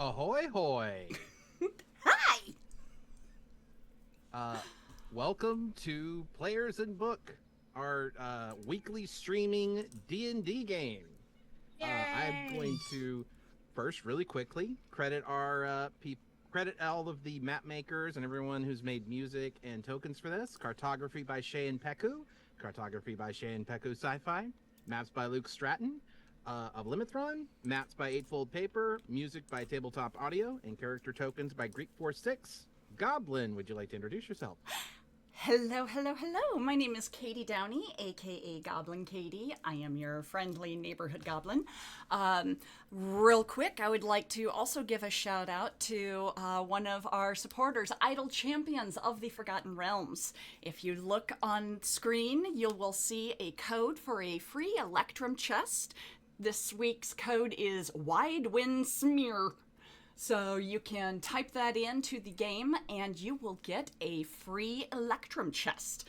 Ahoy hoy! Hi! Uh, Welcome to Players and Book, our weekly streaming D&D game. I'm Yay! going to first, really quickly, credit all of the map makers and everyone who's made music and tokens for this. Cartography by Shay and Peku, cartography by Shay and Peku Sci-Fi, maps by Luke Stratton. Of Limithron, maps by Eightfold Paper, music by Tabletop Audio, and character tokens by Greek46. Goblin, would you like to introduce yourself? Hello, hello, hello. My name is Katie Downey, aka Goblin Katie. I am your friendly neighborhood goblin. Real quick, I would like to also give a shout out to one of our supporters, Idle Champions of the Forgotten Realms. If you look on screen, you will see a code for a free Electrum chest. This week's code is Wide Wind Smear. So you can type that into the game and you will get a free Electrum chest.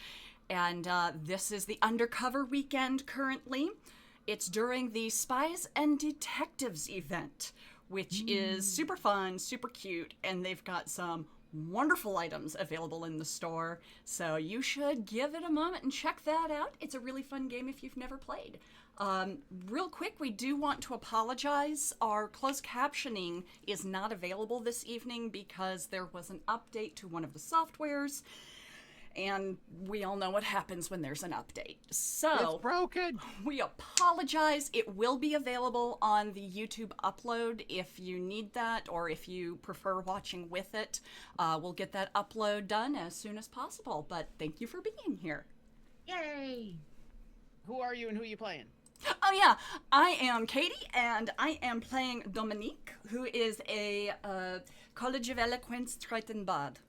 And this is the Undercover weekend currently. It's during the Spies and Detectives event, which is super fun, super cute, and they've got some wonderful items available in the store. So you should give it a moment and check that out. It's a really fun game if you've never played. Real quick, we do want to apologize. Our closed captioning is not available this evening because there was an update to one of the softwares, and we all know what happens when there's an update. So It's broken. we apologize. It will be available on the YouTube upload if you need that, or if you prefer watching with it. We'll get that upload done as soon as possible. But thank you for being here. Yay! Who are you and who are you playing? Oh yeah, I am Katie, and I am playing Dominique, who is a College of Eloquence Triton Bard.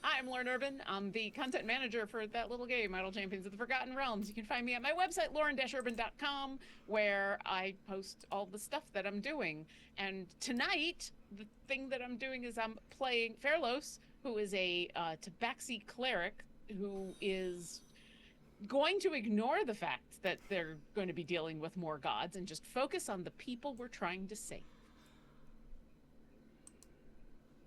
Hi, I'm Lauren Urban. I'm the content manager for that little game, Idle Champions of the Forgotten Realms. You can find me at my website, lauren-urban.com, where I post all the stuff that I'm doing. And tonight, the thing that I'm doing is I'm playing Fairlos, who is a Tabaxi cleric who is going to ignore the fact that they're going to be dealing with more gods and just focus on the people we're trying to save.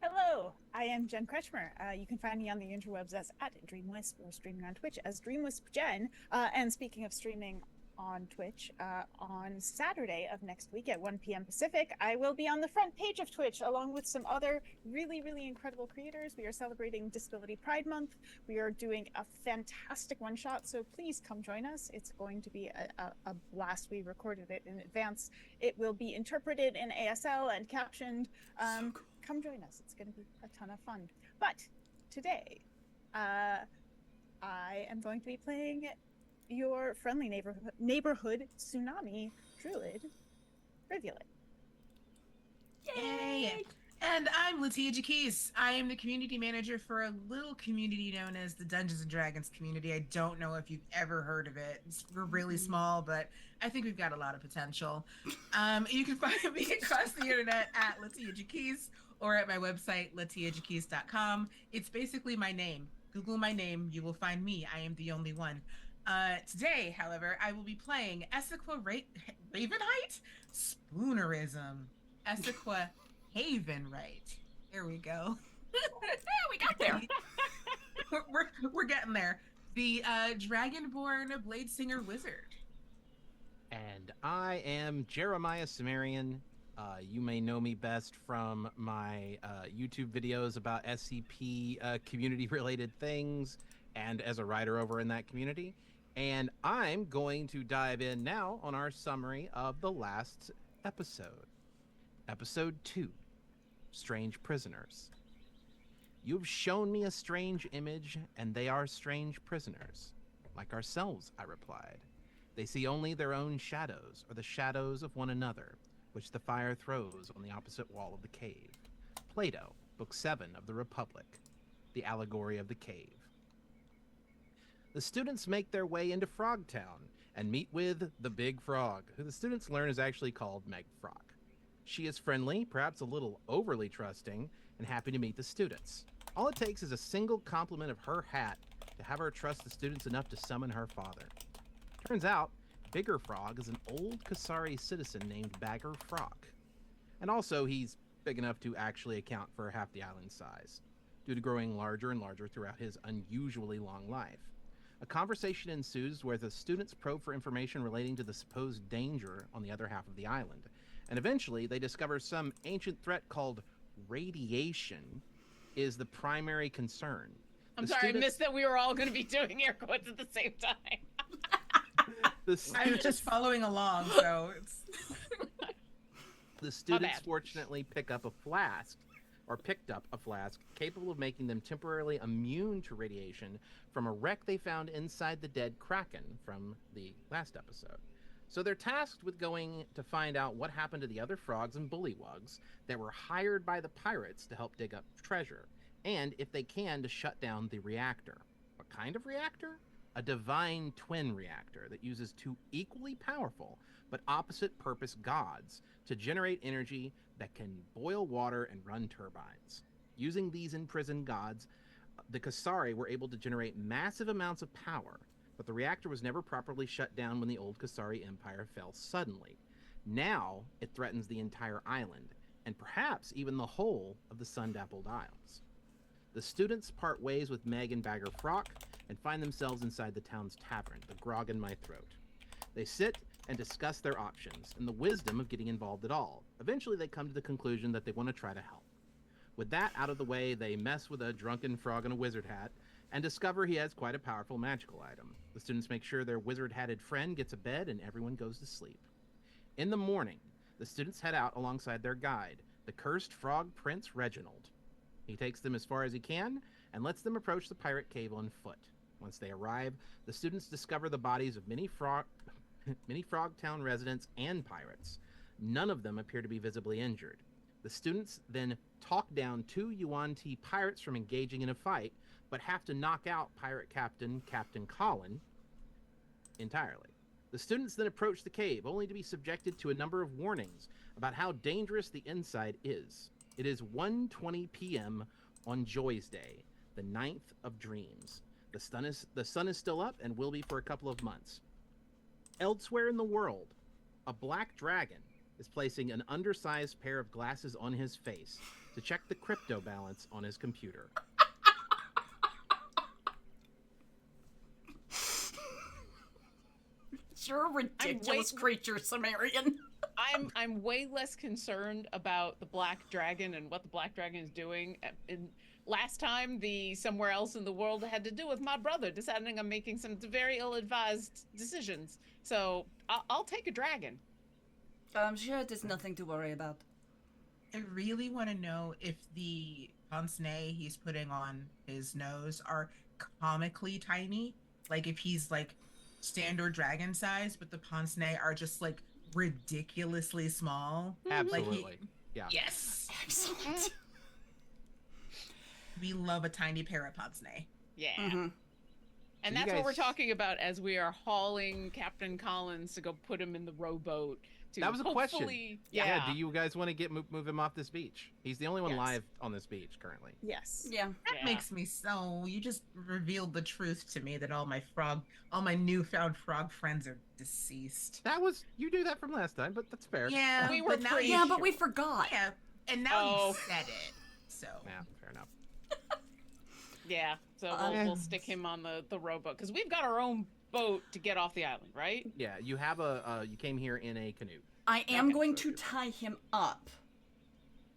Hello, I am Jen Kretschmer. You can find me on the interwebs as at DreamWisp or streaming on Twitch as DreamWisp Jen. And speaking of streaming on Twitch, on Saturday of next week at 1 p.m. Pacific, I will be on the front page of Twitch along with some other really, really incredible creators. We are celebrating Disability Pride Month. We are doing a fantastic one-shot, so please come join us. It's going to be a blast. We recorded it in advance. It will be interpreted in ASL and captioned. Come join us. It's going to be a ton of fun. But today, I am going to be playing your friendly neighborhood tsunami druid, Rivulet. Yay! And I'm Latia Jaquise. I am the community manager for a little community known as the Dungeons and Dragons community. I don't know if you've ever heard of it. We're really small, but I think we've got a lot of potential. You can find me across the internet at Latia Jaquise or at my website, latiajaquise.com. It's basically my name. Google my name, you will find me. I am the only one. Today, however, I will be playing Essequa Ravenheight Spoonerism. Essequa Havenright. There we go. We got there. we're getting there. The Dragonborn Blade Singer Wizard. And I am Jeremiah Sumerian. You may know me best from my YouTube videos about SCP community-related things and as a writer over in that community. And I'm going to dive in now on our summary of the last episode. Episode 2, Strange Prisoners. You've shown me a strange image, and they are strange prisoners. Like ourselves, I replied. They see only their own shadows, or the shadows of one another, which the fire throws on the opposite wall of the cave. Plato, Book 7 of the Republic, The Allegory of the Cave. The students make their way into Frogtown and meet with the Big Frog, who the students learn is actually called Meg Frog. She is friendly, perhaps a little overly trusting, and happy to meet the students. All it takes is a single compliment of her hat to have her trust the students enough to summon her father. Turns out, Bigger Frog is an old Kasari citizen named Bagger Frog. And also, he's big enough to actually account for half the island's size, due to growing larger and larger throughout his unusually long life. A conversation ensues where the students probe for information relating to the supposed danger on the other half of the island, and eventually they discover some ancient threat called radiation is the primary concern. I'm The sorry, I students- missed that we were all going to be doing air quotes at the same time. The I'm students, just following along, so it's. the students bad. fortunately picked up a flask capable of making them temporarily immune to radiation from a wreck they found inside the dead Kraken from the last episode. So they're tasked with going to find out what happened to the other frogs and bullywugs that were hired by the pirates to help dig up treasure, and if they can, to shut down the reactor. What kind of reactor? A divine twin reactor that uses two equally powerful but opposite purpose gods to generate energy that can boil water and run turbines. Using these imprisoned gods, the Kasari were able to generate massive amounts of power, but the reactor was never properly shut down when the old Kasari Empire fell suddenly. Now it threatens the entire island, and perhaps even the whole of the Sun-Dappled Isles. The students part ways with Meg and Bagger Frock and find themselves inside the town's tavern, the Grog in My Throat. They sit and discuss their options and the wisdom of getting involved at all. Eventually, they come to the conclusion that they want to try to help. With that out of the way, they mess with a drunken frog in a wizard hat and discover he has quite a powerful magical item. The students make sure their wizard-hatted friend gets a bed and everyone goes to sleep. In the morning, the students head out alongside their guide, the cursed frog prince Reginald. He takes them as far as he can and lets them approach the pirate cave on foot. Once they arrive, the students discover the bodies of many Frogtown residents and pirates. None of them appear to be visibly injured. The students then talk down two Yuan-Ti pirates from engaging in a fight, but have to knock out pirate captain Colin entirely. The students then approach the cave, only to be subjected to a number of warnings about how dangerous the inside is. It is 1:20 p.m. on Joy's Day, the 9th of Dreams. The sun is still up and will be for a couple of months. Elsewhere in the world, a black dragon is placing an undersized pair of glasses on his face to check the crypto balance on his computer. You're a ridiculous creature, Sumerian. I'm way less concerned about the black dragon and what the black dragon is doing. Last time, the somewhere else in the world had to do with my brother deciding on making some very ill-advised decisions. So I'll take a dragon. I'm sure it is nothing to worry about. I really want to know if the pince-nez he's putting on his nose are comically tiny. Like if he's like standard dragon size, but the pince-nez are just like ridiculously small. Absolutely. Yeah. Yes. Excellent. We love a tiny pair of pince-nez. Yeah. Mm-hmm. And So you that's what we're guys- talking about as we are hauling Captain Collins to go put him in the rowboat. To That was a question. hopefully- Yeah. Do you guys want to move him off this beach? He's the only one Yes. live on this beach currently. Yes. Yeah. That Yeah. makes me so. You just revealed the truth to me that all my newfound frog friends are deceased. You do that from last time, but that's fair. Yeah, We were but now pretty you Yeah, but we forgot. Yeah, and now Oh. you said it. So Yeah, fair enough. Yeah. So we'll stick him on the rowboat because we've got our own boat to get off the island, right? Yeah, you have you came here in a canoe. I am Okay. going to tie him up.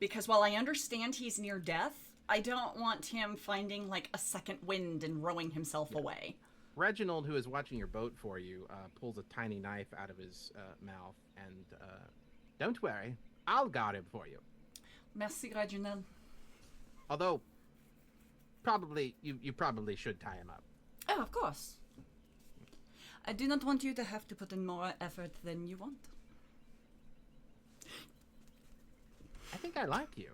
Because while I understand he's near death, I don't want him finding like a second wind and rowing himself away. Reginald, who is watching your boat for you, pulls a tiny knife out of his mouth and don't worry, I'll guard him for you. Merci, Reginald. Although, probably you probably should tie him up. Oh, of course. I do not want you to have to put in more effort than you want. I think I like you.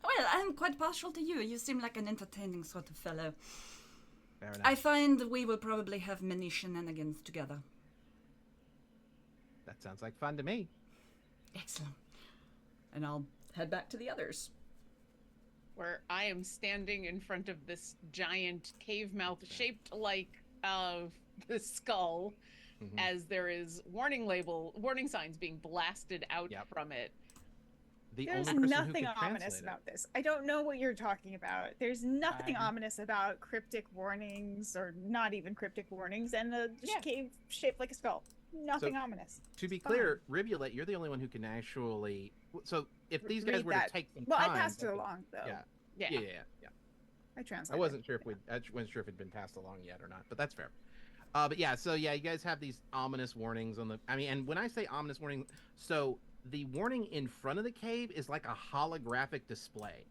Well, I'm quite partial to you. You seem like an entertaining sort of fellow. Fair enough. I find we will probably have many shenanigans together. That sounds like fun to me. Excellent. And I'll head back to the others. Where I am standing in front of this giant cave mouth shaped like the skull, Mhm. as there is warning signs being blasted out Yep. from it. the There's only person who nothing could ominous translate it. about this. I don't know what you're talking about. There's nothing I'm- ominous about cryptic warnings, or not even cryptic warnings, and the Yeah. cave shaped like a skull. Nothing ominous. To be It's fine. clear, Rivulet, you're the only one who can actually. So if these guys Read were that. to take some Well, time, I passed it that could- along though. Yeah. Yeah. Yeah. I I translated. wasn't sure if it'd been passed along yet or not, but that's fair. But yeah, so yeah, you guys have these ominous warnings on the. I mean, and when I say ominous warning, so the warning in front of the cave is like a holographic display.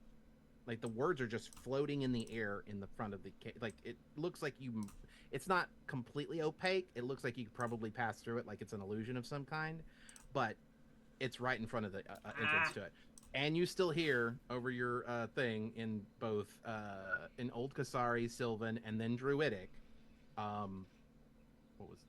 Like the words are just floating in the air in the front of the cave. Like it looks like you. It's not completely opaque. It looks like you could probably pass through it, like it's an illusion of some kind, but it's right in front of the entrance to it. And you still hear over your thing in both in Old Kasari, Sylvan, and then Druidic. What was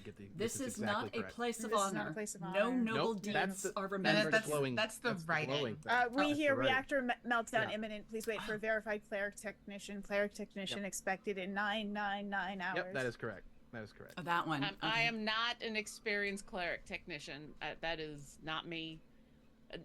get This is exactly not correct. a place of This is not a honor. place of No honor. noble Nope, deeds that's the- are That's remembered. the glowing. that's the writing. glowing thing. We That's hear the writing. reactor meltdown Yeah. imminent. Please wait for verified cleric technician. Cleric technician expected in 999 hours. Yep, that is correct. That is correct. Oh, that one. I Okay. am not an experienced cleric technician. That is not me.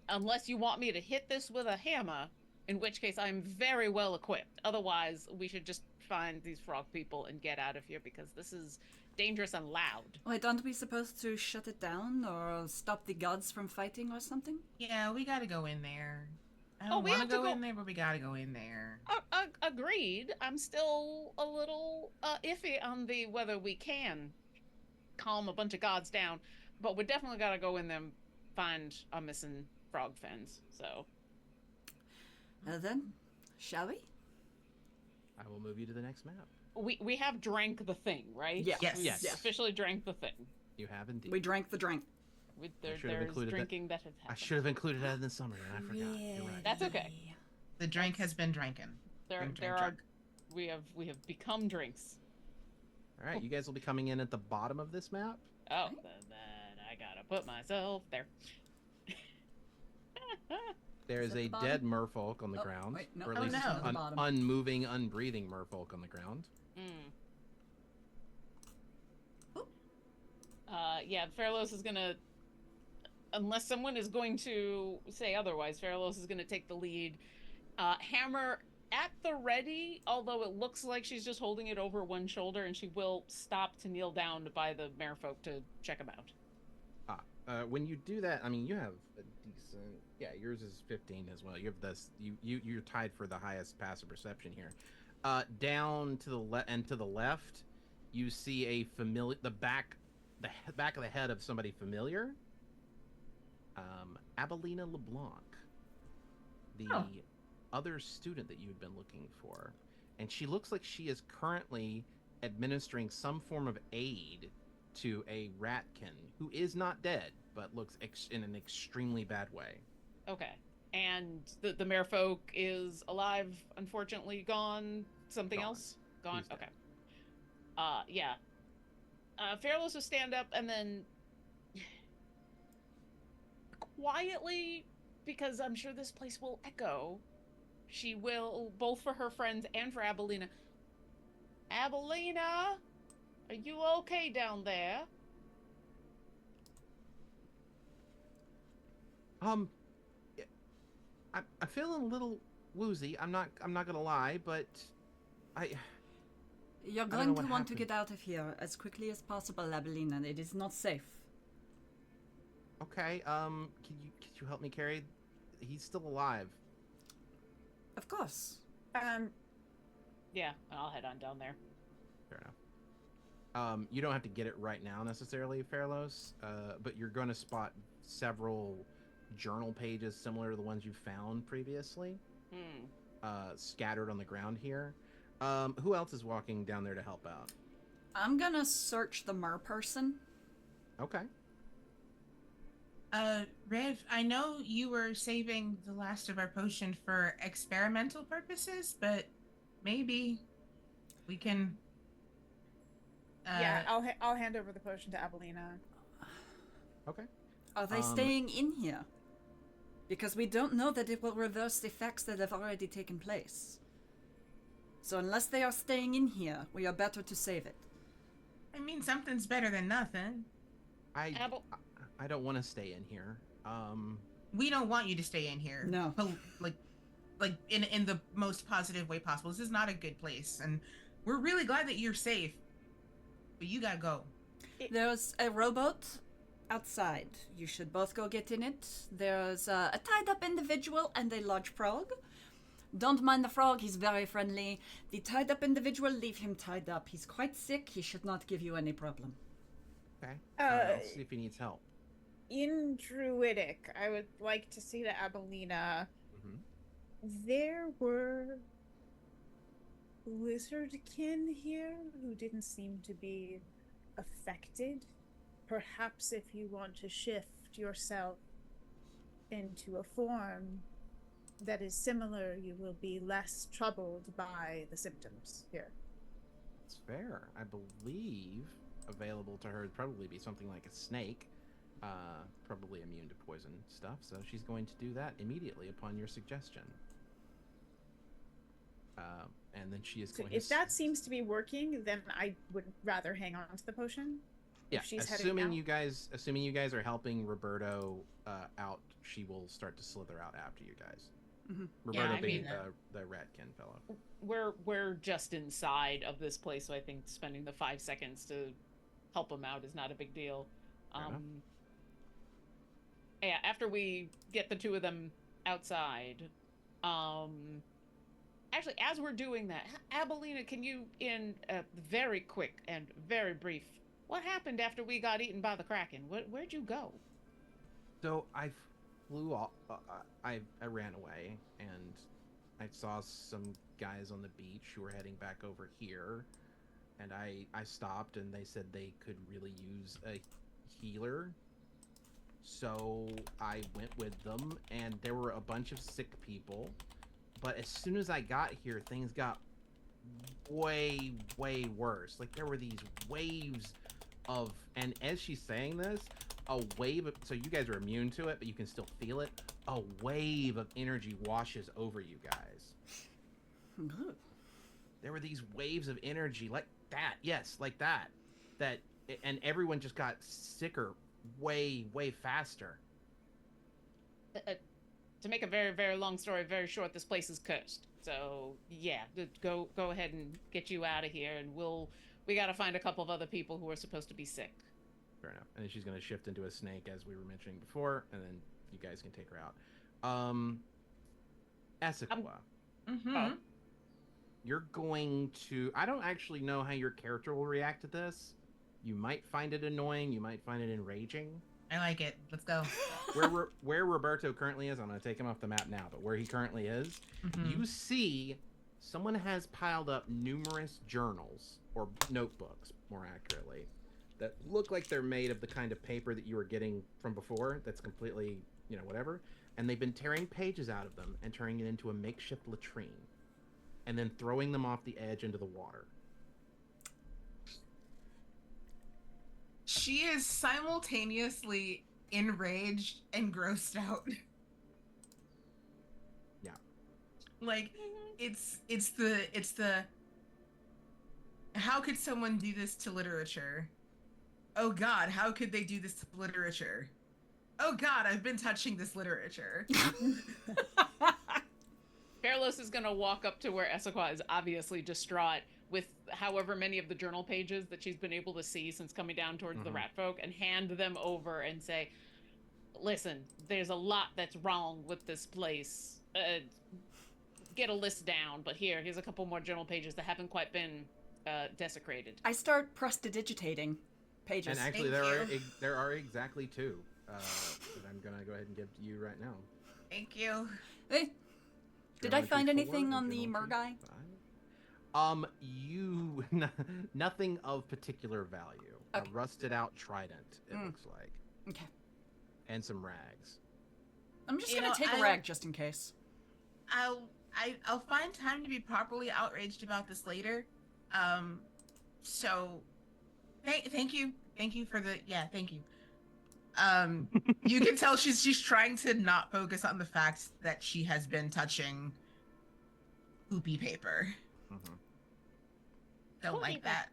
Unless you want me to hit this with a hammer, in which case I'm very well equipped. Otherwise, we should just find these frog people and get out of here because this is dangerous and loud. Wait, aren't we supposed to shut it down or stop the gods from fighting or something? Yeah, we gotta go in there. I Oh, don't we want have to to go go- in there, but we gotta go in there. Agreed. I'm still a little iffy on the whether we can calm a bunch of gods down, but we definitely gotta go in there and find our missing frog fins. So Then, shall we? I will move you to the next map. we have drank the thing, right? Yeah. Yes. Yes. Officially drank the thing. You have indeed. We drank the drink. There, should have there's included that. drinking that has I happened. should have included that in the summary, and I forgot. You're right. That's okay. The drink has been drinking. There, Drink, there drink, are. drink. We have become drinks. All right, you guys will be coming in at the bottom of this map. Oh, then I gotta put myself there. There is Is that a the bottom? dead merfolk on the Oh, ground, wait, no, or at Oh, least no. This is the bottom. unmoving, unbreathing merfolk on the ground. Mm. Oop. Yeah, Fairlos is gonna, unless someone is going to say otherwise, Fairlos is gonna take the lead. Hammer at the ready, although it looks like she's just holding it over one shoulder, and she will stop to kneel down by the merfolk to check him out. When you do that, I mean, you have a decent. Yeah, yours is 15 as well. You have this. You're tied for the highest passive perception here. Down to the left, you see a familiar. The back of the head of somebody familiar. Abelina LeBlanc, the Oh. other student that you had been looking for, and she looks like she is currently administering some form of aid to a ratkin who is not dead but looks in an extremely bad way. Okay. And the merfolk is alive, unfortunately gone. Something Gone. else? Gone? He's dead. Okay. Yeah. Fairlos will stand up and then quietly, because I'm sure this place will echo, she will, both for her friends and for Abelina. Abelina, are you okay down there? I'm feeling a little woozy. I'm not gonna lie, but You're don't going know to what want to happened. get out of here as quickly as possible, Abelina. It is not safe. okay. Could you help me carry? He's still alive. Of course. Yeah, I'll head on down there. Fair enough. You don't have to get it right now necessarily, Fairlos, but you're going to spot several journal pages similar to the ones you found previously, scattered on the ground here. Who else is walking down there to help out? I'm gonna search the mer person. Okay. Rev, I know you were saving the last of our potion for experimental purposes, but maybe we can. Yeah, I'll hand over the potion to Abelina. Okay. Are they staying in here? Because we don't know that it will reverse the effects that have already taken place. So unless they are staying in here, we are better to save it. I mean, something's better than nothing. I Abel- don't want to stay in here. We don't want you to stay in here. No. Like in the most positive way possible. This is not a good place, and we're really glad that you're safe. But you gotta go. There's a rowboat outside. You should both go get in it. There's a tied up individual and a large frog. Don't mind the frog, he's very friendly. The tied up individual, leave him tied up. He's quite sick, he should not give you any problem. Okay. I'll see if he needs help. In Druidic, I would like to say to Abelina, there were lizardkin here who didn't seem to be affected. Perhaps if you want to shift yourself into a form that is similar, you will be less troubled by the symptoms here. It's fair. I believe available to her would probably be something like a snake, probably immune to poison stuff, so she's going to do that immediately upon your suggestion. And then she is So going if to... that seems to be working, then I would rather hang on to the potion. Yeah, She's assuming heading out. assuming you guys are helping Roberto out, she will start to slither out after you guys. Roberto I being mean, the ratkin fellow. We're just inside of this place, so I think spending the 5 seconds to help him out is not a big deal. Fair enough. Yeah, after we get the two of them outside, actually, as we're doing that, Abelina, can you, in a very quick and very brief, what happened after we got eaten by the Kraken? Where'd you go? So I flew off. I ran away, and I saw some guys on the beach who were heading back over here, and I stopped, and they said they could really use a healer. So I went with them, and there were a bunch of sick people. But as soon as I got here, things got way, way worse. Like, there were these waves of... And as she's saying this, a wave of... So you guys are immune to it, but you can still feel it. A wave of energy washes over you guys. There were these waves of energy like that. Yes, like that. And everyone just got sicker way, way faster. To make a very, very long story very short, this place is cursed. So yeah, go ahead and get you out of here, and we got to find a couple of other people who are supposed to be sick. Fair enough. And then she's going to shift into a snake, as we were mentioning before, and then you guys can take her out. Essequa, you're going to... I don't actually know how your character will react to this. You might find it annoying. You might find it enraging. I like it. Let's go. Where Roberto currently is, I'm going to take him off the map now, but where he currently is, you see someone has piled up numerous journals, or notebooks, more accurately, that look like they're made of the kind of paper that you were getting from before that's completely, whatever, and they've been tearing pages out of them and turning it into a makeshift latrine, and then throwing them off the edge into the water. She is simultaneously enraged and grossed out. Yeah. Like, it's the how could someone do this to literature? Oh God, how could they do this to literature? Oh God, I've been touching this literature. Fairless is gonna walk up to where Essequa is obviously distraught with however many of the journal pages that she's been able to see since coming down towards the rat folk, and hand them over and say, listen, there's a lot that's wrong with this place. Get a list down, but here's a couple more journal pages that haven't quite been desecrated. I start prestidigitating pages. And actually, Thank there are exactly two that I'm gonna go ahead and give to you right now. Thank you. Hey, did I find anything on the mer guy? Nothing of particular value. Okay. A rusted out trident, it looks like. Okay. And some rags. I'm just gonna take a rag just in case. I'll find time to be properly outraged about this later. So thank you for the thank you. You can tell she's trying to not focus on the fact that she has been touching poopy paper. Don't like that.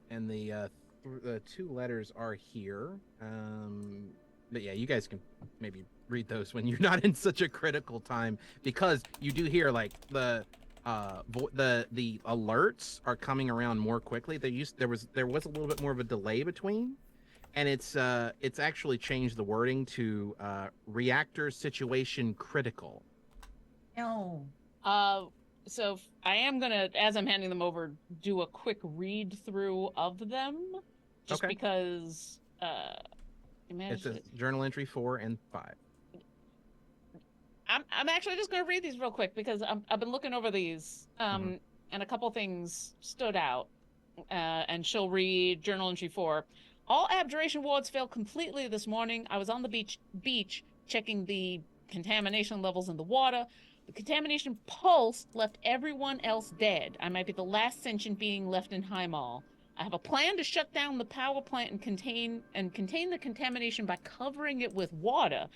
And the two letters are here. But yeah, you guys can maybe read those when you're not in such a critical time, because you do hear like the alerts are coming around more quickly. There was a little bit more of a delay between, and it's actually changed the wording to reactor situation critical. No. So I am gonna, as I'm handing them over, do a quick read through of them, just Okay. because. It's a journal entry 4 and 5. I'm actually just gonna read these real quick because I've been looking over these, and a couple things stood out. And she'll read journal entry 4. All abjuration wards failed completely this morning. I was on the beach checking the contamination levels in the water. The contamination pulse left everyone else dead. I might be the last sentient being left in Highmall. I have a plan to shut down the power plant and contain the contamination by covering it with water,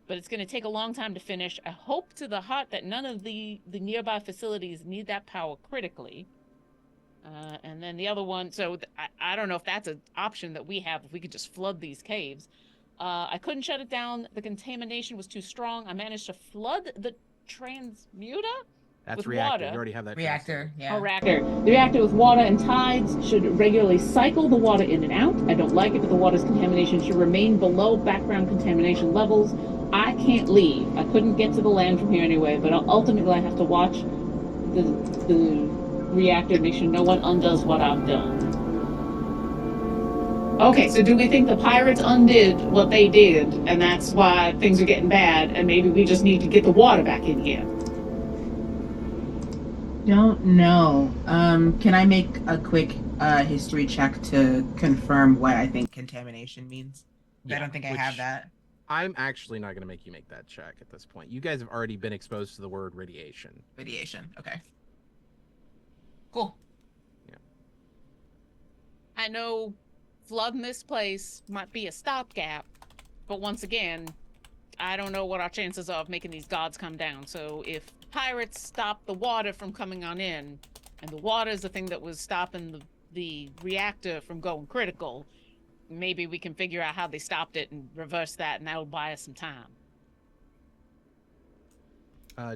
but it's going to take a long time to finish. I hope to the heart that none of the nearby facilities need that power critically. And then the other one, so I don't know if that's an option that we have, if we could just flood these caves. I couldn't shut it down. The contamination was too strong. I managed to flood the transmuter That's with reactor. water. You already have that. Reactor, yeah. Oh, reactor. The reactor with water and tides should regularly cycle the water in and out. I don't like it, but the water's contamination should remain below background contamination levels. I can't leave. I couldn't get to the land from here anyway, but ultimately I have to watch the reactor, make sure no one undoes what I've done. Okay, so do we think the pirates undid what they did, and that's why things are getting bad, and maybe we just need to get the water back in here? Don't know. Can I make a quick history check to confirm what I think contamination means? Yeah, I don't think I have that. I'm actually not going to make you make that check at this point. You guys have already been exposed to the word radiation. Radiation, okay. Cool. Yeah. I know flooding this place might be a stopgap, but once again, I don't know what our chances are of making these gods come down. So if pirates stop the water from coming on in, and the water is the thing that was stopping the reactor from going critical, maybe we can figure out how they stopped it and reverse that, and that'll buy us some time.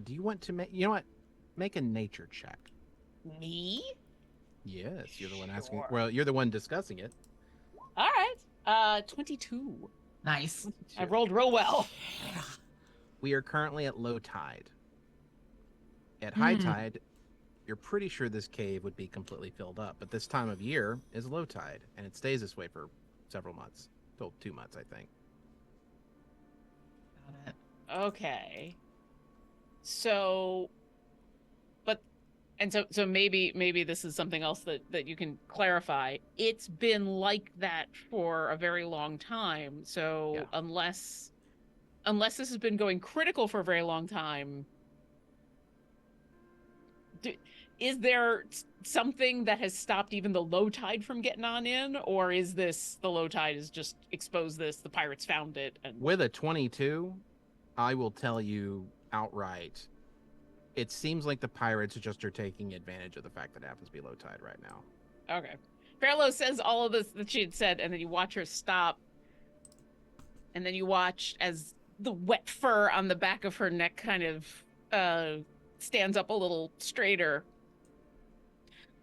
Do you want to make? You know what? Make a nature check. Me? Yes, you're the one asking. Well, you're the one discussing it. All right. 22. Nice. 22. I rolled real well. We are currently at low tide. At high tide, you're pretty sure this cave would be completely filled up, but this time of year is low tide, and it stays this way for several months. Till 2 months, I think. Got it. Okay. So maybe this is something else that you can clarify. It's been like that for a very long time. So Yeah. unless this has been going critical for a very long time, is there something that has stopped even the low tide from getting on in, or is this the low tide has just exposed this? The pirates found it. And... With a 22, I will tell you outright, it seems like the pirates just are taking advantage of the fact that it happens to be low tide right now. Okay. Fairlow says all of this that she had said, and then you watch her stop, and then you watch as the wet fur on the back of her neck kind of stands up a little straighter.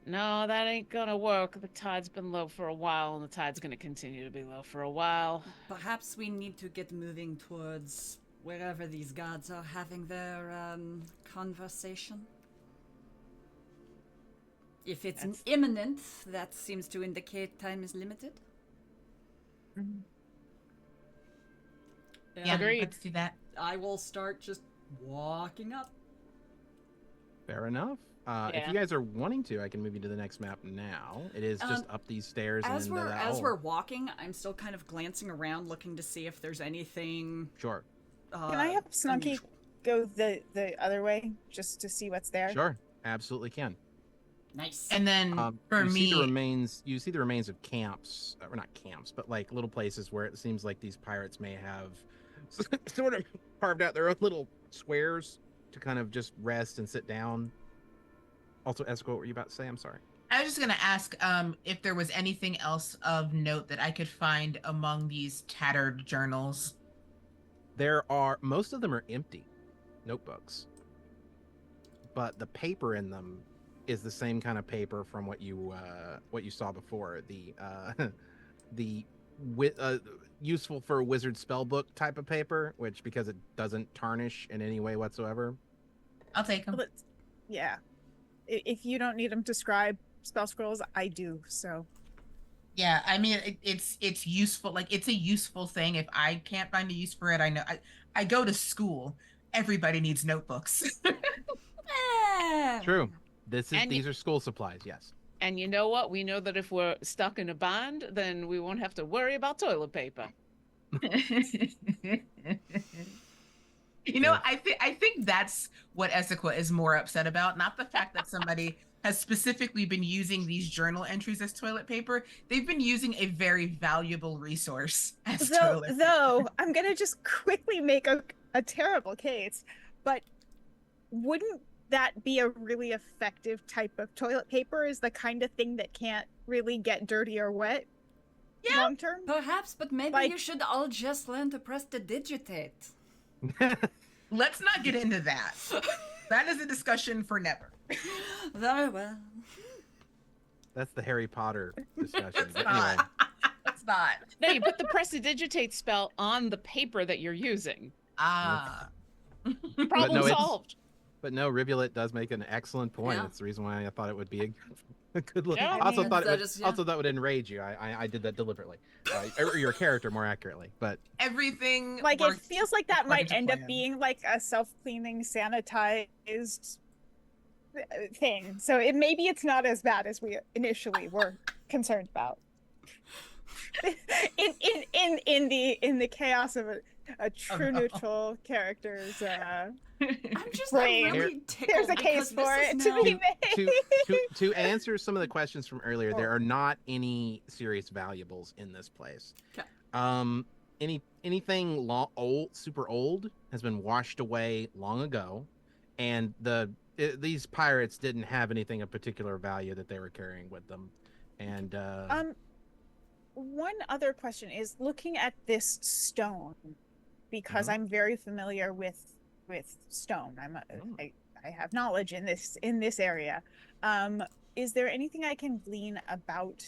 No, that ain't gonna work. The tide's been low for a while, and the tide's gonna continue to be low for a while. Perhaps we need to get moving towards wherever these gods are having their conversation. If it's imminent, that seems to indicate time is limited. Yeah, Agreed. let's do that. I will start just walking up. Fair enough. If you guys are wanting to, I can move you to the next map now. It is just up these stairs and into that hole. We're walking, I'm still kind of glancing around, looking to see if there's anything. Sure. Can I have Snunky unusual. go the other way just to see what's there? Sure. Absolutely can. Nice. And then for you me, see the remains of camps, or not camps, but like little places where it seems like these pirates may have sort of carved out their own little squares to kind of just rest and sit down. Also, Esco, what were you about to say? I'm sorry. I was just gonna ask if there was anything else of note that I could find among these tattered journals Most of them are empty notebooks, but the paper in them is the same kind of paper from what you saw before, the useful for a wizard spell book type of paper, which, because it doesn't tarnish in any way whatsoever. I'll take them. Yeah. If you don't need them to scribe spell scrolls, I do. So Yeah, I mean it's useful. Like, it's a useful thing. If I can't find a use for it, I know I go to school. Everybody needs notebooks. True. And These are school supplies. Yes. And you know what? We know that if we're stuck in a bind, then we won't have to worry about toilet paper. You know, I think that's what Essequa is more upset about, not the fact that somebody has specifically been using these journal entries as toilet paper. They've been using a very valuable resource as toilet paper. Though I'm gonna just quickly make a terrible case, but wouldn't that be a really effective type of toilet paper? Is the kind of thing that can't really get dirty or wet long term? Perhaps, but maybe you should all just learn to press the digitate. Let's not get into that. That is a discussion for never. Very well. That's the Harry Potter discussion. It's not. It's not. No, you put the prestidigitate spell on the paper that you're using. Ah. Problem solved. But no, Rivulet does make an excellent point. Yeah. That's the reason why I thought it would be a good look. Yeah, I also thought that that would enrage you. I did that deliberately, or your character more accurately. But Everything. Like, it works feels like that according might to end up plan. being like a self-cleaning, sanitized thing. So maybe it's not as bad as we initially were concerned about. in the chaos of a true neutral character's I'm just brain. really tickled. There's a case because for this it is to now- be made. to answer some of the questions from earlier, there are not any serious valuables in this place. Okay. Anything super old has been washed away long ago, and these pirates didn't have anything of particular value that they were carrying with them. And one other question is, looking at this stone, because I'm very familiar with stone. I have knowledge in this area. Is there anything I can glean about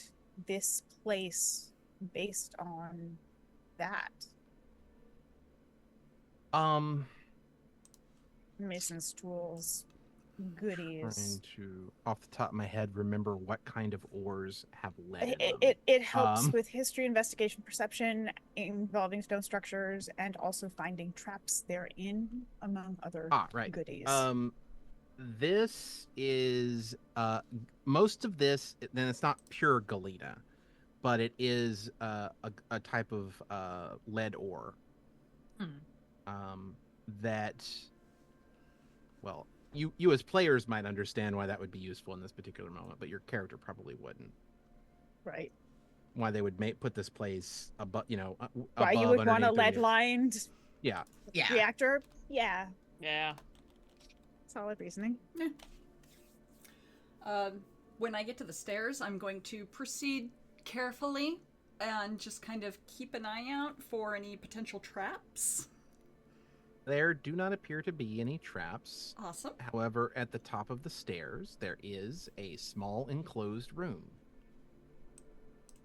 this place based on that? Mason's tools, goodies. Trying to, off the top of my head, remember what kind of ores have lead in them. It helps with history, investigation, perception involving stone structures, and also finding traps therein, among other goodies. This is most of this. Then it's not pure galena, but it is a type of lead ore. That, well, you as players might understand why that would be useful in this particular moment, but your character probably wouldn't. Right. Why they would put this place above, why you would want a underneath, lead-lined Yeah. reactor? Yeah. Yeah. Solid reasoning. When I get to the stairs, I'm going to proceed carefully and just kind of keep an eye out for any potential traps. There do not appear to be any traps. Awesome. However, at the top of the stairs, there is a small enclosed room.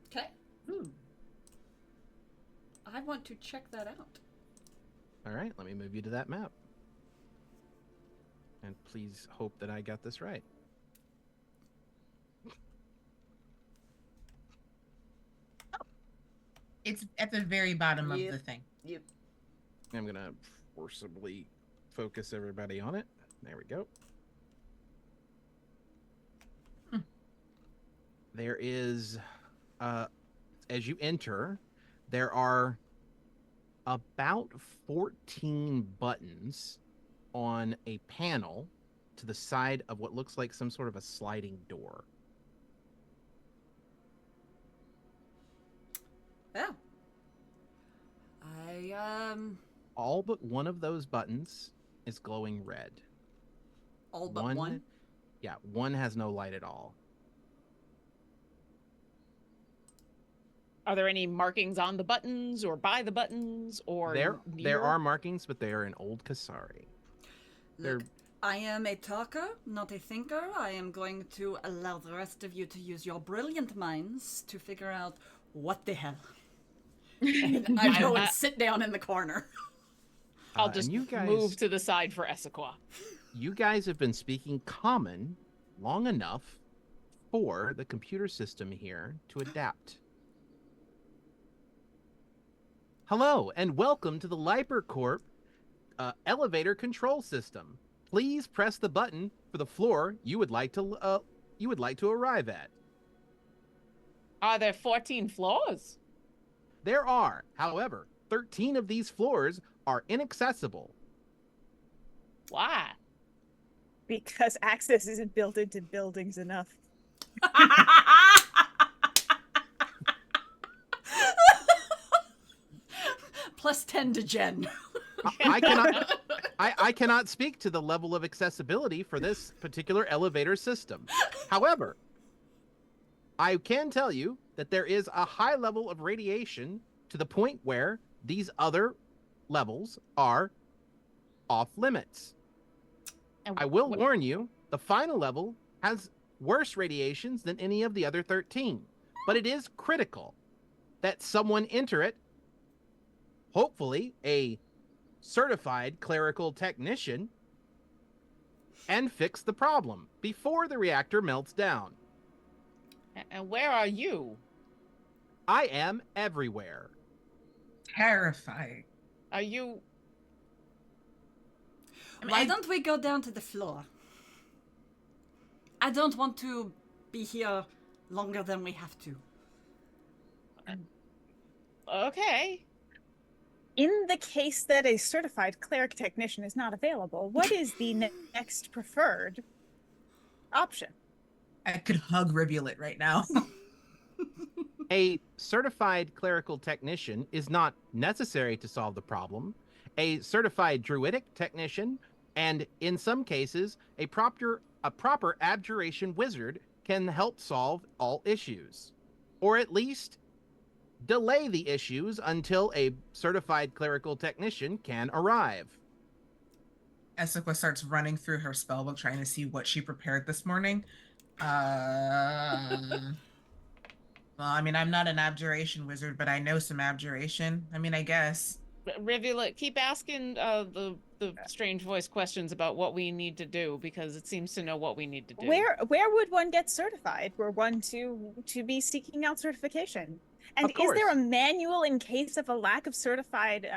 Okay. I want to check that out. All right, let me move you to that map. And please hope that I got this right. It's at the very bottom of Yep. the thing. Yep. I'm going to forcibly focus everybody on it. There we go. There is, as you enter, there are about 14 buttons on a panel to the side of what looks like some sort of a sliding door. Oh. All but one of those buttons is glowing red. All but one? Yeah, one has no light at all. Are there any markings on the buttons or by the buttons or There near? are markings, but they are in Old Kasari. They're Look, I am a talker, not a thinker. I am going to allow the rest of you to use your brilliant minds to figure out what the hell. And I go and sit down in the corner. I'll and just you guys- move to the side for Essequa. you guys have been speaking common long enough for the computer system here to adapt. Hello, and welcome to the Liper Corp elevator control system. Please press the button for the floor you would like to arrive at. Are there 14 floors? There are, however, 13 of these floors are inaccessible. Why? Because access isn't built into buildings enough. Plus 10 to Jen. I cannot speak to the level of accessibility for this particular elevator system. However, I can tell you that there is a high level of radiation to the point where these other levels are off limits. And I will what- warn you, the final level has worse radiations than any of the other 13. But it is critical that someone enter it, hopefully a certified clerical technician, and fix the problem before the reactor melts down. And where are you? I am everywhere. Terrifying. Are you? Why don't we go down to the floor? I don't want to be here longer than we have to. Okay. In the case that a certified cleric technician is not available, what is the next preferred option? I could hug Rivulet right now. A certified clerical technician is not necessary to solve the problem. A certified druidic technician, and in some cases, a proper abjuration wizard can help solve all issues, or at least delay the issues until a certified clerical technician can arrive. Essequa starts running through her spellbook trying to see what she prepared this morning. Well, I mean, I'm not an abjuration wizard, but I know some abjuration. I mean, I guess. Rivulet, keep asking the strange voice questions about what we need to do, because it seems to know what we need to do. Where would one get certified? Were one to be seeking out certification? And Of is there a course. manual in case of a lack of certified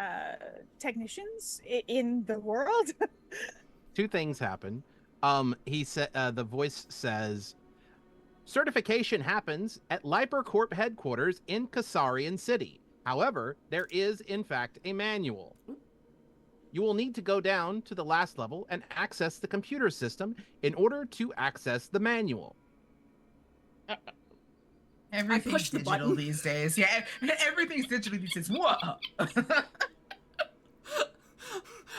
technicians in the world? Two things happen. He said the voice says, certification happens at Liper Corp headquarters in Kasarian City. However, there is in fact a manual. You will need to go down to the last level and access the computer system in order to access the manual. Everything's pushed the digital button. these days. Yeah, everything's digital these days. Whoa!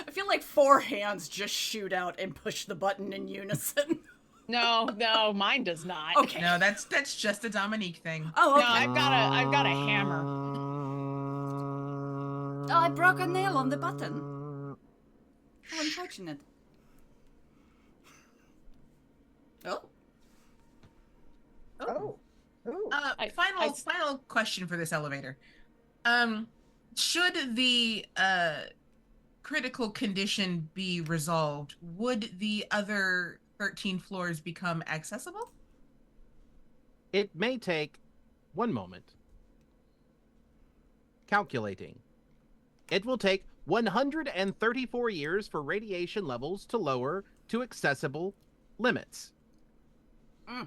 I feel like 4 hands just shoot out and push the button in unison. No, mine does not. Okay. No, that's just a Dominique thing. Oh, No, okay. I've got a hammer. Oh, I broke a nail on the button. How unfortunate. Oh. Oh. Ooh. Final question for this elevator. Should the critical condition be resolved, would the other 13 floors become accessible? It may take 1 moment. Calculating. It will take 134 years for radiation levels to lower to accessible limits. Mm.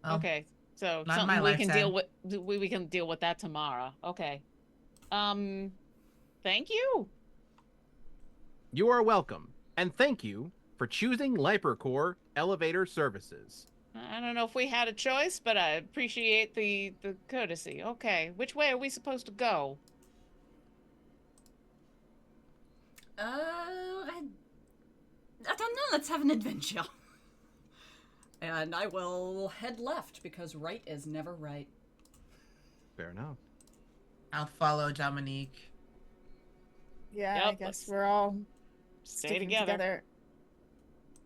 Well, Okay, so not in something my we can deal lifetime. with. We can deal with that tomorrow. Okay. Thank you. You are welcome, and thank you for choosing Lipercore Elevator Services. I don't know if we had a choice, but I appreciate the courtesy. Okay, which way are we supposed to go? I don't know. Let's have an adventure. And I will head left because right is never right. Fair enough. I'll follow Dominique. Yeah, I Yep, guess let's we're all stay sticking together.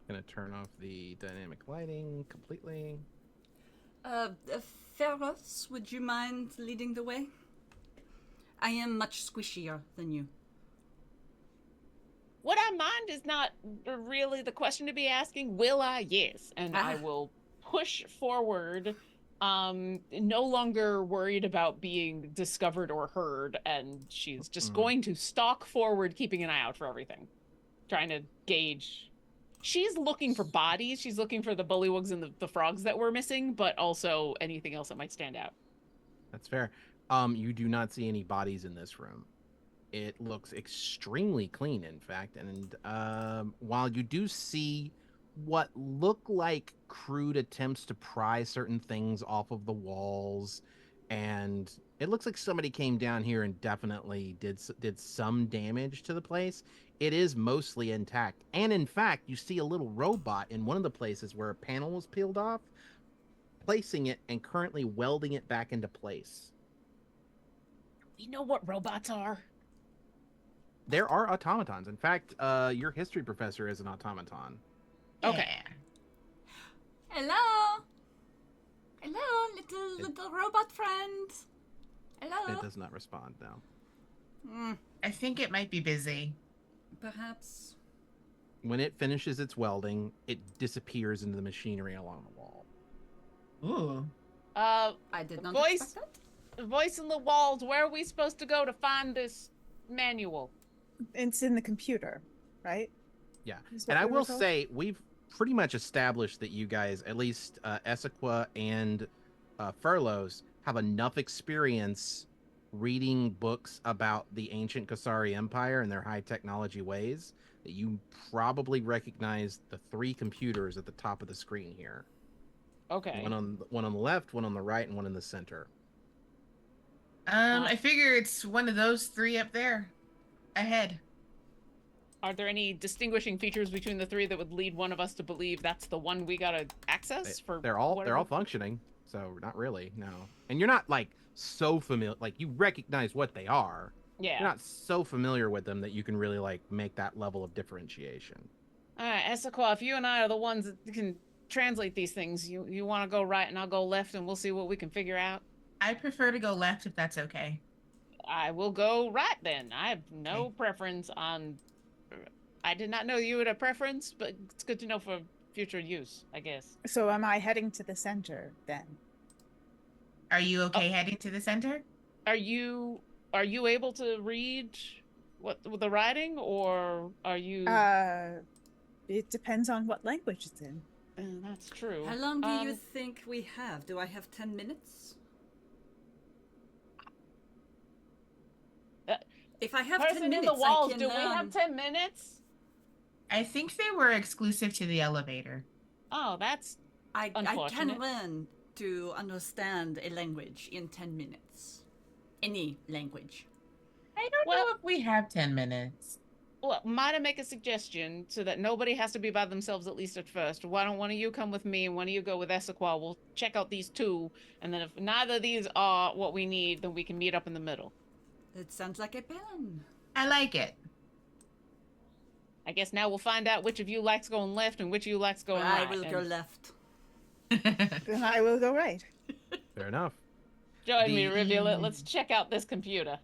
Gonna turn off the dynamic lighting completely. Ferros, would you mind leading the way? I am much squishier than you. What I mind is not really the question to be asking. Will I? Yes. And I will push forward, no longer worried about being discovered or heard. And she's just going to stalk forward, keeping an eye out for everything, trying to gauge. She's looking for bodies. She's looking for the bullywugs and the frogs that we're missing, but also anything else that might stand out. That's fair. You do not see any bodies in this room. It looks extremely clean, in fact. And while you do see what look like crude attempts to pry certain things off of the walls, and it looks like somebody came down here and definitely did some damage to the place, it is mostly intact. And in fact, you see a little robot in one of the places where a panel was peeled off, placing it and currently welding it back into place. We know what robots are. There are automatons. In fact, your history professor is an automaton. Okay. Yeah. Hello? Hello, little robot friend. Hello? It does not respond now. I think it might be busy. Perhaps. When it finishes its welding, it disappears into the machinery along the wall. Ooh. I did not Voice? expect that. Voice in the walls. Where are we supposed to go to find this manual? It's in the computer, right? Yeah. Is what And I we were will told? say, we've pretty much established that you guys, at least Essequa and Furloughs, have enough experience reading books about the ancient Kasari Empire and their high technology ways that you probably recognize the 3 computers at the top of the screen here. Okay. One on the left, one on the right, and one in the center. I figure it's one of those 3 up there. Ahead. Are there any distinguishing features between the 3 that would lead one of us to believe that's the one we gotta access for? They're all whatever? functioning, so not really, no. And you're not like so familiar, like you recognize what they are. Yeah. You're not so familiar with them that you can really like make that level of differentiation. All right, Essequa, if you and I are the ones that can translate these things, you want to go right and I'll go left, and we'll see what we can figure out. I prefer to go left if that's okay. I will go right then. I have no preference on. I did not know you had a preference, but it's good to know for future use, I guess. So am I heading to the center then? Are you okay heading to the center? Are you able to read what the writing, or are you? It depends on what language it's in. That's true. How long do you think we have? Do I have 10 minutes? If I have 10 Person in minutes, the walls, I can, do we have 10 minutes? I think they were exclusive to the elevator. Oh, that's I can unfortunate. learn to understand a language in 10 minutes. Any language. I don't know if we have 10 minutes. Well, might I make a suggestion so that nobody has to be by themselves, at least at first? Why don't one of you come with me and one of you go with Essequa? We'll check out these 2, and then if neither of these are what we need, then we can meet up in the middle. That sounds like a plan. I like it. I guess now we'll find out which of you likes going left and which of you likes going right. I will go left. Then I will go right. Fair enough. Join me, Rivulet. Let's check out this computer.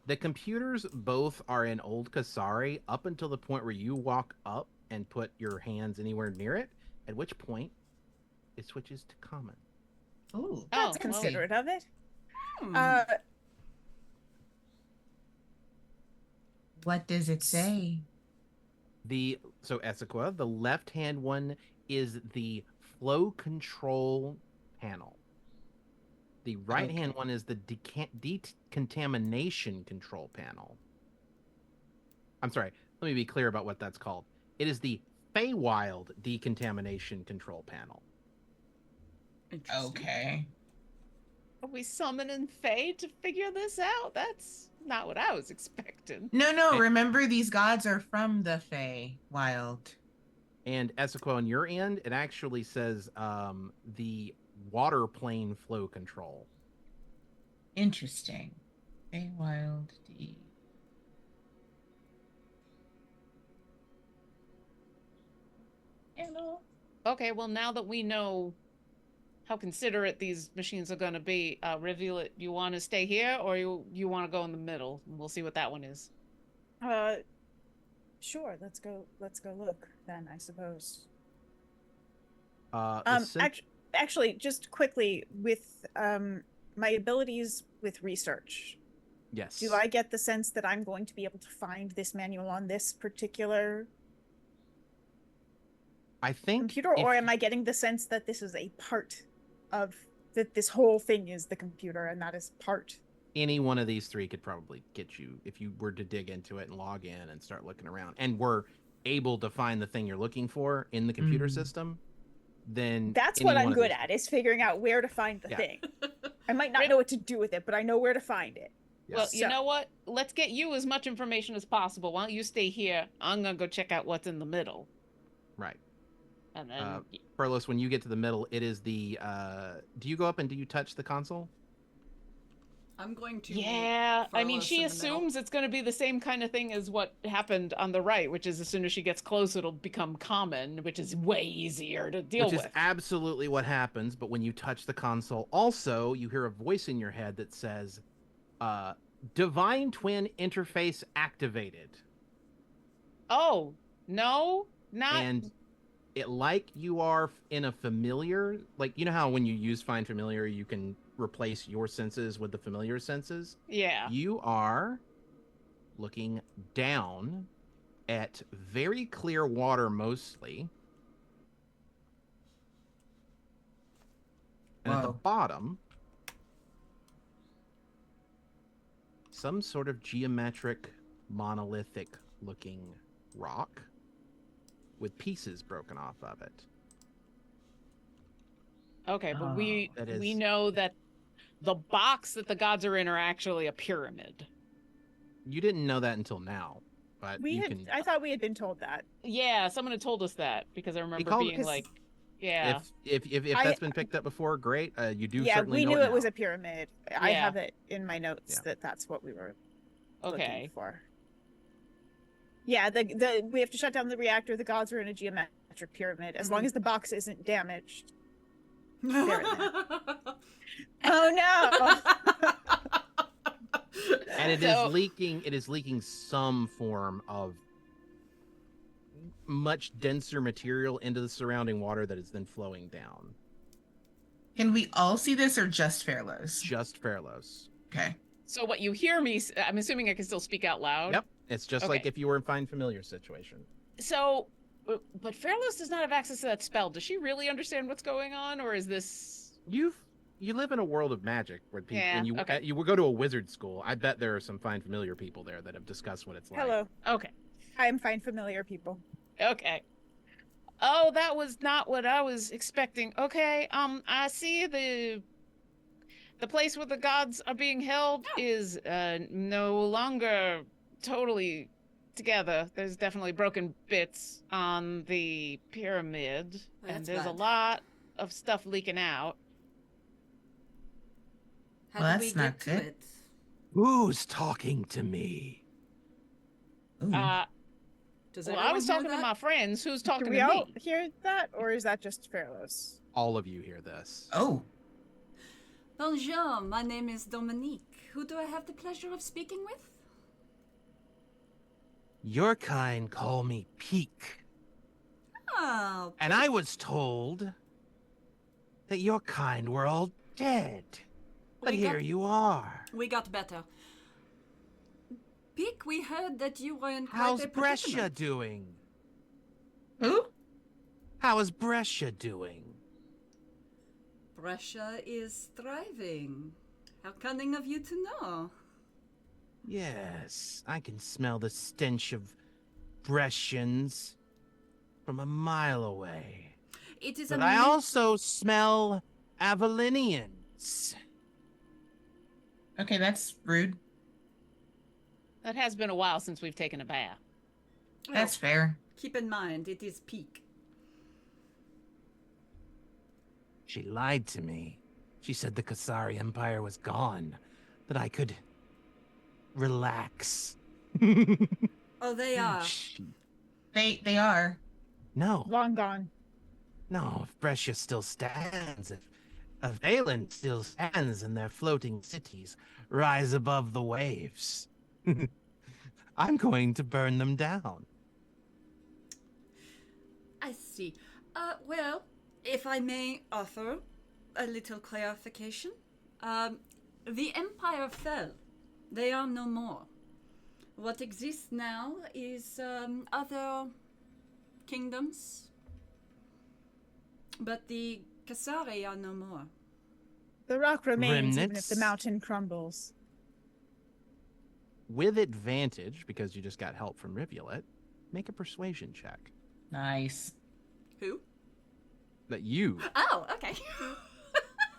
The computers both are in Old Kasari up until the point where you walk up and put your hands anywhere near it, at which point it switches to common. Ooh, That's considerate of it. what does it say? So Essequa, the left-hand one is the flow control panel. The right-hand one is the decontamination control panel. I'm sorry, let me be clear about what that's called. It is the Feywild decontamination control panel. Okay. Are we summoning Faye to figure this out? That's not what I was expecting. No, remember these gods are from the Feywild. And Essequa, on your end, it actually says the water plane flow control. Interesting. A wild D. Hello. Okay, well, now that we know how considerate these machines are going to be, reveal it. You want to stay here or you want to go in the middle? We'll see what that one is. Sure. Let's go look then, I suppose. The sim- Actually, just quickly with my abilities with research, yes. do I get the sense that I'm going to be able to find this manual on this particular I think computer, or am I getting the sense that this is a part of that this whole thing is the computer and that is part? any one of these three could probably get you if you were to dig into it and log in and start looking around and were able to find the thing you're looking for in the computer system, then that's what I'm good at, is figuring out where to find the thing. I might not know what to do with it, but I know where to find it. Well, you know what? Let's get you as much information as possible. Why don't you stay here? I'm gonna go check out what's in the middle. Right. And then Perlos, when you get to the middle, it is the do you go up and do you touch the console? I'm going to. Yeah, I mean, she assumes it's going to be the same kind of thing as what happened on the right, which is as soon as she gets close, it'll become common, which is way easier to deal with. Which is absolutely what happens, but when you touch the console, also, you hear a voice in your head that says, Divine Twin interface activated. Oh, no, not... And it, like you are in a familiar, like, you know how when you use Find Familiar, you can replace your senses with the familiar senses? Yeah. You are looking down at very clear water mostly. And at the bottom, some sort of geometric, monolithic looking rock with pieces broken off of it. Okay, but we know that the box that the gods are in are actually a pyramid. You didn't know that until now, but I thought we had been told that. Yeah, someone had told us that because I remember being like, yeah. If that's been picked up before, great. You do certainly know it. Yeah, we knew it now. was a pyramid. Yeah. I have it in my notes that that's what we were looking for. Yeah, we have to shut down the reactor. The gods are in a geometric pyramid. As long as the box isn't damaged, they're in there. Oh no! And it is leaking. It is leaking some form of much denser material into the surrounding water that is then flowing down. Can we all see this, or just Fairlos? Just Fairlos. Okay. So what you hear me, I'm assuming I can still speak out loud. Yep. It's just like if you were in Find Familiar situation. So, but Fairlos does not have access to that spell. Does she really understand what's going on, or is this? You live in a world of magic where people, and you will go to a wizard school. I bet there are some Find Familiar people there that have discussed what it's like. Hello. Okay. I'm Find Familiar people. Okay. Oh, that was not what I was expecting. Okay. I see the place where the gods are being held is no longer totally together. There's definitely broken bits on the pyramid, and there's a lot of stuff leaking out. How do we get to it? Who's talking to me? I was talking to my friends. Who's talking to me? Do we all hear that, or is that just Fairlos? All of you hear this. Oh. Bonjour, my name is Dominique. Who do I have the pleasure of speaking with? Your kind call me Peak. Oh. And I was told that your kind were all dead. But here you are. We got better. Peak, we heard that you were in quite How's a Brescia predicament. doing? Who? How is Brescia doing? Brescia is thriving. How cunning of you to know. Yes, I can smell the stench of Brescians from a mile away. It is but I also smell Avalinians. Okay, that's rude. That has been a while since we've taken a bath. That's fair. Keep in mind, it is Peak. She lied to me. She said the Kasari Empire was gone. that I could relax. Oh, they are. Shh. They are. No, Long gone. no, if Brescia still stands, if Valen still stands and their floating cities rise above the waves, I'm going to burn them down. I see. Well, if I may offer a little clarification, the Empire fell. They are no more. What exists now is other kingdoms, but the Kasari are no more. The rock remains even if Remnants? the mountain crumbles. With advantage, because you just got help from Rivulet, make a persuasion check. Nice. Who? That you. Oh, okay.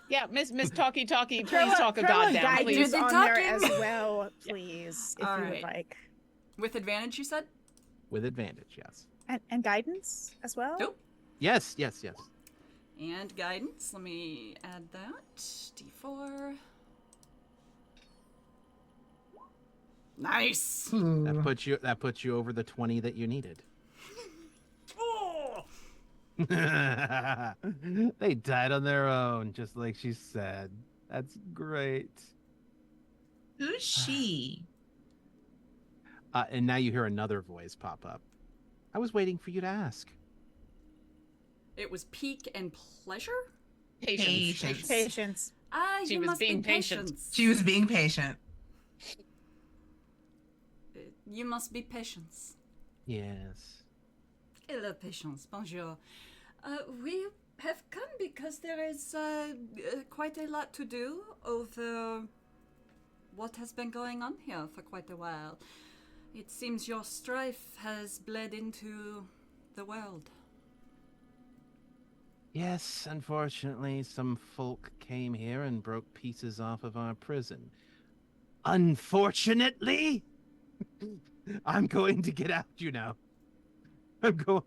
Yeah, Miss Talkie, please Throw talk a throw god down, guidance please. Do the on there as talking. well, please, if All you right. would like. With advantage, you said? With advantage, yes. And guidance as well? Nope. Yes. And guidance. Let me add that. D4. Nice. That puts you over the 20 that you needed. Oh! They died on their own, just like she said. That's great. Who's she? And now you hear another voice pop up. I was waiting for you to ask. It was pique and pleasure? Patience. Patience. Ah, She you was must being be patient. patience. She was being patient. You must be patience. Yes. Hello, patience. Bonjour. We have come because there is quite a lot to do over what has been going on here for quite a while. It seems your strife has bled into the world. Yes, unfortunately, some folk came here and broke pieces off of our prison. Unfortunately? I'm going to get out, you know. I'm going.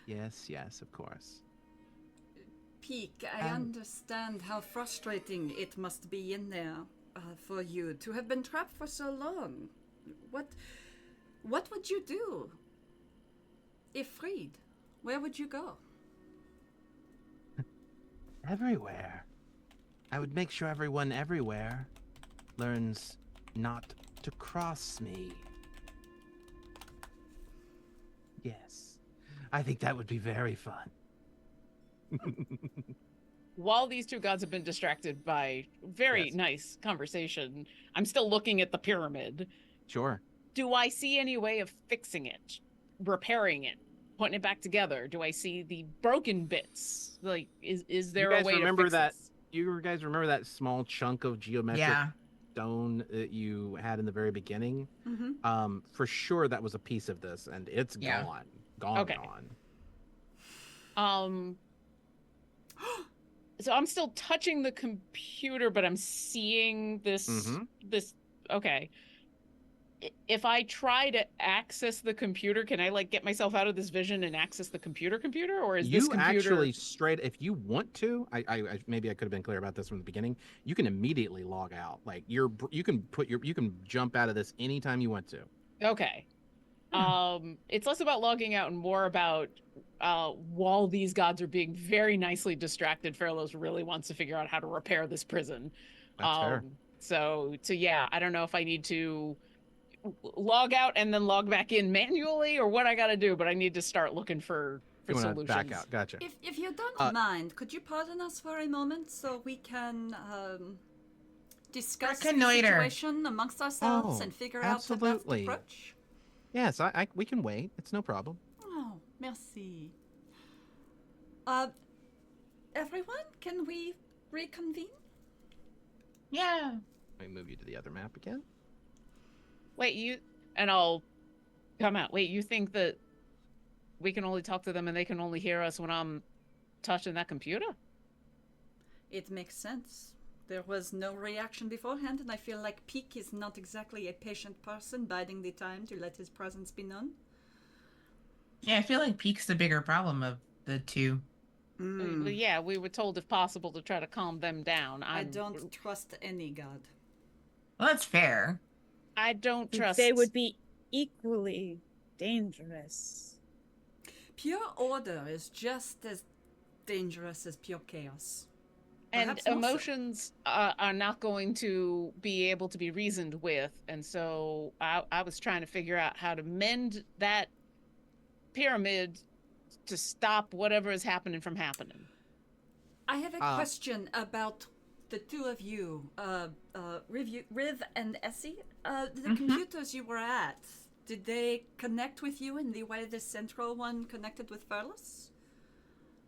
Yes, of course. Peak, I understand how frustrating it must be in there for you to have been trapped for so long. What would you do if freed? Where would you go? Everywhere. I would make sure everyone everywhere learns not to cross me. Yes. I think that would be very fun. While these two gods have been distracted by very Yes. nice conversation, I'm still looking at the pyramid. Sure. Do I see any way of fixing it, repairing it, putting it back together? Do I see the broken bits? Like, is there you a guys way remember to fix that? this? You guys remember that small chunk of geometric Yeah. stone that you had in the very beginning? Mm-hmm. For sure that was a piece of this, and it's Yeah. gone. Okay. So I'm still touching the computer, but I'm seeing this. Mhm. This. Okay. If I try to access the computer, can I like get myself out of this vision and access the computer, or is this You computer actually straight, if you want to, I maybe I could have been clear about this from the beginning. You can immediately log out. Like you can jump out of this anytime you want to. okay? It's less about logging out and more about while these gods are being very nicely distracted, Fairlos really wants to figure out how to repair this prison. That's fair. So yeah, I don't know if I need to log out and then log back in manually or what I got to do, but I need to start looking for You want to solutions. back out? Gotcha. If you don't mind, could you pardon us for a moment so we can discuss the Reconnoiter. situation amongst ourselves Oh, and figure out the best absolutely. approach? Yes, we can wait. It's no problem. Oh, merci. Everyone, can we reconvene? Yeah. Let me move you to the other map again. Wait, and I'll come out. Wait, you think that we can only talk to them and they can only hear us when I'm touching that computer? It makes sense. There was no reaction beforehand, and I feel like Peak is not exactly a patient person, biding the time to let his presence be known. Yeah, I feel like Peak's the bigger problem of the two. Yeah, we were told if possible to try to calm them down. I don't trust any god. Well, that's fair. I don't trust. They would be equally dangerous. Pure order is just as dangerous as pure chaos. And Perhaps more so. emotions are not going to be able to be reasoned with. And so I was trying to figure out how to mend that pyramid to stop whatever is happening from happening. I have a question about the two of you, Riv and Essie. The computers you were at, did they connect with you in the way the central one connected with Furless?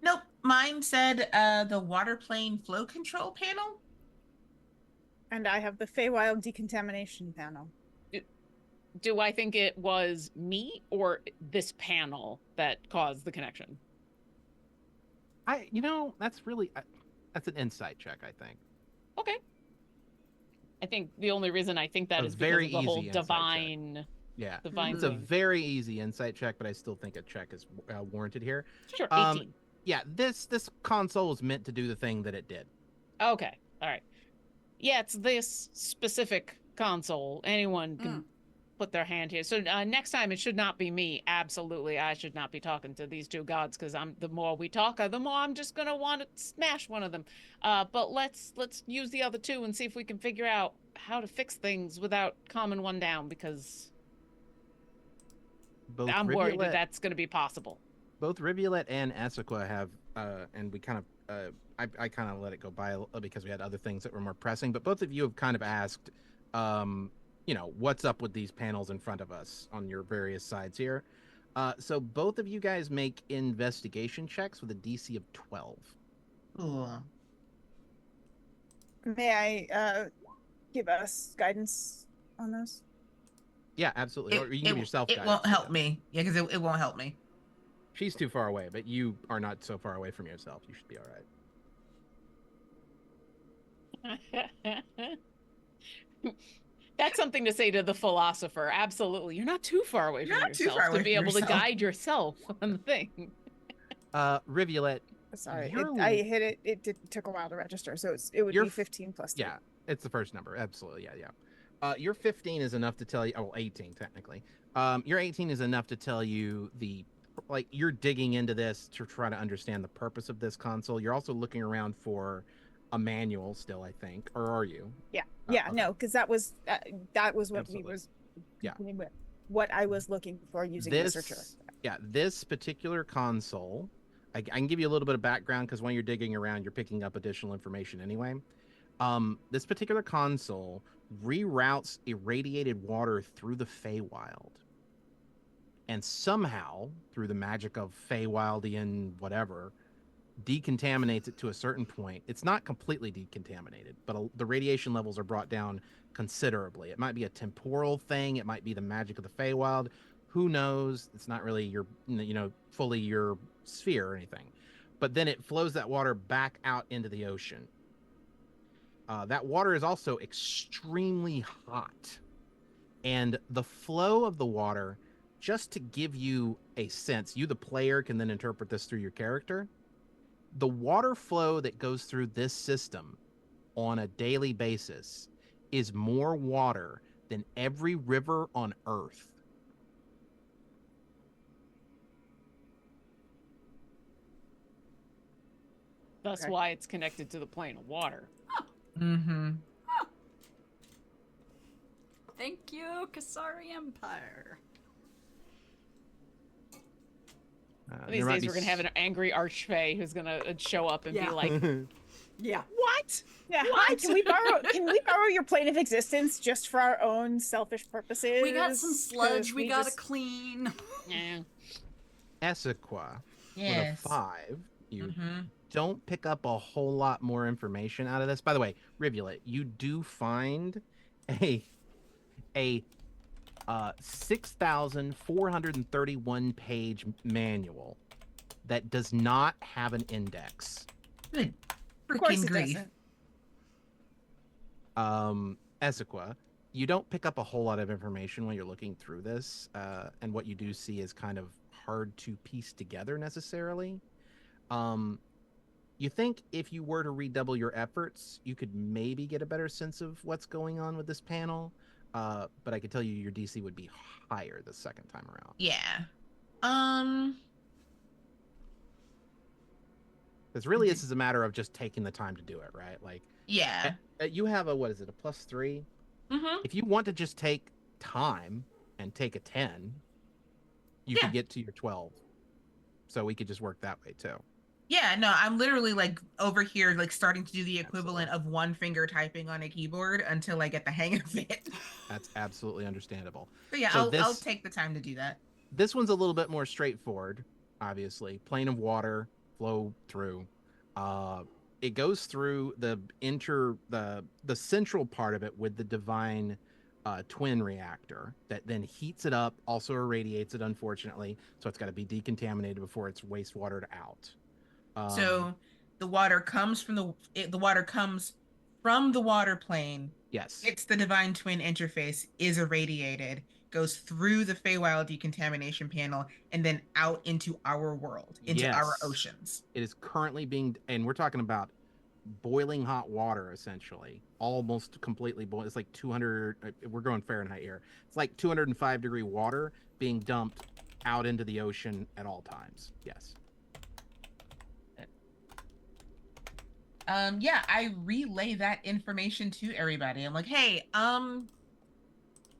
Nope. Mine said the water plane flow control panel. And I have the Feywild decontamination panel. Do I think it was me or this panel that caused the connection? That's really that's an insight check, I think. Okay. I think the only reason I think that A is because very of the whole easy insight check. divine. Yeah, Divine it's a thing. very easy insight check, but I still think a check is warranted here. Sure, 18. Yeah, this console is meant to do the thing that it did. Okay, all right. Yeah, it's this specific console. Anyone can put their hand here. So next time it should not be me. Absolutely, I should not be talking to these two gods because the more we talk, the more I'm just gonna want to smash one of them. But let's use the other two and see if we can figure out how to fix things without calming one down because Both I'm worried that that's going to be possible. Both Rivulet and Essequa have, and we kind of, I kind of let it go by because we had other things that were more pressing. But both of you have kind of asked, what's up with these panels in front of us on your various sides here. So both of you guys make investigation checks with a DC of 12. Ooh. May I give us guidance on those? Yeah, absolutely. Or you can give yourself It guidance. won't help me. Yeah, because it won't help me. She's too far away, but you are not so far away from yourself. You should be all right. That's something to say to the philosopher. Absolutely. You're not too far away from yourself to be able to guide yourself on the thing. Rivulet. Sorry, I hit it. It took a while to register, so it would be 15 plus 2. Yeah, it's the first number. Absolutely, yeah. Your 15 is enough to tell you. Oh, 18 technically. Your 18 is enough to tell you you're digging into this to try to understand the purpose of this console. You're also looking around for a manual still, I think, or are you? Yeah, no, because that was what Absolutely. we was. Yeah. What I was looking for using the searcher. Yeah, this particular console. I can give you a little bit of background because when you're digging around, you're picking up additional information anyway. This particular console reroutes irradiated water through the Feywild. And somehow, through the magic of Feywildian whatever, decontaminates it to a certain point. It's not completely decontaminated, but the radiation levels are brought down considerably. It might be a temporal thing. It might be the magic of the Feywild. Who knows? It's not really fully your sphere or anything. But then it flows that water back out into the ocean. That water is also extremely hot. And the flow of the water, just to give you a sense, you the player can then interpret this through your character. The water flow that goes through this system on a daily basis is more water than every river on Earth. That's why it's connected to the plane of water. Mm-hmm. Thank you, Kasari Empire. These days we're going to have an angry archfey who's going to show up and be like, yeah. What? Yeah, hi, can we borrow your plane of existence just for our own selfish purposes? We got some sludge we gotta clean. Yeah. Essequa, Yes. with a 5, you don't pick up a whole lot more information out of this. By the way, Rivulet, you do find a 6,431 page manual that does not have an index. Good Of course freaking it grief. doesn't. Essequa, you don't pick up a whole lot of information when you're looking through this, and what you do see is kind of hard to piece together necessarily. You think if you were to redouble your efforts, you could maybe get a better sense of what's going on with this panel. But I can tell you your DC would be higher the second time around. Yeah. Um. Because really, this is a matter of just taking the time to do it, right? Like, Yeah. you have a, what is it, a +3? Mm-hmm. If you want to just take time and take a 10, you Yeah. could get to your 12. So we could just work that way too. Yeah, no, I'm literally like over here, like starting to do the equivalent Absolutely. of one finger typing on a keyboard until I get the hang of it. That's absolutely understandable. But yeah, So I'll this take the time to do that. this one's a little bit more straightforward, obviously. Plane of water, flow through. Uh, it goes through the central part of it with the divine twin reactor that then heats it up, also irradiates it, unfortunately. So it's got to be decontaminated before it's wastewatered out. Um, So the water comes from the water comes from the water plane. yes, It's the divine twin interface is irradiated, goes through the Feywild decontamination panel, and then out into our world, into our yes. oceans. It is currently being, and we're talking about boiling hot water, essentially, almost completely boiling. It's like 200, we're going Fahrenheit here. It's like 205-degree water being dumped out into the ocean at all times. Yes. Yeah, I relay that information to everybody. I'm like, hey,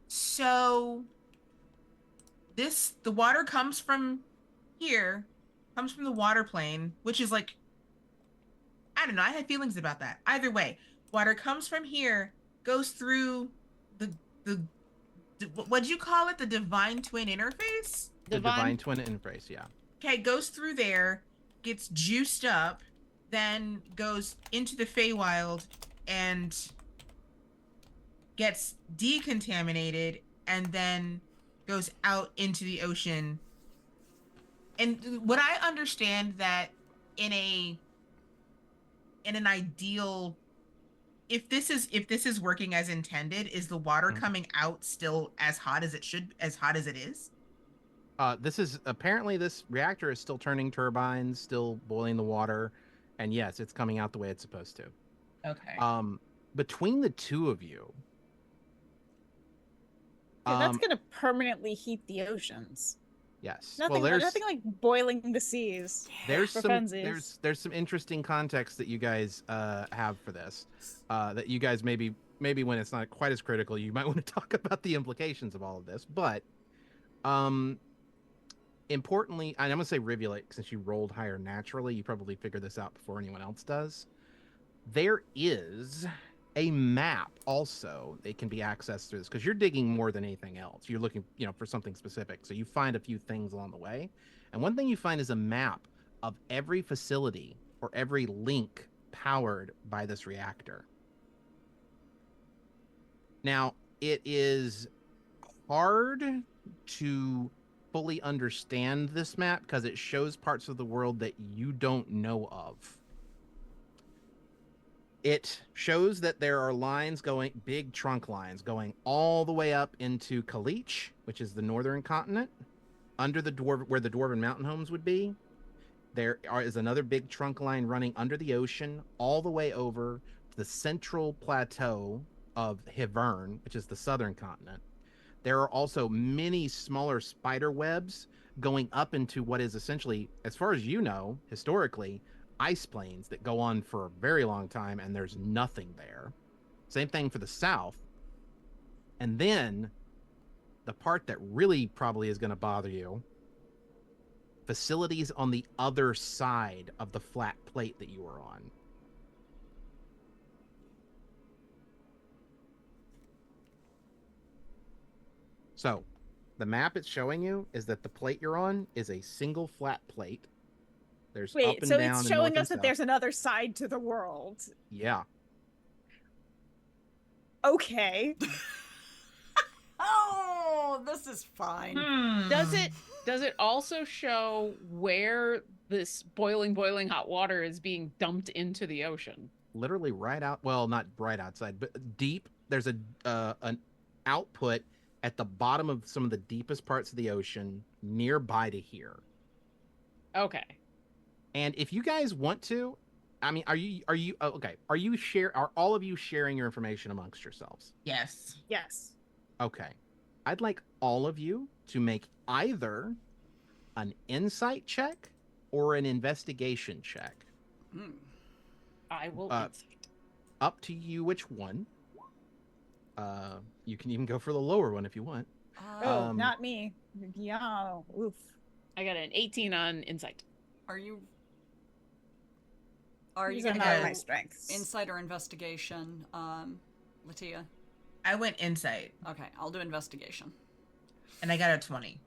so the water comes from here, comes from the water plane, which is like, I don't know, I had feelings about that. Either way, water comes from here, goes through the the what'd you call it? The divine twin interface? The divine twin interface, yeah. Okay, goes through there, gets juiced up, then goes into the Feywild and gets decontaminated, and then goes out into the ocean. And would I understand that in a in an ideal, if this is working as intended, is the water Mhm. coming out still as hot as it should, as hot as it is? This is apparently this reactor is still turning turbines, still boiling the water, and yes, it's coming out the way it's supposed to. Okay. Between the two of you, Yeah, that's gonna permanently heat the oceans. yes. Nothing, Well, nothing like boiling the seas. there's for some funsies. there's some interesting context that you guys have for this. That you guys maybe when it's not quite as critical, you might want to talk about the implications of all of this. But um, importantly, and I'm gonna say Rivulet since you rolled higher naturally, you probably figured this out before anyone else does. There is a map also that can be accessed through this because you're digging more than anything else. You're looking, for something specific. So you find a few things along the way. And one thing you find is a map of every facility or every link powered by this reactor. Now, it is hard to fully understand this map because it shows parts of the world that you don't know of. It shows that there are lines going, big trunk lines going all the way up into Kalich, which is the northern continent, under the where the Dwarven mountain homes would be. Is another big trunk line running under the ocean all the way over to the central plateau of Hivern, which is the southern continent. There are also many smaller spider webs going up into what is essentially, as far as you know, historically, ice plains that go on for a very long time, and there's nothing there. Same thing for the south. And then the part that really probably is going to bother you, facilities on the other side of the flat plate that you are on. So the map it's showing you is that the plate you're on is a single flat plate. There's up Wait, and so down it's and showing north us and that south. there's another side to the world. Yeah. Okay. Oh, this is fine. Does it also show where this boiling hot water is being dumped into the ocean? Literally right out, well, not right outside, but deep. There's an output at the bottom of some of the deepest parts of the ocean nearby to here. Okay. And if you guys want to, I mean, okay? Are all of you sharing your information amongst yourselves? Yes. Yes. Okay. I'd like all of you to make either an insight check or an investigation check. I will Uh, insight. Up to you which one. You can even go for the lower one if you want. Oh, not me. Yeah. Oof. I got an 18 on insight. Are you These are gonna not go my strengths. insight or investigation, Latia? I went insight, Okay, I'll do investigation. and I got a 20.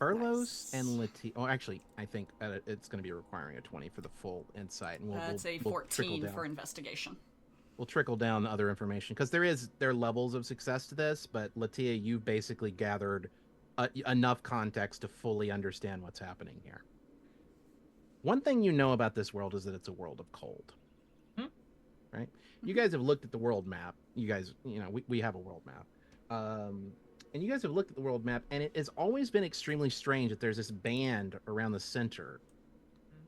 Furlos and Lati. Oh, actually, I think it's going to be requiring a 20 for the full insight, and That's a we'll trickle 14 down. for investigation. We'll trickle down the other information because there are levels of success to this, but Latia, you've basically gathered enough context to fully understand what's happening here. One thing you know about this world is that it's a world of cold. Right? You guys have looked at the world map. You guys, we have a world map. And you guys have looked at the world map, and it has always been extremely strange that there's this band around the center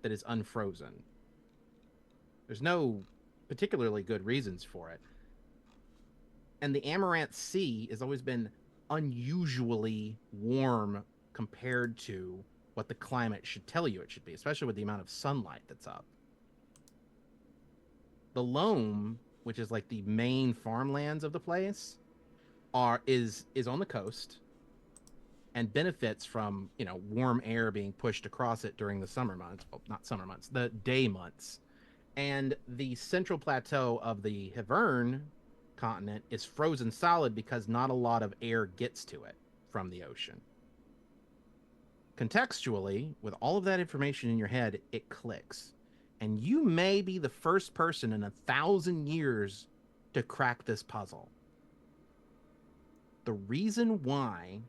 that is unfrozen. There's no particularly good reasons for it. And the Amaranth Sea has always been unusually warm compared to what the climate should tell you it should be, especially with the amount of sunlight that's up. The loam, which is like the main farmlands of the place, is on the coast and benefits from warm air being pushed across it during the summer months. Well, not summer months, the day months. And the central plateau of the Hivern continent is frozen solid because not a lot of air gets to it from the ocean. Contextually, with all of that information in your head, it clicks. And you may be the first person in 1,000 years to crack this puzzle. The reason why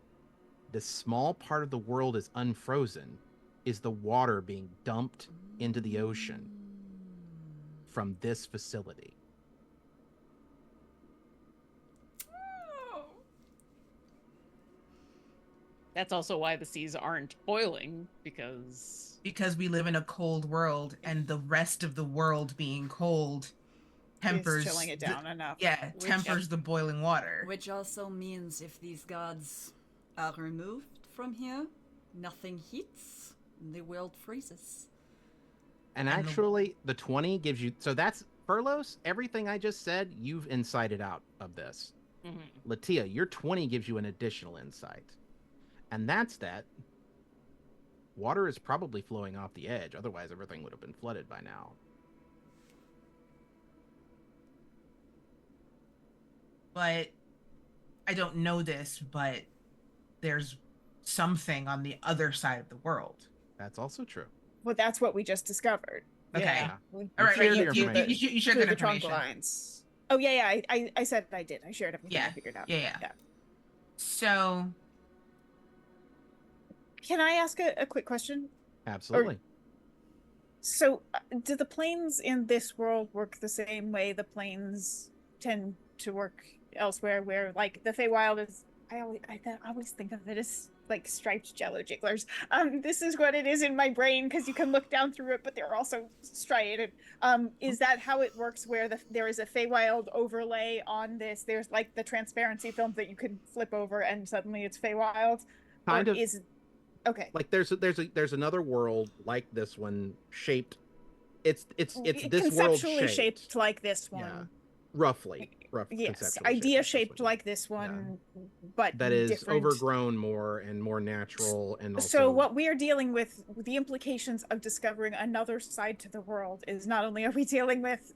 this small part of the world is unfrozen is the water being dumped into the ocean from this facility. That's also why the seas aren't boiling, because we live in a cold world, and the rest of the world being cold tempers chilling it down enough. Yeah, tempers the boiling water. Which also means if these gods are removed from here, nothing heats, the world freezes. And actually, the 20 gives you... So that's... Furlos, everything I just said, you've incited out of this. Mm-hmm. Latia, your 20 gives you an additional insight. And that's that water is probably flowing off the edge. Otherwise, everything would have been flooded by now. But I don't know this, but there's something on the other side of the world. That's also true. Well, that's what we just discovered. Okay. Yeah. All right. You shared the information. Lines. Oh, yeah. I said I did. I shared everything I figured out. Yeah. So... Can I ask a quick question? Absolutely. So, do the planes in this world work the same way the planes tend to work elsewhere, where, like, the Feywild is... I always think of it as, like, striped jello jigglers. This is what it is in my brain, because you can look down through it, but they're also striated. Is that how it works, where there is a Feywild overlay on this? There's, like, the transparency film that you can flip over, and suddenly it's Feywild? Kind of. Okay. Like there's another world like this one shaped. It's this world shaped like this one. Yeah. Roughly. Yes. Idea shaped like this one, but that is different. Overgrown more and more natural, and also... So what we are dealing with, the implications of discovering another side to the world, is not only are we dealing with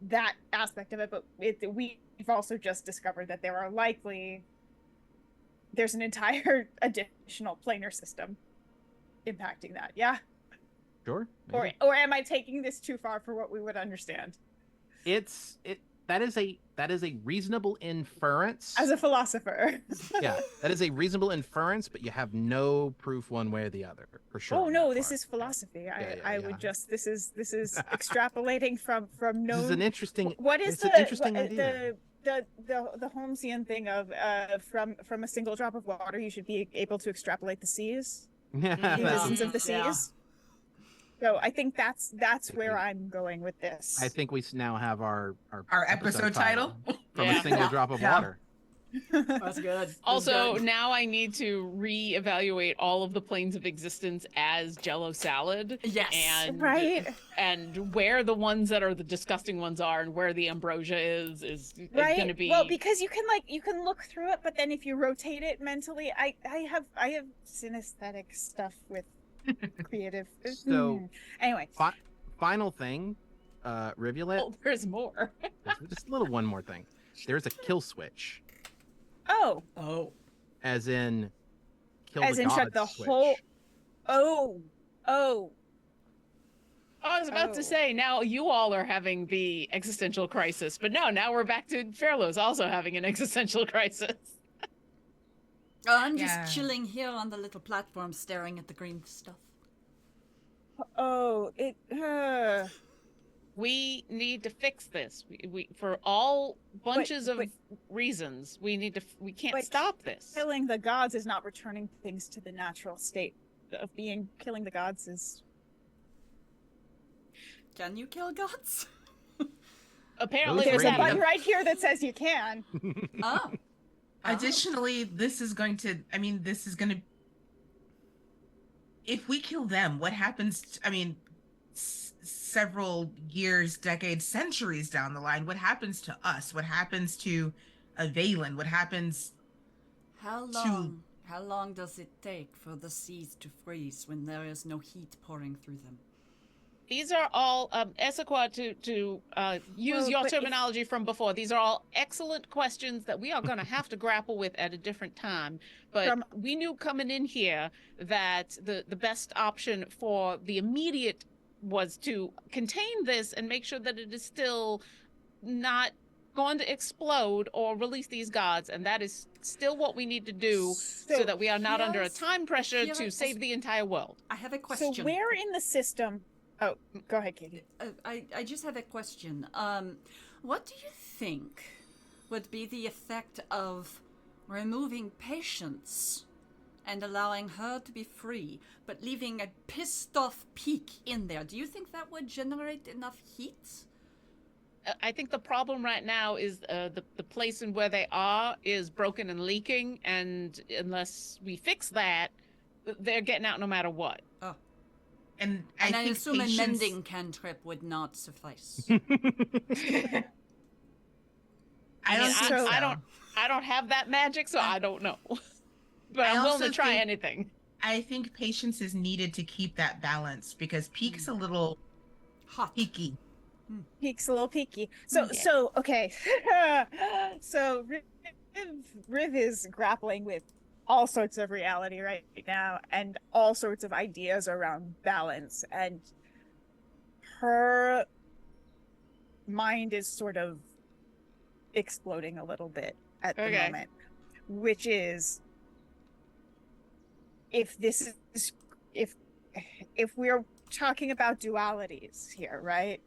that aspect of it, but we've also just discovered that there's an entire additional planar system impacting that. Yeah. Sure. Maybe. Or am I taking this too far for what we would understand? That is a reasonable inference. As a philosopher. Yeah, that is a reasonable inference, but you have no proof one way or the other, for sure. Oh no, this is philosophy. I would just this is extrapolating from no. This is an interesting. What is an interesting idea. the Holmesian thing of from a single drop of water you should be able to extrapolate the seas, the existence of the seas. So I think that's where I'm going with this. I think we now have our episode title from a single drop of water. That's good. Also, now I need to reevaluate all of the planes of existence as Jello salad. Yes. And, right. And where the ones that are the disgusting ones are, and where the ambrosia is right. going to be. Well, because you can look through it, but then if you rotate it mentally, I have synesthetic stuff with creative. So anyway, final thing, Rivulet. Oh, there's more. Just a little one more thing. There's a kill switch. Oh. As in, kill as the in god shut the switch. whole. I was about to say, now you all are having the existential crisis, but no, now we're back to Fairlow's also having an existential crisis. Oh, I'm just chilling here on the little platform staring at the green stuff. We need to fix this. We for all bunches of reasons. We can't stop this. Killing the gods is not returning things to the natural state of being. Killing the gods is. Can you kill gods? Apparently, there's a button right here that says you can. Oh. Additionally, this is going to. If we kill them, what happens? Several years, decades, centuries down the line, what happens to us? What happens to Valen? What happens? How long does it take for the seas to freeze when there is no heat pouring through them? These are all, Essequa, to use your terminology from before, these are all excellent questions that we are going to have to grapple with at a different time. But we knew coming in here that the best option for the immediate was to contain this and make sure that it is still not going to explode or release these gods, and that is still what we need to do so that we are not under a time pressure to save the entire world. I have a question. So where in the system... Oh, go ahead, Katie. I just have a question. What do you think would be the effect of removing patience and allowing her to be free, but leaving a pissed off Peak in there? Do you think that would generate enough heat? I think the problem right now is the place in where they are is broken and leaking, and unless we fix that, they're getting out no matter what. Oh. And I assume a mending cantrip would not suffice. I don't have that magic, so I don't know. But I'm willing to try anything. I think patience is needed to keep that balance because Peak's a little hot. Peaky. Peak's a little peaky. So okay. So Riv is grappling with all sorts of reality right now and all sorts of ideas around balance, and her mind is sort of exploding a little bit at the moment, which is if we're talking about dualities here, right?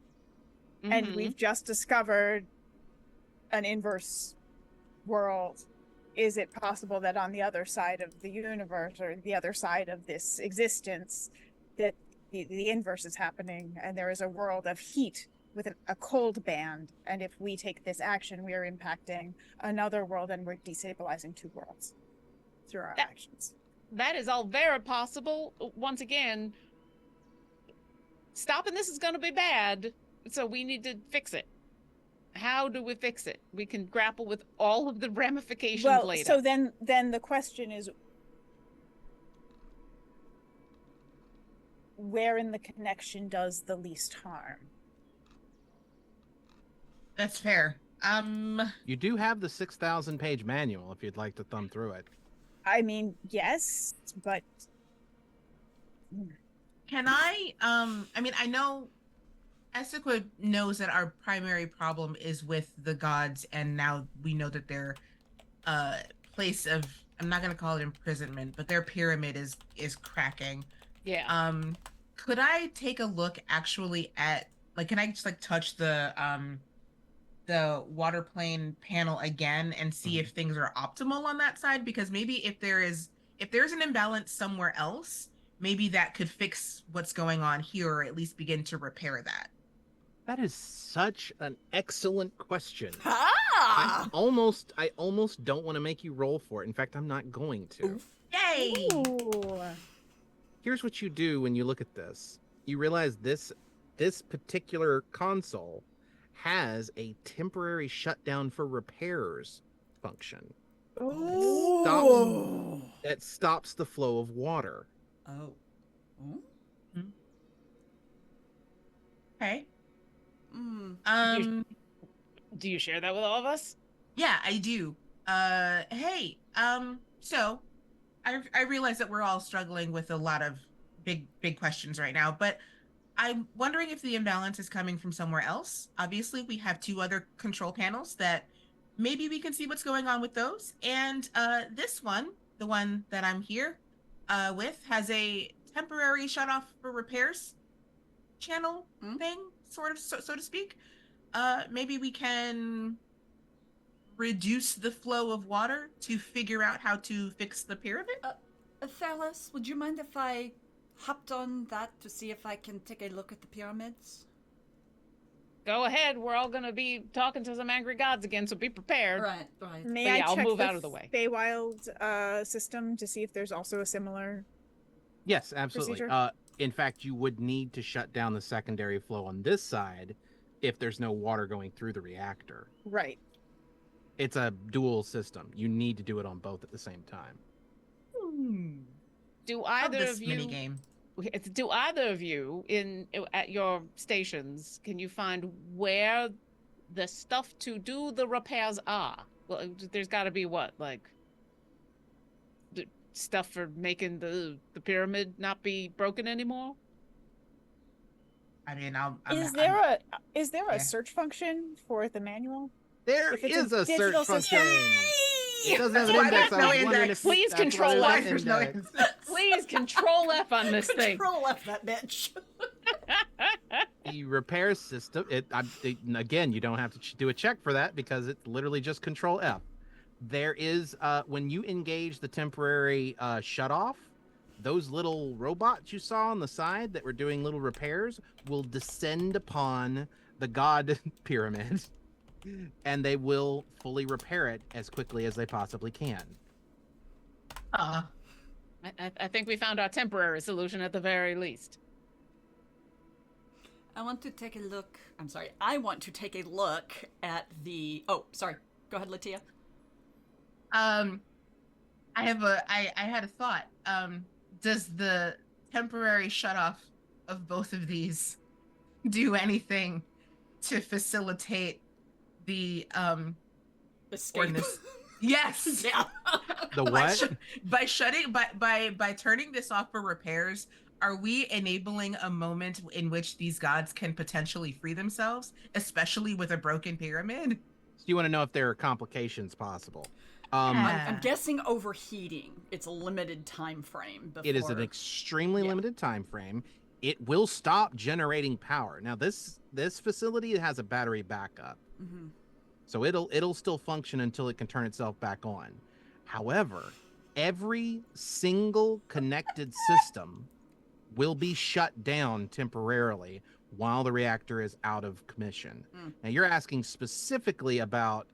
Mm-hmm. And we've just discovered an inverse world. Is it possible that on the other side of the universe or the other side of this existence that the inverse is happening and there is a world of heat with a cold band, and if we take this action we are impacting another world and we're destabilizing two worlds through our actions? That is all very possible. Once again, stopping this is going to be bad, so we need to fix it. How do we fix it? We can grapple with all of the ramifications later. So then the question is, where in the connection does the least harm? That's fair. You do have the 6,000-page manual if you'd like to thumb through it. I mean, yes, but can I I know Essequa knows that our primary problem is with the gods, and now we know that their place of, I'm not going to call it imprisonment, but their pyramid is cracking. Yeah. Could I take a look actually at, like, can I just like touch the the water plane panel again and see if things are optimal on that side, because maybe if there's an imbalance somewhere else, maybe that could fix what's going on here, or at least begin to repair that. That is such an excellent question. Ah! I almost don't want to make you roll for it. In fact, I'm not going to. Oof. Yay! Ooh. Here's what you do when you look at this. You realize this particular console has a temporary shutdown for repairs function Oh. that stops the flow of water. Oh. Okay. Mm. Do you share that with all of us? Yeah, I do. Hey, so I realize that we're all struggling with a lot of big questions right now, but I'm wondering if the imbalance is coming from somewhere else. Obviously, we have two other control panels that maybe we can see what's going on with those. And this one, the one that I'm here with, has a temporary shut off for repairs channel thing, sort of, so to speak. Maybe we can reduce the flow of water to figure out how to fix the pyramid. Thalos, would you mind if I hopped on that to see if I can take a look at the pyramids? Go ahead. We're all gonna be talking to some angry gods again, so be prepared. Right. May But I yeah, I'll check move the out of the way. Feywild system to see if there's also a similar? Yes, absolutely. Procedure? In fact, you would need to shut down the secondary flow on this side if there's no water going through the reactor. Right. It's a dual system. You need to do it on both at the same time. Do Love either this of you mini game. do either of you at your stations, can you find where the stuff to do the repairs are? Well, there's got to be what, like the stuff for making the pyramid not be broken anymore? I mean, Is there a yeah. search function for the manual? There If it's is a search digital function. system- It doesn't have an That's why index. there's I no was wondering index. if Please that's why control there's F. an There's no index. Please control F on this thing. Control F that bitch. The repair system. Again, you don't have to do a check for that because it's literally just Control F. There is when you engage the temporary shut off, those little robots you saw on the side that were doing little repairs will descend upon the god pyramid, and they will fully repair it as quickly as they possibly can. I think we found our temporary solution at the very least. I want to take a look. I'm sorry. I want to take a look at the. Oh, sorry. Go ahead, Latia. I had a thought. Does the temporary shut off of both of these do anything to facilitate the Escape. or this? Yes. Yeah. The what? By turning this off for repairs, are we enabling a moment in which these gods can potentially free themselves, especially with a broken pyramid? So you want to know if there are complications possible? I'm guessing overheating. It's a limited time frame. Before... It is an extremely limited time frame. It will stop generating power. Now, this facility has a battery backup, so it'll still function until it can turn itself back on. However, every single connected system will be shut down temporarily while the reactor is out of commission. Now, you're asking specifically about,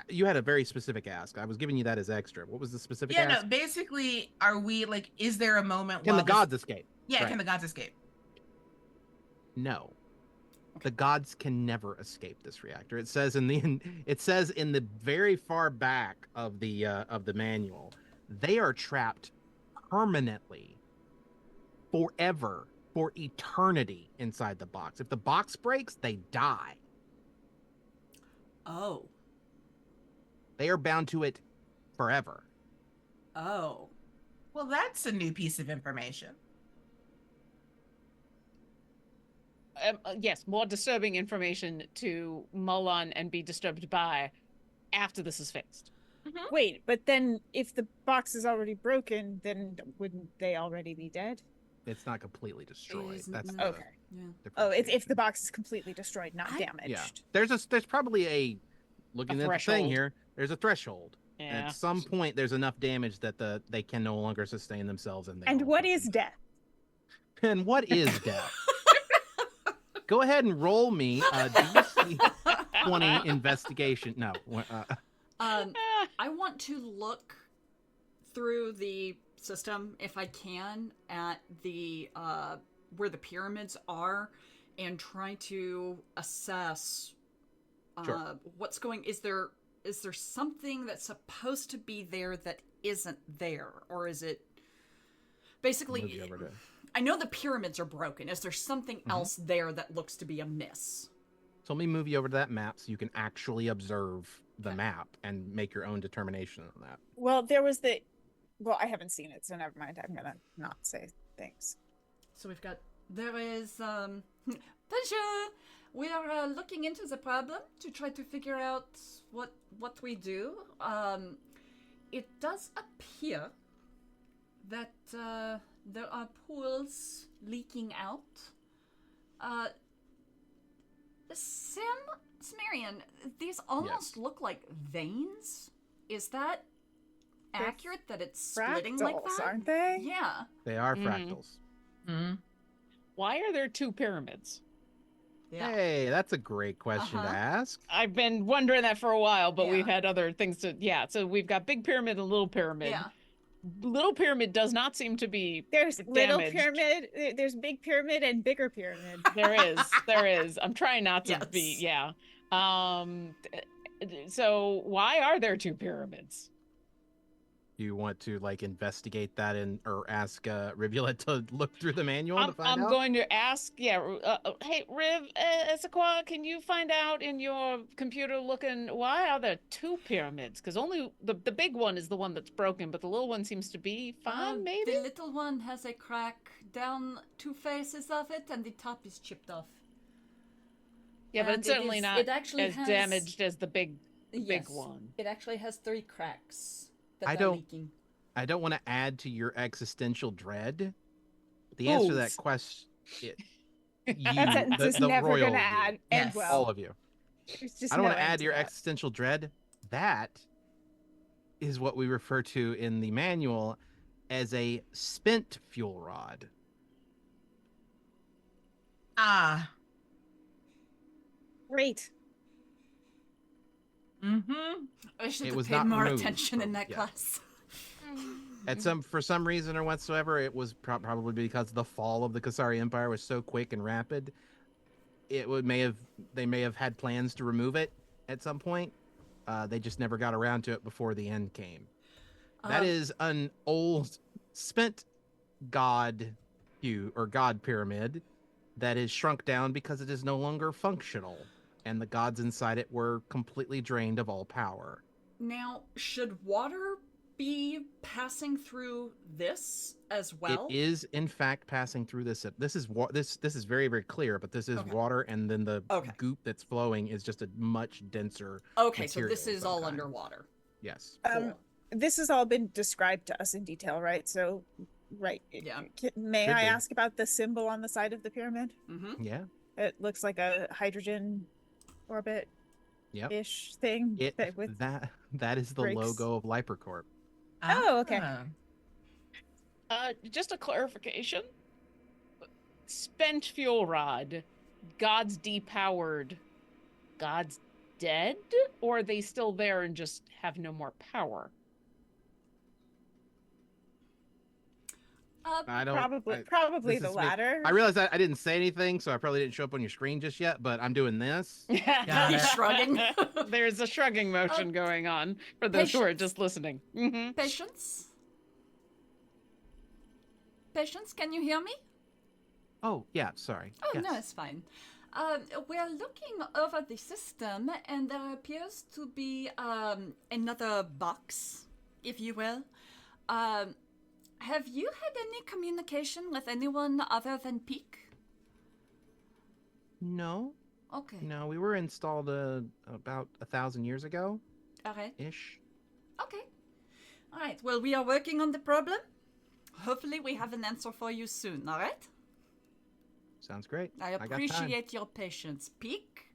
you had a very specific ask. I was giving you that as extra. What was the specific ask? No, basically, are we, like, is there a moment Can while the gods escape? Yeah, Right. can the gods escape? No. The gods can never escape this reactor. It says in the very far back of the manual, they are trapped permanently, forever, for eternity inside the box. If the box breaks, they die. Oh. They are bound to it forever. Oh. Well, that's a new piece of information. Yes, more disturbing information to mull on and be disturbed by after this is fixed. Wait, but then if the box is already broken, then wouldn't they already be dead? It's not completely destroyed. Isn't- That's mm, the Okay. Yeah. Oh, it's if differentiation. the box is completely destroyed, not I- damaged. Yeah. There's probably a looking A at the thing threshold. here. There's a threshold. And Yeah. at some point, there's enough damage that they can no longer sustain themselves, and they And all what fucking is die. death? And what is death? Go ahead and roll me a DC 20 investigation. No. I want to look through the system, if I can, at the where the pyramids are, and try to assess Sure. what's going. Is there something that's supposed to be there that isn't there, or is it basically? Move you over to- I know the pyramids are broken. Is there something else there that looks to be amiss? So let me move you over to that map so you can actually observe the Okay. map and make your own determination on that. Well, there was the. Well, I haven't seen it, so never mind. I'm gonna not say things. So we've got there is pleasure. We are looking into the problem to try to figure out what we do. It does appear that there are pools leaking out. Smarian, these almost look like veins. Is that They're accurate that it's splitting like Fractals, that? aren't they? Yeah. They are Mhm. fractals. Mhm. Why are there two pyramids? Yeah. Hey, that's a great question to Uh-huh. ask. I've been wondering that for a while, but we've Yeah. had other things to. Yeah, so we've got big pyramid and little pyramid. Yeah. Little pyramid does not seem to be. There's little damaged. pyramid. There's big pyramid and bigger pyramid. There is. There is. I'm trying not to be. Yes. Yeah. So why are there two pyramids? You want to like investigate that or ask Rivulet to look through the manual to find I'm out? going to ask. Yeah. Hey, Riv, Esaqua, can you find out in your computer looking why are there two pyramids? Because only the big one is the one that's broken, but the little one seems to be fine. Maybe. The little one has a crack down two faces of it, and the top is chipped off. Yeah, but And it's certainly it not it actually as has, damaged as the big yes, one. It actually has 3 cracks that I are don't- leaking. I don't want to add to your existential dread. The answer to that Whose? question, That sentence is never royal gonna you, add Yes. end well. all of you. There's just I don't no want to end add to your that. existential dread. That is what we refer to in the manual as a spent fuel rod. Ah. Great. Mm-hmm. I should It have was paid not more removed attention in from- that yeah. class. For some reason or whatsoever, it was probably because the fall of the Kasari Empire was so quick and rapid. They may have had plans to remove it at some point. They just never got around to it before the end came. That Um, is an old spent god pyramid that is shrunk down because it is no longer functional, and the gods inside it were completely drained of all power. Now, should water be passing through this as well? It is in fact passing through this. This is very, very clear, but this is Okay. water, and then the Okay. goop that's flowing is just a much denser. Okay, so material this of is some all kind. underwater. Yes. Cool. This has all been described to us in detail, right? So, right. Yeah. May Should I be. ask about the symbol on the side of the pyramid? Mm-hmm. Yeah. It looks like a hydrogen orbit Yep. ish thing. With That is the bricks. logo of Lipercorp. Oh, okay. Just a clarification. Spent fuel rod, gods depowered, gods dead, or are they still there and just have no more power? I don't. Probably this the is me. latter. I realized I didn't say anything, so I probably didn't show up on your screen just yet. But I'm doing this. Got He's it. shrugging. There's a shrugging motion going on for those who are patience. just listening. Mhm. Patience? Patience, can you hear me? Oh yeah, sorry. Oh, Yes. no, it's fine. We're looking over the system, and there appears to be another box, if you will. Have you had any communication with anyone other than Peak? No, Okay. no, we were installed about 1,000 years ago, All right. ish. Okay. All right. Well, we are working on the problem. Hopefully we have an answer for you soon, all right? Sounds great. I got time. appreciate your patience. Peak,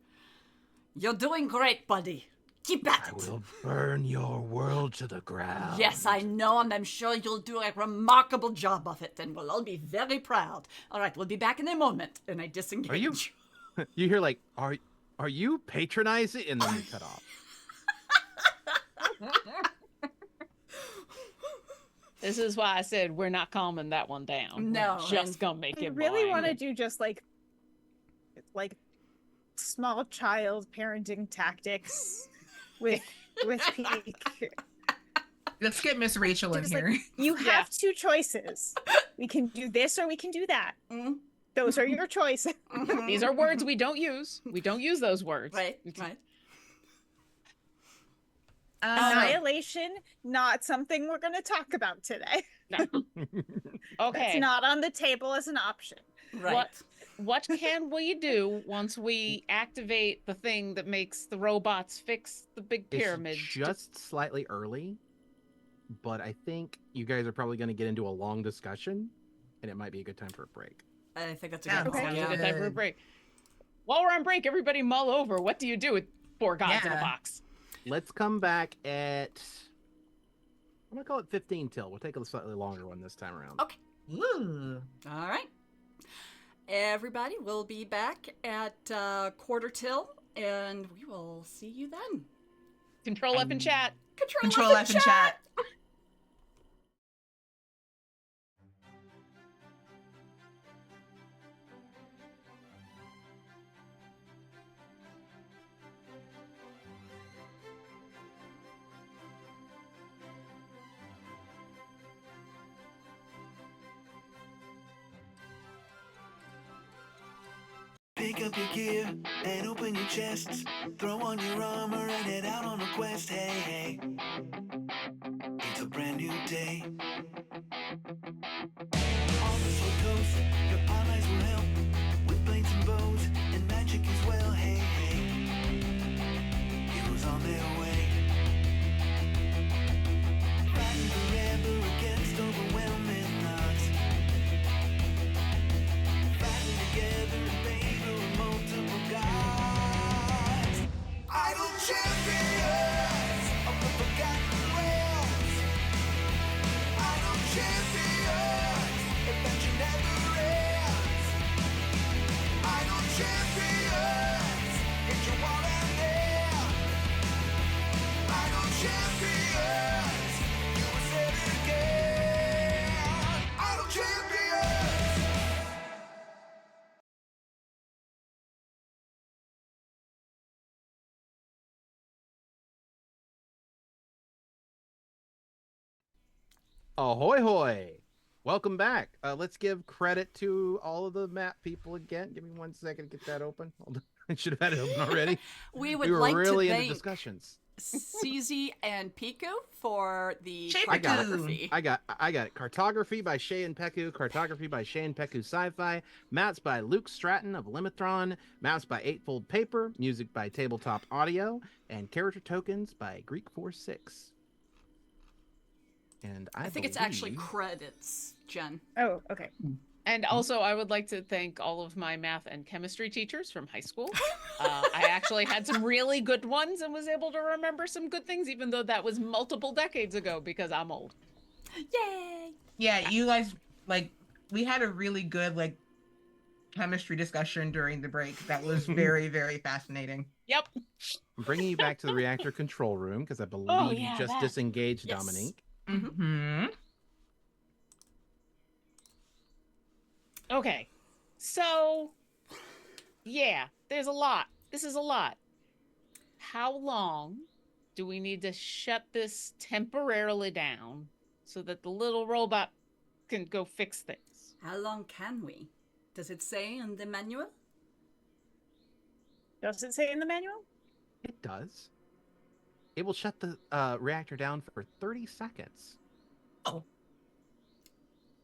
you're doing great, buddy. Keep at I it. will burn your world to the ground. Yes, I know, and I'm sure you'll do a remarkable job of it, and we'll all be very proud. All right, we'll be back in a moment, and I disengage. Are you? You hear like, are you patronizing? And then you cut off. This is why I said we're not calming that one down. No, We're just gonna make I it really blind. want to do just like small child parenting tactics with Peak. Let's get Miss Rachel in Just here. like, you have Yeah. two choices. We can do this or we can do that. Mm, Those are your choices. mhm. These are words we don't use. We don't use those words. Right. Annihilation, not something we're going to talk about today. Okay. That's not on the table as an option. Right. What can we do once we activate the thing that makes the robots fix the big pyramid? It's just slightly early, but I think you guys are probably going to get into a long discussion, and it might be a good time for a break. I think that's a Yeah, good okay. call. Sounds Yeah. like a time for a break. While we're on break, everybody mull over. What do you do with four gods in a Yeah. box? Let's come back at, I'm going to call it 15 till. We'll take a slightly longer one this time around. Okay. Ooh. All right. Everybody, we'll be back at quarter till, and we will see you then. Control F and chat. Control F and chat. Pick up your gear and open your chests. Throw on your armor and head out on a quest. Hey, hey. It's a brand new day. On the slow coast, your allies will help with blades and bows and magic as well. Hey, hey. Heroes on their way. Fighting forever against overwhelming odds. Fighting together in favor of multiple gods. Idle champions of the forgotten realms. Idle champions, adventure never ends. Idle champions, get your wall and there. Idle champions, you will say it again. Idle champions. Ahoy hoy! Welcome back. Let's give credit to all of the map people again. Give me 1 second to get that open. Hold on. I should have had it open already. We would We were like really to into thank discussions. CZ and Piku for the Shape I got it. cartography. I got it. Cartography by Shay and Peku. Cartography by Shay and Peku Sci-Fi. Maps by Luke Stratton of Limithron. Maps by Eightfold Paper. Music by Tabletop Audio. And character tokens by Greek 46. And I think it's actually believe- credits, Jen. Oh, okay. And also, I would like to thank all of my math and chemistry teachers from high school. I actually had some really good ones and was able to remember some good things, even though that was multiple decades ago because I'm old. Yay! Yeah, you guys, like, we had a really good, like, chemistry discussion during the break. That was very, very fascinating. Yep. I'm bringing you back to the reactor control room because I believe yeah, you just that. disengaged Yes. Dominique. Mm-hmm. Okay. So, yeah, there's a lot. This is a lot. How long do we need to shut this temporarily down so that the little robot can go fix things? How long can we? Does it say in the manual? Does it say in the manual? It does. It will shut the reactor down for 30 seconds.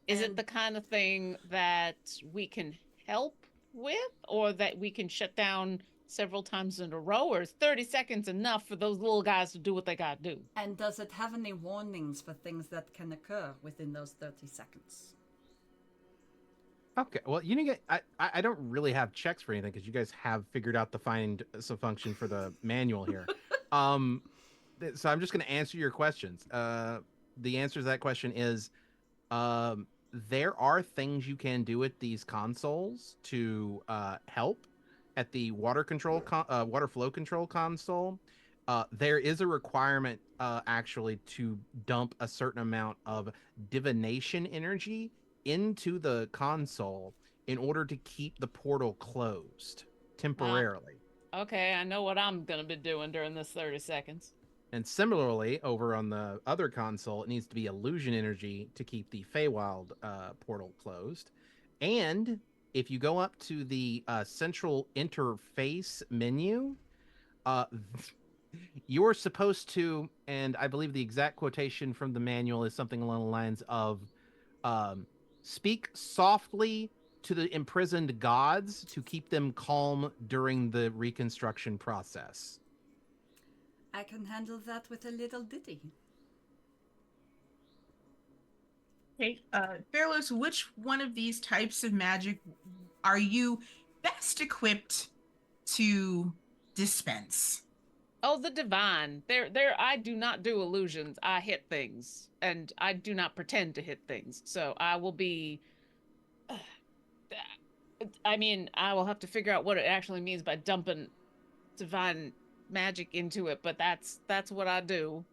Is it And- the kind of thing that we can help with or that we can shut down several times in a row, or is 30 seconds enough for those little guys to do what they gotta do? And does it have any warnings for things that can occur within those 30 seconds? Okay, well, you didn't get. I don't really have checks for anything because you guys have figured out the find some function for the manual here. Um, so I'm just going to answer your questions. The answer to that question is, there are things you can do at these consoles to help at the water flow control console. There is a requirement actually to dump a certain amount of divination energy into the console in order to keep the portal closed temporarily. Okay, I know what I'm gonna be doing during this 30 seconds. And similarly, over on the other console, it needs to be illusion energy to keep the Feywild portal closed. And if you go up to the central interface menu, uh, you're supposed to, and I believe the exact quotation from the manual is something along the lines of, speak softly to the imprisoned gods to keep them calm during the reconstruction process. I can handle that with a little ditty. Okay, Fairlos, which one of these types of magic are you best equipped to dispense? Oh, the divine. There. I do not do illusions. I hit things, and I do not pretend to hit things. So I will be. I mean, I will have to figure out what it actually means by dumping divine magic into it, but that's what I do.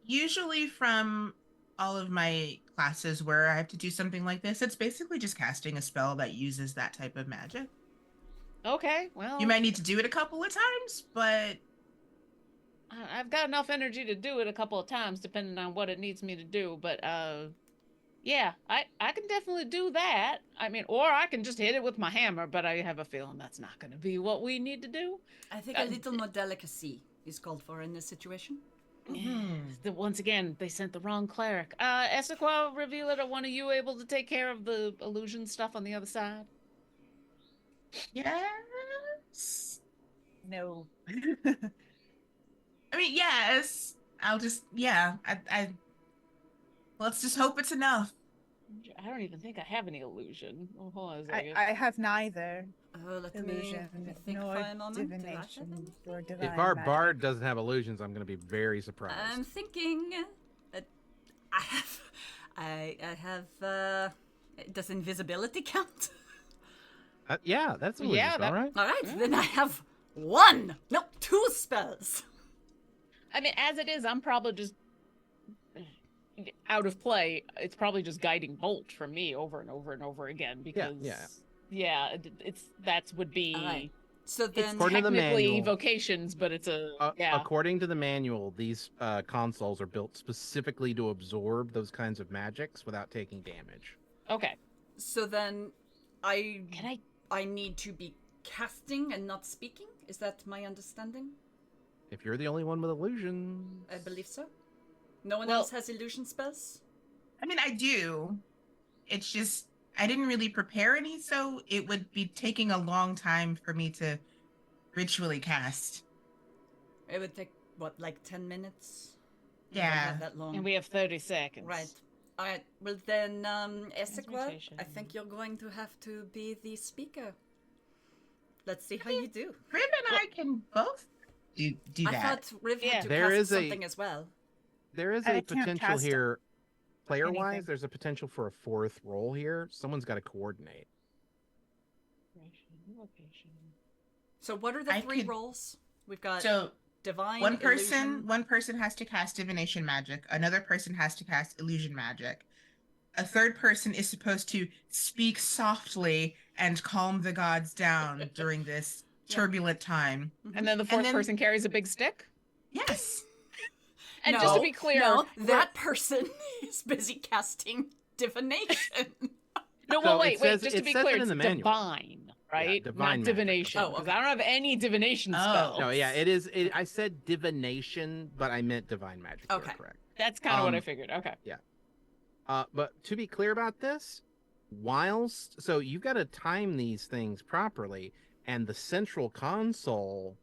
Usually from all of my classes where I have to do something like this, it's basically just casting a spell that uses that type of magic. Okay, well, You might need to do it a couple of times, but I've got enough energy to do it a couple of times, depending on what it needs me to do. But yeah, I can definitely do that. I mean, or I can just hit it with my hammer. But I have a feeling that's not going to be what we need to do. I think a little more delicacy is called for in this situation. Once again, they sent the wrong cleric. Essequa, Revealer, are one of you able to take care of the illusion stuff on the other side? yes. No. I mean, yes. I'll just, yeah. I let's just hope it's enough. I don't even think I have any illusion. Oh, hold on a I, second. I have neither Let illusion me think nor for a moment. divination or divine If our magic. bard doesn't have illusions, I'm going to be very surprised. I'm thinking. I have. Does invisibility count? Yeah, that's illusions, Yeah, that- all right. All right, then I have two spells. I mean, as it is, I'm probably just out of play. It's probably just guiding bolt for me over and over and over again because it's would be All right. So it's then, According to the technically manual- vocations, but it's a According to the manual, these consoles are built specifically to absorb those kinds of magics without taking damage. Okay. so then, Can I need to be casting and not speaking. Is that my understanding? If you're the only one with illusions, I believe so. No one Well- else has illusion spells. I mean, I do. It's just I didn't really prepare any, so it would be taking a long time for me to ritually cast. It would take what, like 10 minutes? We Yeah. don't have that long. And we have 30 seconds. Right. All right. Well then, Essequa, Transmutation. I think you're going to have to be the speaker. Let's see how you do. Rib and I can both do I that. thought Riv Yeah. had to There cast is a- something as well. there is I a can't potential cast here. Player-wise, anything. there's a potential for a fourth role here. Someone's got to coordinate. Location. So what are the I three could- roles? We've got So divine. one person illusion. has to cast divination magic, another person has to cast illusion magic. A third person is supposed to speak softly and calm the gods down during this turbulent time. And then the fourth then- person carries a big stick. Yes. And No, just to be clear, no, that person is busy casting divination. No, So well, it wait. says- Just to it be says clear, it in it's the manual. divine, right? divine Not magic. divination. Oh, Because okay. I don't have any divination Oh. spells. No, yeah, it is. I said divination, but I meant divine magic. You're Okay. correct. That's kind of what I Um, figured. Okay. But to be clear about this, whilst so you've got to time these things properly, and the central console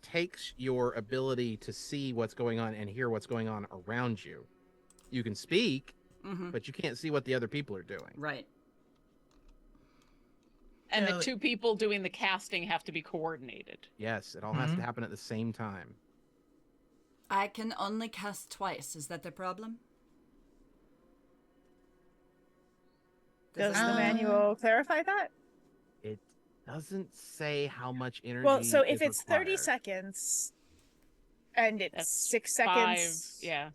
takes your ability to see what's going on and hear what's going on around you. You can speak, but you can't see what the other people are doing. Right. And So- the two people doing the casting have to be coordinated. Yes, it all has to happen at the same time. I can only cast twice. Is that the problem? Does the Uh, manual clarify that? It doesn't say how much energy. Well, so if is it's 30 required. seconds and it's That's 6 5, seconds. yeah.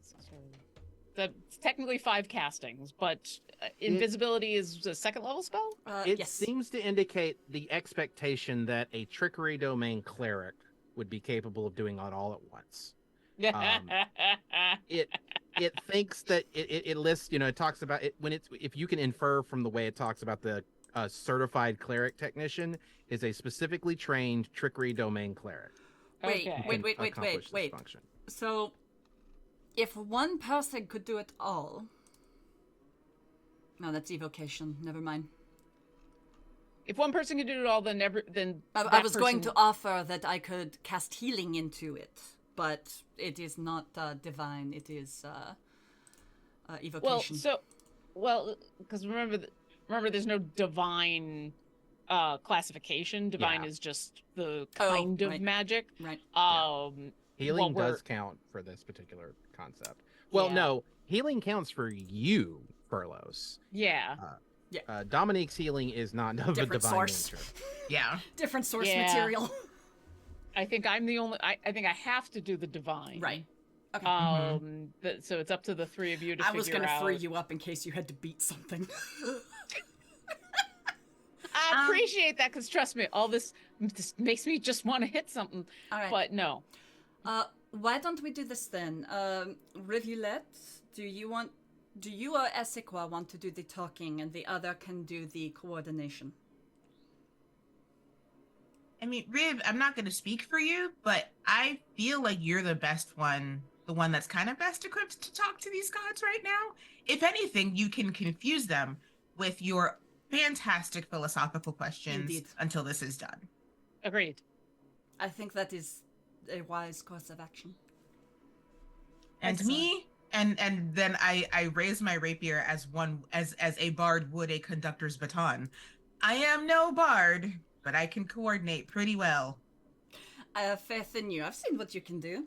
It's technically 5 castings, but invisibility is a second level spell? It Yes. seems to indicate the expectation that a trickery domain cleric would be capable of doing it all at once. It thinks that it lists, it talks about it when it's, if you can infer from the way it talks about the certified cleric technician is a specifically trained trickery domain cleric. Wait, Okay. Can wait, accomplish this wait. function. So, if one person could do it all... No, that's evocation. Never mind. If one person can do it all, then I that was going to person- offer that I could cast healing into it, but it is not divine. It is evocation. Because remember, there's no divine classification. Divine Yeah. is just the Oh, kind of right. magic. Right. Healing well, does count for this particular concept. Well, Yeah. no, healing counts for you, Furlos. Yeah. Dominique's healing is not of a Different divine source. nature. Yeah. Different source Yeah. material. I think I'm the only. I think I have to do the divine. Right. Okay. So it's up to the three of you to I was figure gonna out. free you up in case you had to beat something. I appreciate that because trust me, all this makes me just want to hit something. All right. But no. Why don't we do this then? Rivulette, do you or Essequa want to do the talking and the other can do the coordination? I mean, Riv, I'm not going to speak for you, but I feel like you're the best one, the one that's kind of best equipped to talk to these gods right now. If anything, you can confuse them with your fantastic philosophical questions Indeed. until this is done. Agreed. I think that is a wise course of action. And Excellent. me, and then I raise my rapier as a bard would a conductor's baton. I am no bard, but I can coordinate pretty well. I have faith in you. I've seen what you can do.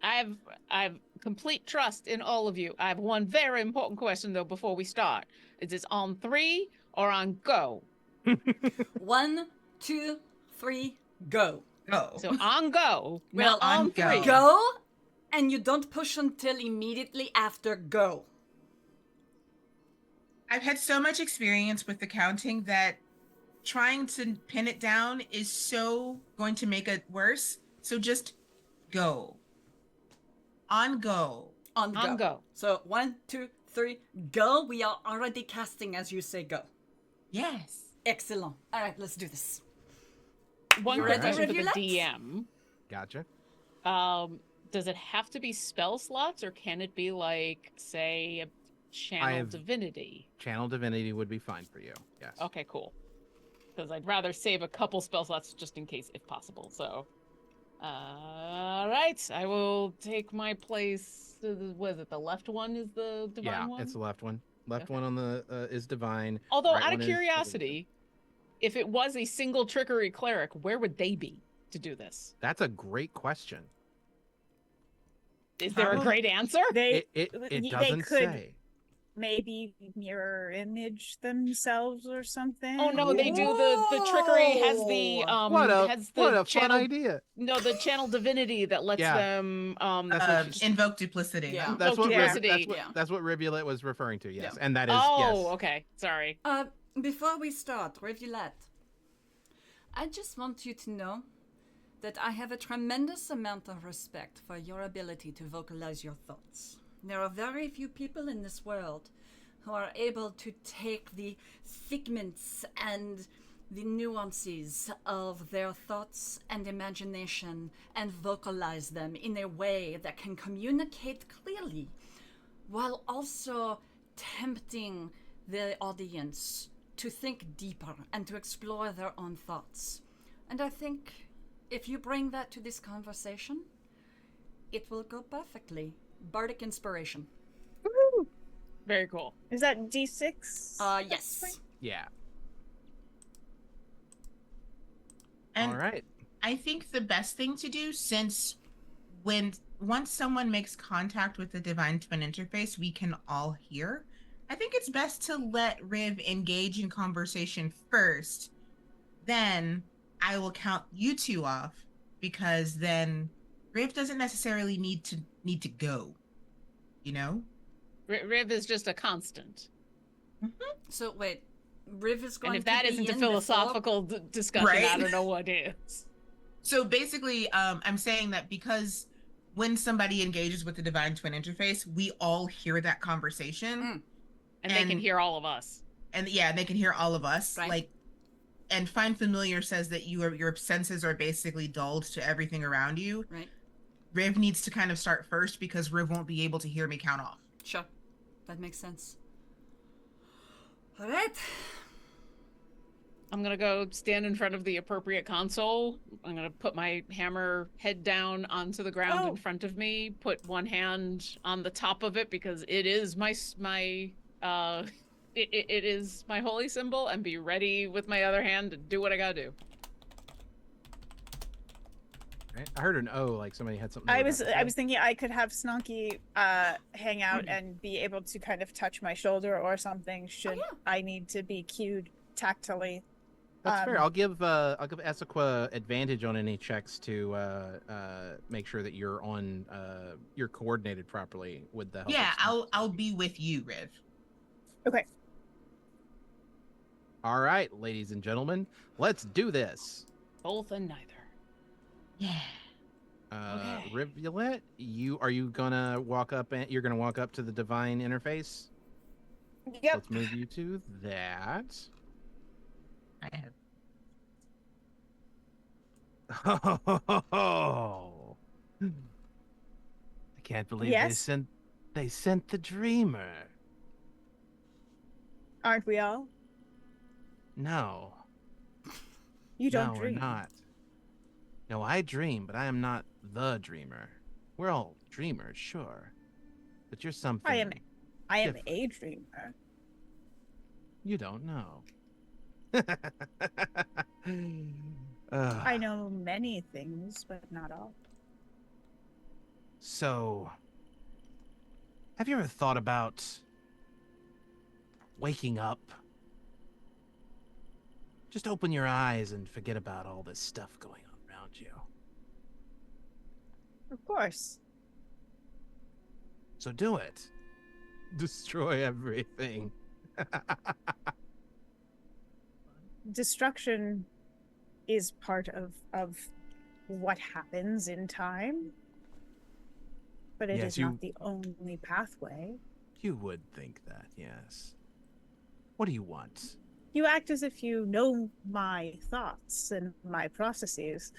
I have complete trust in all of you. I have one very important question though before we start. Is this on 3 or on go? 1, 2, 3, go. Go. So on go, Well, not on on go. 3. Go, and you don't push until immediately after go. I've had so much experience with the counting that trying to pin it down is so going to make it worse. So just go. On go. On go. On go. So 1, 2, 3, go. We are already casting as you say go. Yes. Excellent. All right, let's do this. One You ready, question for the Rivulette? DM. Gotcha. Does it have to be spell slots or can it be like, say, a channel I've- divinity? Channel divinity would be fine for you. Yes. Okay, cool. Because I'd rather save a couple spell slots just in case, if possible. So, all right, I will take my place. Was it the left one? Is the divine Yeah, one? it's the left one. Left Okay. one on the is divine. Although, right out one of is curiosity, if it was a single trickery cleric, where would they be to do this? That's a great question. Is there a Probably- great answer? They It they doesn't could say. maybe mirror image themselves or something. Oh no, they do the trickery has the has the What a fun channel idea. the channel divinity that lets Yeah. them That's what she- Invoke duplicity. Yeah. That's what Yeah. that's what Rivulette was referring to. Yes, Yeah. and that is Oh, yes. okay. Sorry. Before we start, Rivulette, I just want you to know that I have a tremendous amount of respect for your ability to vocalize your thoughts. There are very few people in this world who are able to take the figments and the nuances of their thoughts and imagination and vocalize them in a way that can communicate clearly while also tempting the audience to think deeper and to explore their own thoughts. And I think if you bring that to this conversation, it will go perfectly. Bardic inspiration. Woohoo! Very cool. Is that D6? Yes. Yeah. And All right. I think the best thing to do, since once someone makes contact with the Divine Twin interface, we can all hear. I think it's best to let Riv engage in conversation first. Then I will count you two off, because then Riv doesn't necessarily need to go. You know? Riv is just a constant. So wait, Riv is going And if to that be isn't a in philosophical discussion, Right? I don't know what is. So basically, I'm saying that because when somebody engages with the Divine Twin interface, we all hear that conversation. And they can hear all of us. And yeah, they can hear all of us. Right. Like, and Find Familiar says that your senses are basically dulled to everything around you. Right. Riv needs to kind of start first, because Riv won't be able to hear me count off. Sure. That makes sense. All right. I'm gonna go stand in front of the appropriate console. I'm gonna put my hammer head down onto the ground in front of me. Put one hand on the top of it because it is it is my holy symbol, and be ready with my other hand to do what I gotta do. Right. I heard an O, like somebody had something. I was thinking I could have Snonky hang out and be able to kind of touch my shoulder or something should I need to be cued tactily. That's fair. I'll give Esequa advantage on any checks to make sure that you're on you're coordinated properly with the help. Yeah, of I'll be with you, Riv. Okay. All right, ladies and gentlemen, let's do this. Both and neither. Yeah. Okay. Rivulet, you're gonna walk up to the divine interface. Yep. Let's move you to that. I have. Oh, I can't believe Yes? they sent the dreamer. Aren't we all? No, You don't no, dream. we're not. No, I dream, but I am not the dreamer. We're all dreamers, sure, but you're something. I am different. a dreamer. You don't know. I know many things, but not all. So, have you ever thought about waking up? Just open your eyes and forget about all this stuff going on around you. Of course. So do it. Destroy everything. Destruction is part of what happens in time, but it Yes, is not the only pathway. You would think that, yes. What do you want? You act as if you know my thoughts and my processes,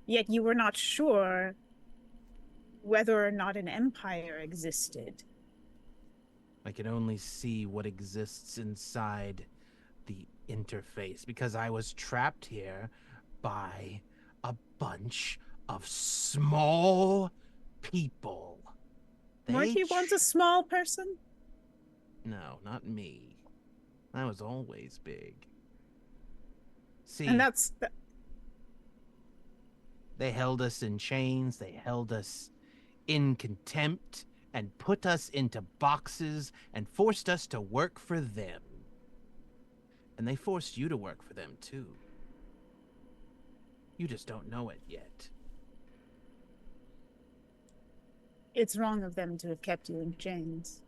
yet you were not sure whether or not an empire existed. I can only see what exists inside the interface because I was trapped here by a bunch of small people. Weren't you once a small person? No, not me. I was always big. See, And that's they held us in chains, they held us in contempt, and put us into boxes and forced us to work for them. And they forced you to work for them too. You just don't know it yet. it's wrong of them to have kept you in chains.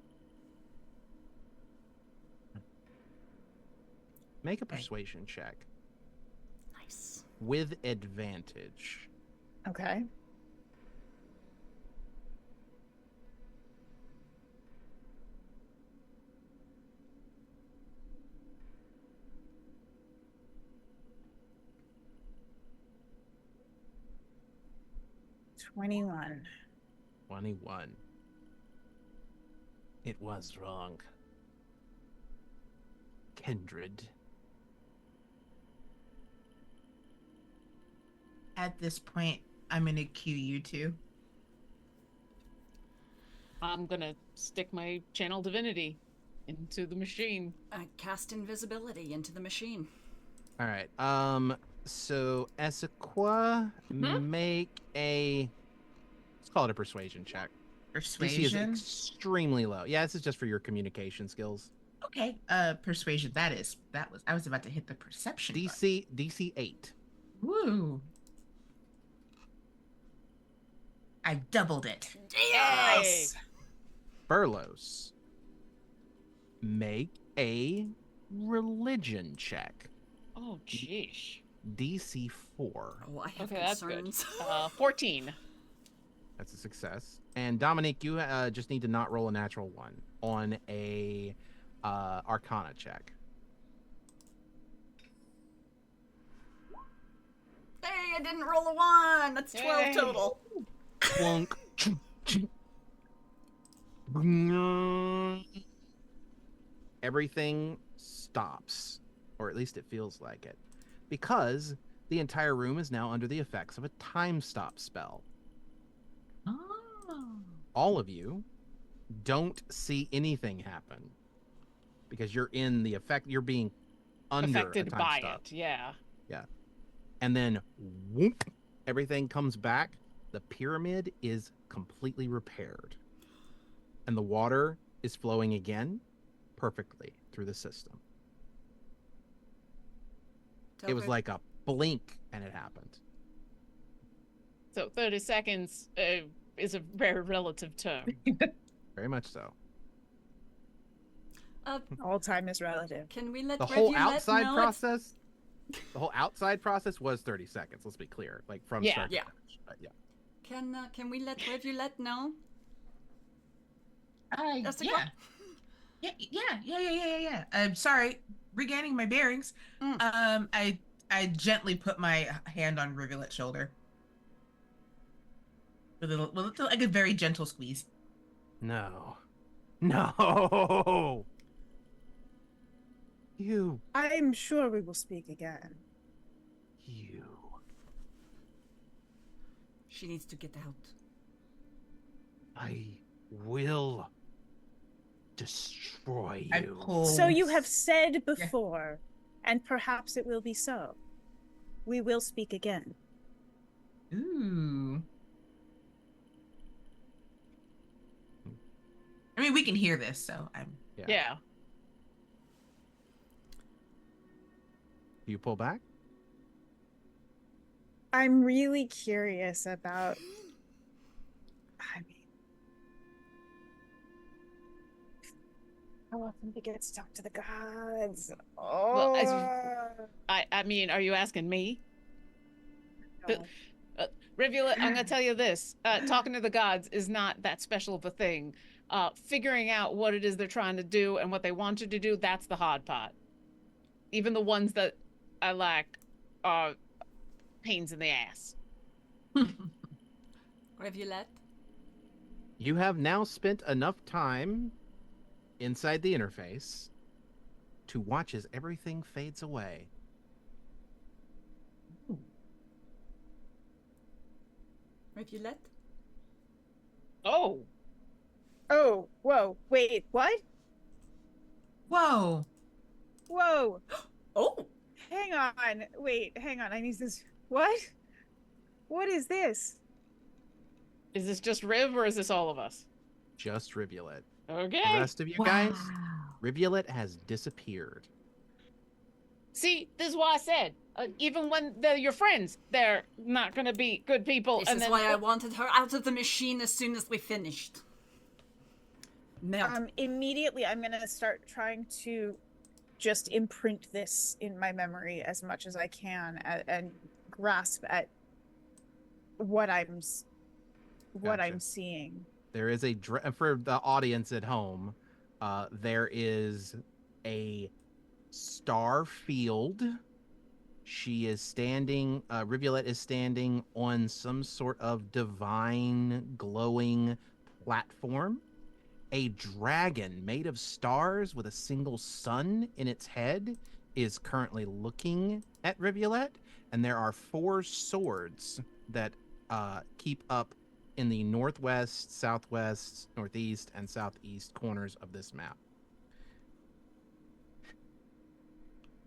Make a persuasion check Nice. with advantage. Okay. $21. 21. It was wrong. Kindred. At this point, I'm gonna cue you two. I'm gonna stick my channel divinity into the machine. Cast invisibility into the machine. All right. So Essequa, make a. Let's call it a persuasion check. DC is Persuasion. extremely low. Yeah, this is just for your communication skills. Okay. Persuasion. That was. I was about to hit the perception. DC 8. Woo. I doubled it. Yes! Furlos, make a religion check. Oh, jeez. DC 4. Oh, I have Okay, that's good. concerns. 14. That's a success. And Dominique, you just need to not roll a natural 1 on a Arcana check. Hey, I didn't roll a 1! That's 12 Yay. total. Clunk. Everything stops, or at least it feels like it, because the entire room is now under the effects of a time stop spell. Oh. All of you don't see anything happen because you're in the effect. You're being under Affected a time by stop. it, yeah. And then whoop, everything comes back. The pyramid is completely repaired, and the water is flowing again perfectly through the system. It was like a blink and it happened. So 30 seconds is a very relative term. Very much so. All time is relative. Can we let The whole Revulette outside know process, the whole outside process was 30 seconds. Let's be clear, like from Yeah. start Yeah. to finish. But yeah. Can we let Revulette know? That's a Yeah. Yeah. I'm sorry. Regaining my bearings. I gently put my hand on Rivulet's shoulder. With like a very gentle squeeze. No. You. I'm sure we will speak again. She needs to get out. I will destroy I you. pull. So you have said before, and perhaps it will be so. We will speak again. Ooh. I mean, we can hear this, so I'm. Yeah. Do you pull back? I'm really curious about. I mean, how often we get to talk to the gods? Oh, Well, I mean, are you asking me? no. Rivulet, I'm gonna tell you this. Talking to the gods is not that special of a thing. Figuring out what it is they're trying to do and what they want you to do, that's the hard part. Even the ones that I like are pains in the ass. Revulette? You have now spent enough time inside the interface to watch as everything fades away. Revulette? Oh, Oh, whoa, wait, what? Whoa. Whoa, Oh! hang on, wait, hang on, I need this. What? What is this? is this just Riv or is this all of us? Just Rivulet. Okay. The rest of you guys, Rivulet has disappeared. See, this is why I said, even when they're your friends, they're not gonna be good people. This and is then why I wanted her out of the machine as soon as we finished. Melt. Immediately I'm gonna start trying to just imprint this in my memory as much as I can and grasp at what I'm Gotcha. seeing. There is for the audience at home, there is a star field. She is standing, Rivulet is standing on some sort of divine glowing platform. A dragon made of stars with a single sun in its head is currently looking at Rivulet, and there are 4 swords that keep up in the northwest, southwest, northeast, and southeast corners of this map.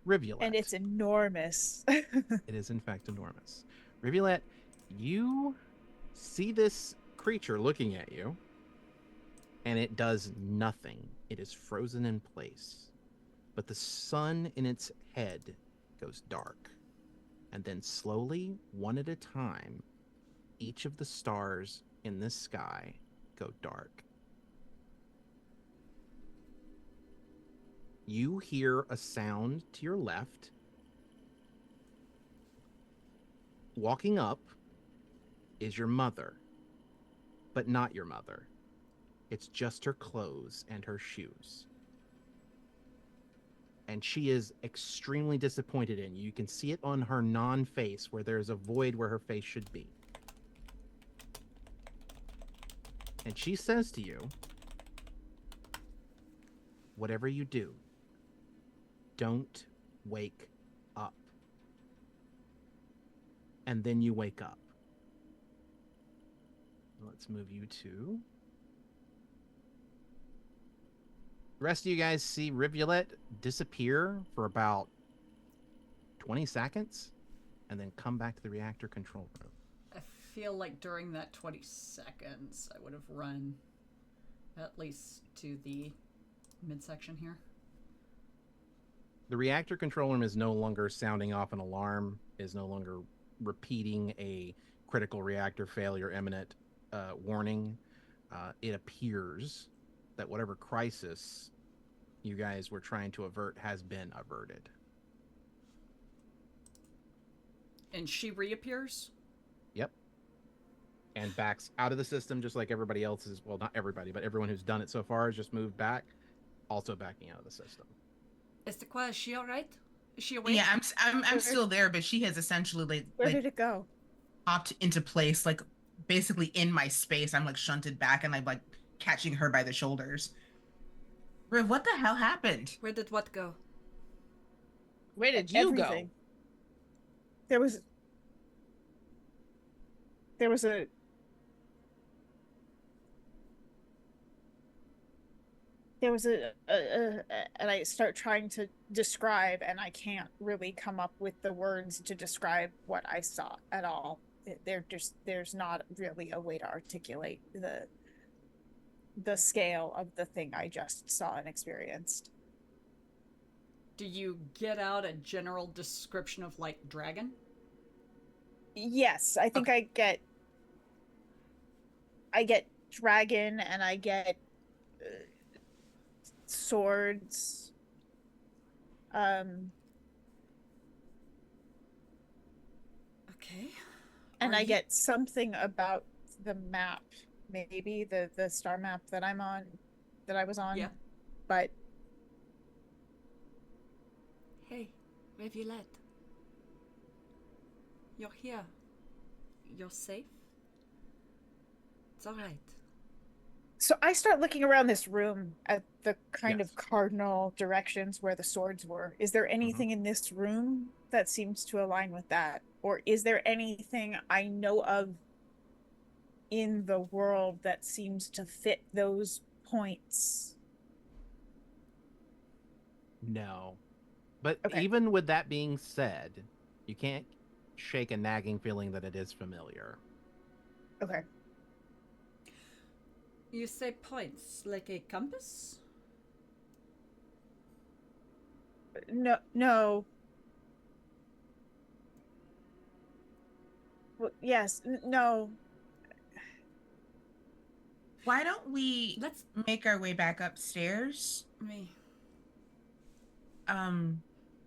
Rivulet. And it's enormous. It is, in fact, enormous. Rivulet, you see this creature looking at you, and it does nothing. It is frozen in place. But the sun in its head goes dark. And then slowly, one at a time, each of the stars in the sky go dark. You hear a sound to your left. Walking up is your mother, but not your mother. It's just her clothes and her shoes. And she is extremely disappointed in you. You can see it on her non-face where there's a void where her face should be. And she says to you, whatever you do, don't wake up. And then you wake up. Let's move you to... The rest of you guys see Rivulet disappear for about 20 seconds and then come back to the reactor control room. I feel like during that 20 seconds, I would have run at least to the midsection here. The reactor control room is no longer sounding off an alarm, is no longer repeating a critical reactor failure imminent warning. It appears that whatever crisis you guys were trying to avert has been averted. And she reappears? Yep. And backs out of the system just like everybody else is. Well, not everybody, but everyone who's done it so far has just moved back, also backing out of the system. Estequa, is she all right? Is she awake? Yeah, I'm still there, but she has essentially Where did it go? popped into place, like basically in my space. I'm like shunted back, and I'm like catching her by the shoulders. Riv, what the hell happened? Where did what go? Where did you Everything. go? There was a and I start trying to describe, and I can't really come up with the words to describe what I saw at all. There's not really a way to articulate the scale of the thing I just saw and experienced. Do you get out a general description of, like, dragon? Yes, I think I get dragon, and I get swords. Okay. And Are I you- get something about the map, maybe the star map that I'm on, that I was on. Yeah. But Hey, Rivulet. You're here. You're safe? It's alright. so I start looking around this room at the kind Yes. of cardinal directions where the swords were. Is there anything in this room that seems to align with that? Or is there anything I know of in the world that seems to fit those points? No. But Okay. even with that being said, you can't shake a nagging feeling that it is familiar. Okay. You say points like a compass? No. Well, yes. No. Why don't we Let's make our way back upstairs? me. I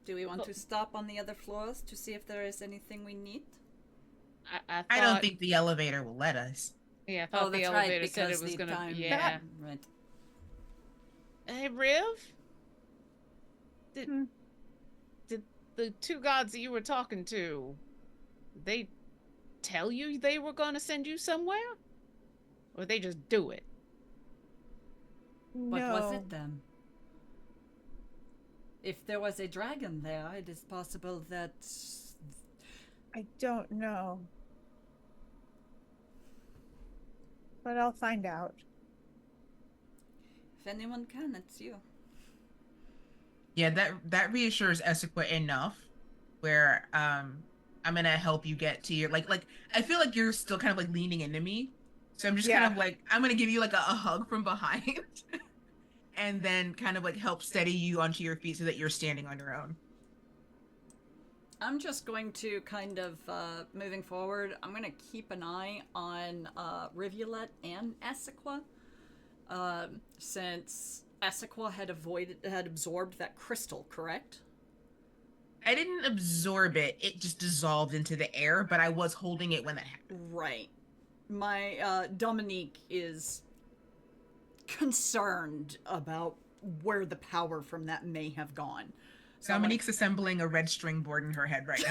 Do we want to stop on the other floors to see if there is anything we need? I don't thought- think the elevator will let us. Yeah, I thought Oh, the that's right, elevator said because it was the gonna. time. Yeah. Right. Hey, Riv. Did Hmm. did the two gods that you were talking to, they tell you they were gonna send you somewhere, or they just do it? What was No, it then? If there was a dragon there, it is possible that. I don't know. But I'll find out. If anyone can, it's you. Yeah, that reassures Essequa enough where I'm gonna help you get to your like I feel like you're still kind of like leaning into me. So I'm just kind Yeah. of like I'm gonna give you like a hug from behind and then kind of like help steady you onto your feet so that you're standing on your own. I'm just going to kind of, moving forward, I'm going to keep an eye on Rivulet and Essequa, since Essequa had absorbed that crystal, correct? I didn't absorb it. It just dissolved into the air, but I was holding it when that happened. Right. My Dominique is concerned about where the power from that may have gone. So Dominique's assembling a red string board in her head right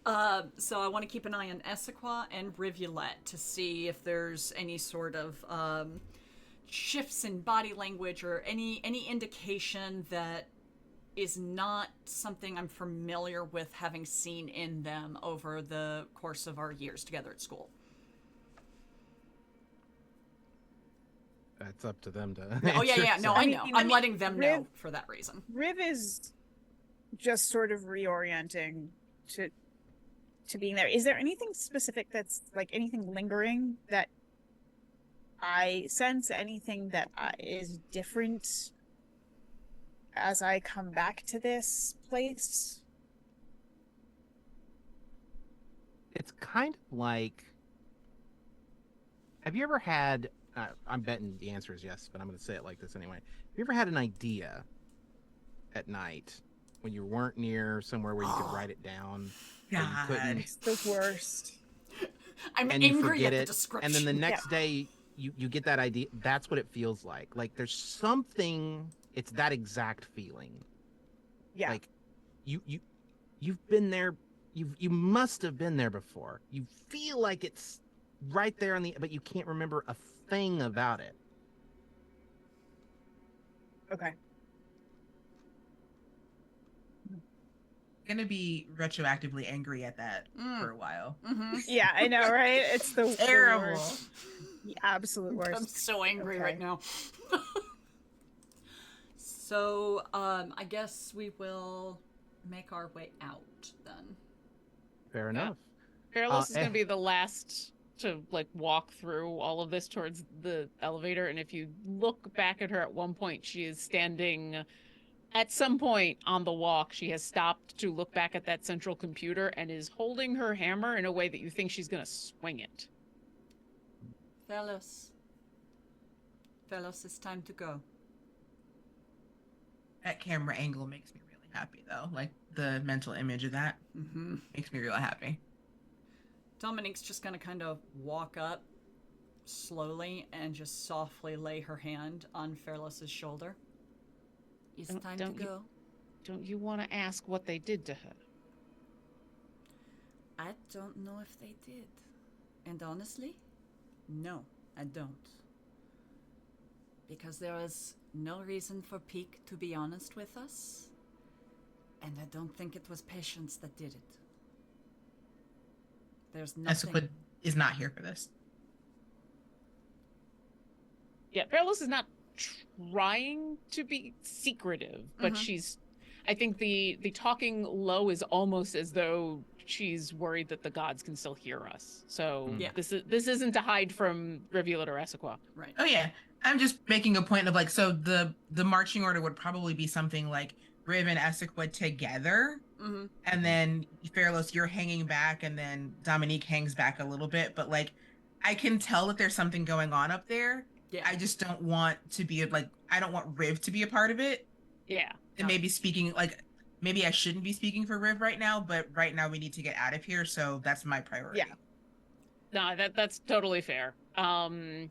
now. So I want to keep an eye on Essequa and Rivulet to see if there's any sort of shifts in body language or any indication that is not something I'm familiar with having seen in them over the course of our years together at school. That's up to them to. Oh yeah, answer, yeah. No, so- I know. I'm letting them know Riv- for that reason. Riv is just sort of reorienting to being there. Is there anything specific that's like anything lingering that I sense? Anything that is different as I come back to this place? It's kind of like. Have you ever had? I'm betting the answer is yes, but I'm going to say it like this anyway. Have you ever had an idea at night when you weren't near somewhere where you could write it down? Or you couldn't, It's the worst. I'm and you angry forget at the it, description. and then the next day you get that idea. That's what it feels like. Like there's something. It's that exact feeling. Yeah. Like you've been there. You must have been there before. You feel like it's right there on the, but you can't remember a thing about it. Okay. Gonna be retroactively angry at that for a while. Mm-hmm. Yeah, I know, right? It's the Terrible. worst. The absolute worst. I'm so angry Okay. right now. So, I guess we will make our way out then. Fair enough. Fearless is eh. going to be the last to like walk through all of this towards the elevator, and if you look back at her at one point, she is standing at some point on the walk. She has stopped to look back at that central computer and is holding her hammer in a way that you think she's going to swing it. Fellas, it's time to go. That camera angle makes me really happy though. Like the mental image of that Mm-hmm. makes me real happy. Dominique's just gonna kind of walk up slowly and just softly lay her hand on Fairless's shoulder. It's time to go. Don't you want to ask what they did to her? I don't know if they did. And honestly, no, I don't. Because there was no reason for Peak to be honest with us. And I don't think it was patience that did it. There's nothing. Essequa is not here for this. Yeah, Fearless is not trying to be secretive, but she's, I think the talking low is almost as though she's worried that the gods can still hear us. So Yeah. this isn't to hide from Rivulet or Essequa. Right. Oh yeah, I'm just making a point of like, so the marching order would probably be something like Riv and Essequa together, Mm-hmm. and then Fairless, you're hanging back, and then Dominique hangs back a little bit. But like, I can tell that there's something going on up there. Yeah. I just don't want to be like, I don't want Riv to be a part of it. Yeah. And maybe speaking like, maybe I shouldn't be speaking for Riv right now, but right now we need to get out of here, so that's my priority. Yeah. No, that's totally fair. Yeah.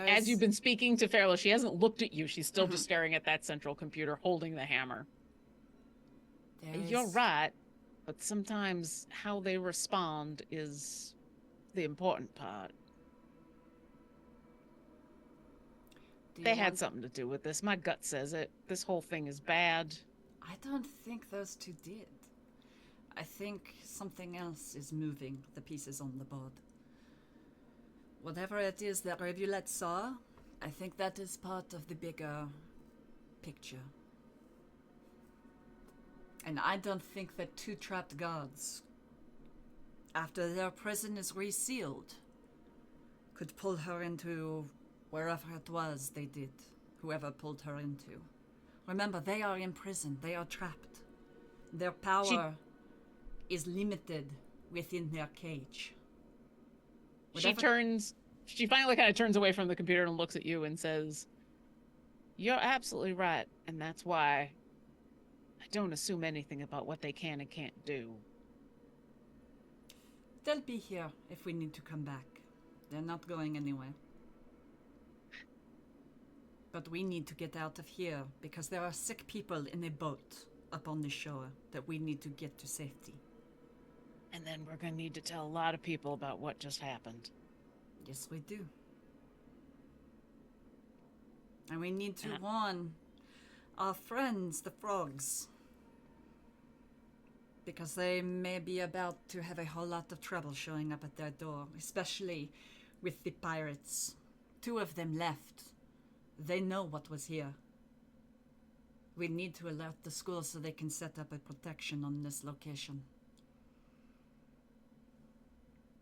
As you've been speaking to Fairless, she hasn't looked at you. She's still just staring at that central computer, holding the hammer. You're right, but sometimes how they respond is the important part. They had something to do with this. My gut says it. This whole thing is bad. I don't think those two did. I think something else is moving the pieces on the board. Whatever it is that Rivulette saw, I think that is part of the bigger picture. And I don't think that two trapped guards, after their prison is resealed, could pull her into wherever it was they did, whoever pulled her into. Remember, they are in prison. They are trapped. Their power is limited within their cage. She finally kind of turns away from the computer and looks at you and says, "You're absolutely right, and that's why I don't assume anything about what they can and can't do." They'll be here if we need to come back. They're not going anywhere. But we need to get out of here because there are sick people in a boat up on the shore that we need to get to safety. And then we're going to need to tell a lot of people about what just happened. Yes, we do. And we need to warn our friends, the frogs. Because they may be about to have a whole lot of trouble showing up at their door, especially with the pirates. 2 of them left. They know what was here. We need to alert the school so they can set up a protection on this location.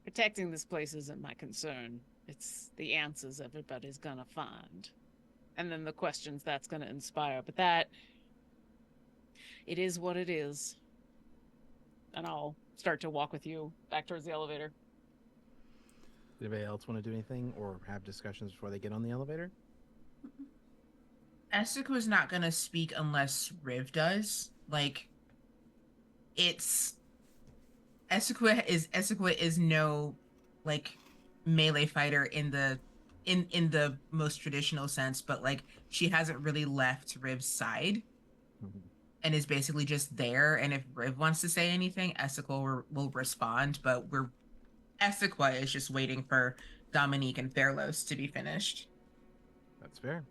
Protecting this place isn't my concern. It's the answers everybody's gonna find. And then the questions that's gonna inspire. But that, it is what it is. And I'll start to walk with you back towards the elevator. Anybody else want to do anything or have discussions before they get on the elevator? Essica's not gonna speak unless Riv does. Like, it's Essica is no like melee fighter in the most traditional sense, but like she hasn't really left Riv's side and is basically just there. And if Riv wants to say anything, Essica will respond. But Essica is just waiting for Dominique and Fairlos to be finished. That's fair.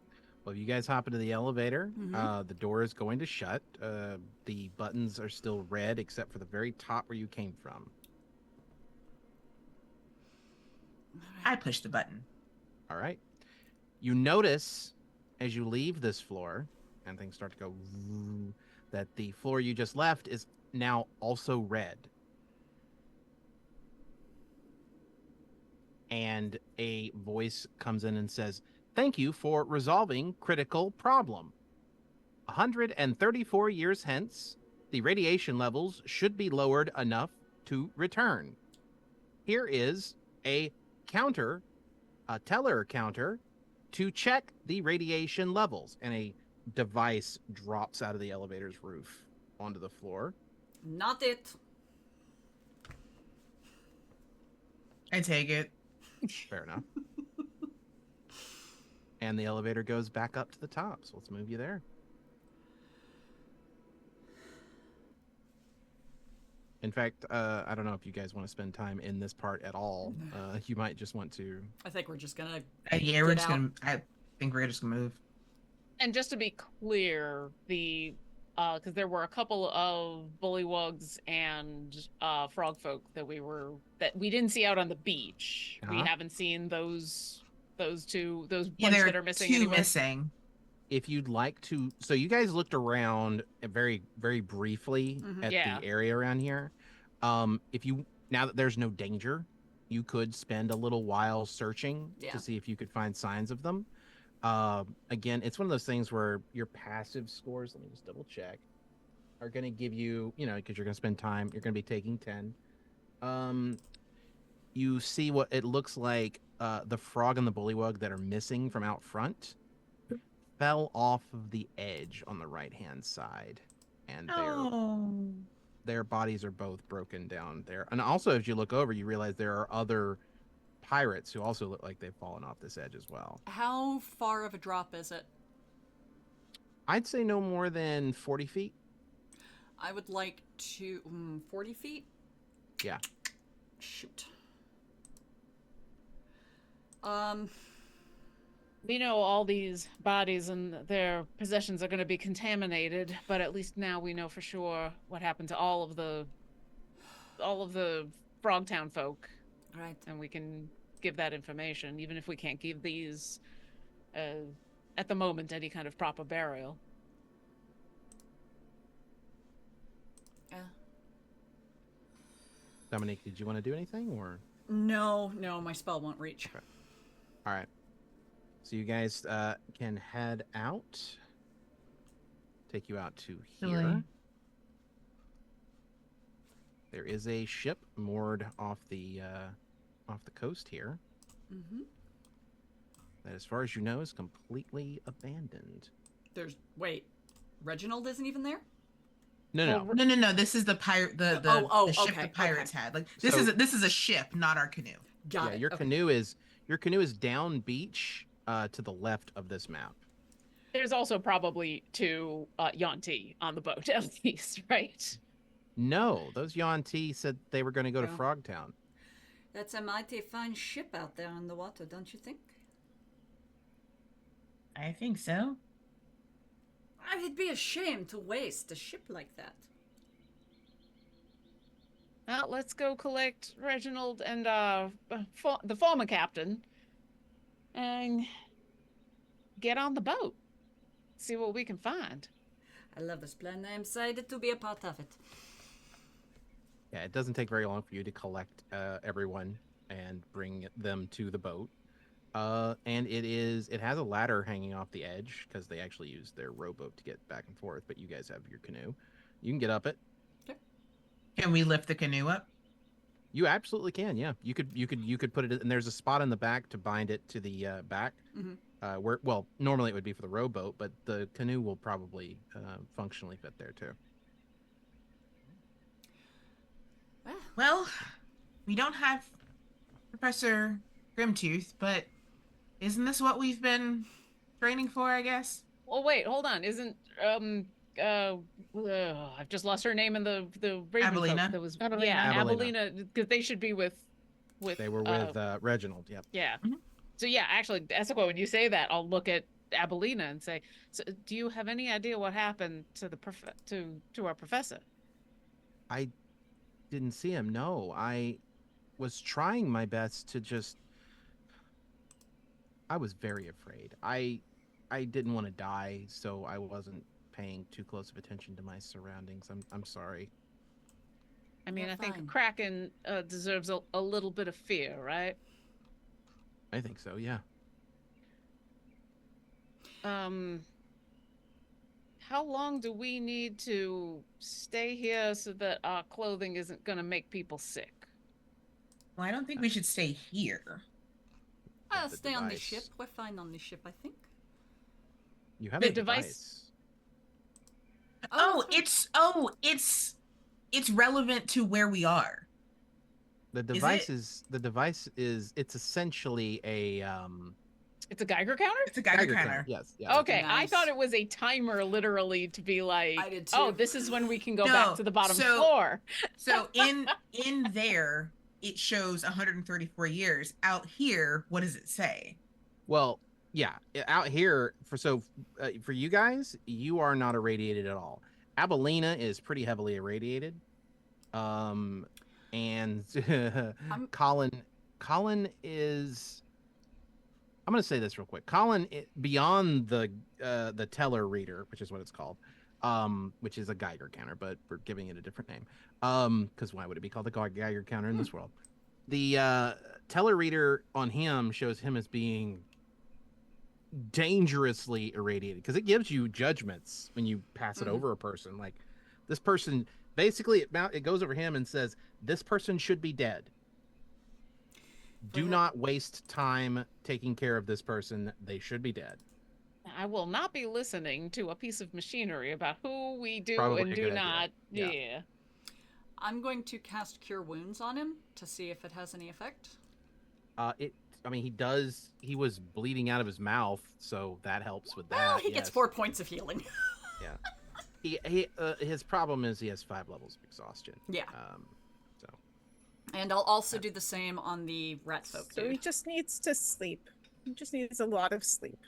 Well, if you guys hop into the elevator, the door is going to shut. The buttons are still red except for the very top where you came from. I push the button. All right. You notice as you leave this floor, and things start to go, that the floor you just left is now also red. And a voice comes in and says, "Thank you for resolving critical problem. 134 years hence, the radiation levels should be lowered enough to return. Here is a teller counter to check the radiation levels." And a device drops out of the elevator's roof onto the floor. Not it. I take it. Fair enough. And the elevator goes back up to the top. So let's move you there. In fact, I don't know if you guys want to spend time in this part at all. You might just want to. I think we're just gonna. Yeah, we're just gonna. I think we're just gonna move. And just to be clear, because there were a couple of bullywugs and frog folk that we didn't see out on the beach. We haven't seen those two bunch that are missing anywhere. Missing. If you'd like to, so you guys looked around very, very briefly at the area around here. If you, now that there's no danger, you could spend a little while searching to see if you could find signs of them. Again, it's one of those things where your passive scores, let me just double check, are going to give you, because you're going to spend time, you're going to be taking 10. You see what it looks like, the frog and the bullywug that are missing from out front fell off of the edge on the right-hand side. And their bodies are both broken down there. And also, as you look over, you realize there are other pirates who also look like they've fallen off this edge as well. How far of a drop is it? I'd say no more than 40 feet. I would like to 40 feet. Yeah. Shoot. We know all these bodies and their possessions are going to be contaminated, but at least now we know for sure what happened to all of the Frogtown folk, Right. and we can give that information, even if we can't give these, at the moment, any kind of proper burial. Yeah. Dominique, did you want to do anything or? No, my spell won't reach. Okay. All right. So you guys can head out. Take you out to here. Really? There is a ship moored off the coast here. Mm-hmm. That, as far as you know, is completely abandoned. Wait, Reginald isn't even there? No. No. This is the pirate. The ship okay, the pirates okay. had. Like this is a ship, not our canoe. Got it. Your okay. canoe is down beach to the left of this map. There's also probably 2 Yanti on the boat, at least, right? No, those Yuan-Ti said they were going to go to Yeah. Frogtown. That's a mighty fine ship out there in the water, don't you think? I think so. It'd be a shame to waste a ship like that. Well, let's go collect Reginald and the former captain and get on the boat. See what we can find. I love this plan. I'm excited to be a part of it. Yeah, it doesn't take very long for you to collect everyone and bring them to the boat. And it has a ladder hanging off the edge because they actually use their rowboat to get back and forth. But you guys have your canoe. You can get up it. Can we lift the canoe up? You absolutely can. Yeah, you could put it. And there's a spot in the back to bind it to the back. Mm-hmm. Where normally it would be for the rowboat, but the canoe will probably functionally fit there too. Well, we don't have Professor Grimtooth, but isn't this what we've been training for, I guess? Well, wait, hold on. Isn't I've just lost her name in the Raven folk Abelina? that was Abelina. yeah, Abelina. Abelina, because they should be with They were with Reginald. Yep. yeah. Mhm. So yeah, actually, Essequa, when you say that, I'll look at Abelina and say, so do you have any idea what happened to the to our professor? I didn't see him. No, I was trying my best to just. I was very afraid. I didn't want to die, so I wasn't paying too close of attention to my surroundings. I'm sorry. I mean, You're I think fine. Kraken deserves a little bit of fear, right? I think so. Yeah. How long do we need to stay here so that our clothing isn't going to make people sick? Well, I don't think we should stay here. I'll The stay on the device. ship. We're fine on the ship, I think. You have The a device. It's relevant to where we are. The device is it's essentially a It's a Geiger counter? It's a Geiger counter. Yes. Yeah. Okay, I Nice. thought it was a timer, literally, to be like, I did too. oh, this is when we can go No, back to the bottom so- floor. So in there, it shows 134 years. Out here, what does it say? Well, yeah. Out here for you guys, you are not irradiated at all. Abelina is pretty heavily irradiated. And Colin is. I'm going to say this real quick. Colin, beyond the teller reader, which is what it's called, which is a Geiger counter, but we're giving it a different name. Because why would it be called the Geiger counter in this world? The teller reader on him shows him as being dangerously irradiated because it gives you judgments when you pass it over a person. Like this person, basically, it goes over him and says, "This person should be dead. Do not waste time taking care of this person. They should be dead." I will not be listening to a piece of machinery about who we do Probably and a do good idea. not. Yeah. Yeah. I'm going to cast Cure Wounds on him to see if it has any effect. He was bleeding out of his mouth, so that helps with that. Well, he gets yes. 4 points of healing. Yeah. His problem is he has 5 levels of exhaustion. Yeah. And I'll also do the same on the rat folk So he dude. just needs to sleep. He just needs a lot of sleep.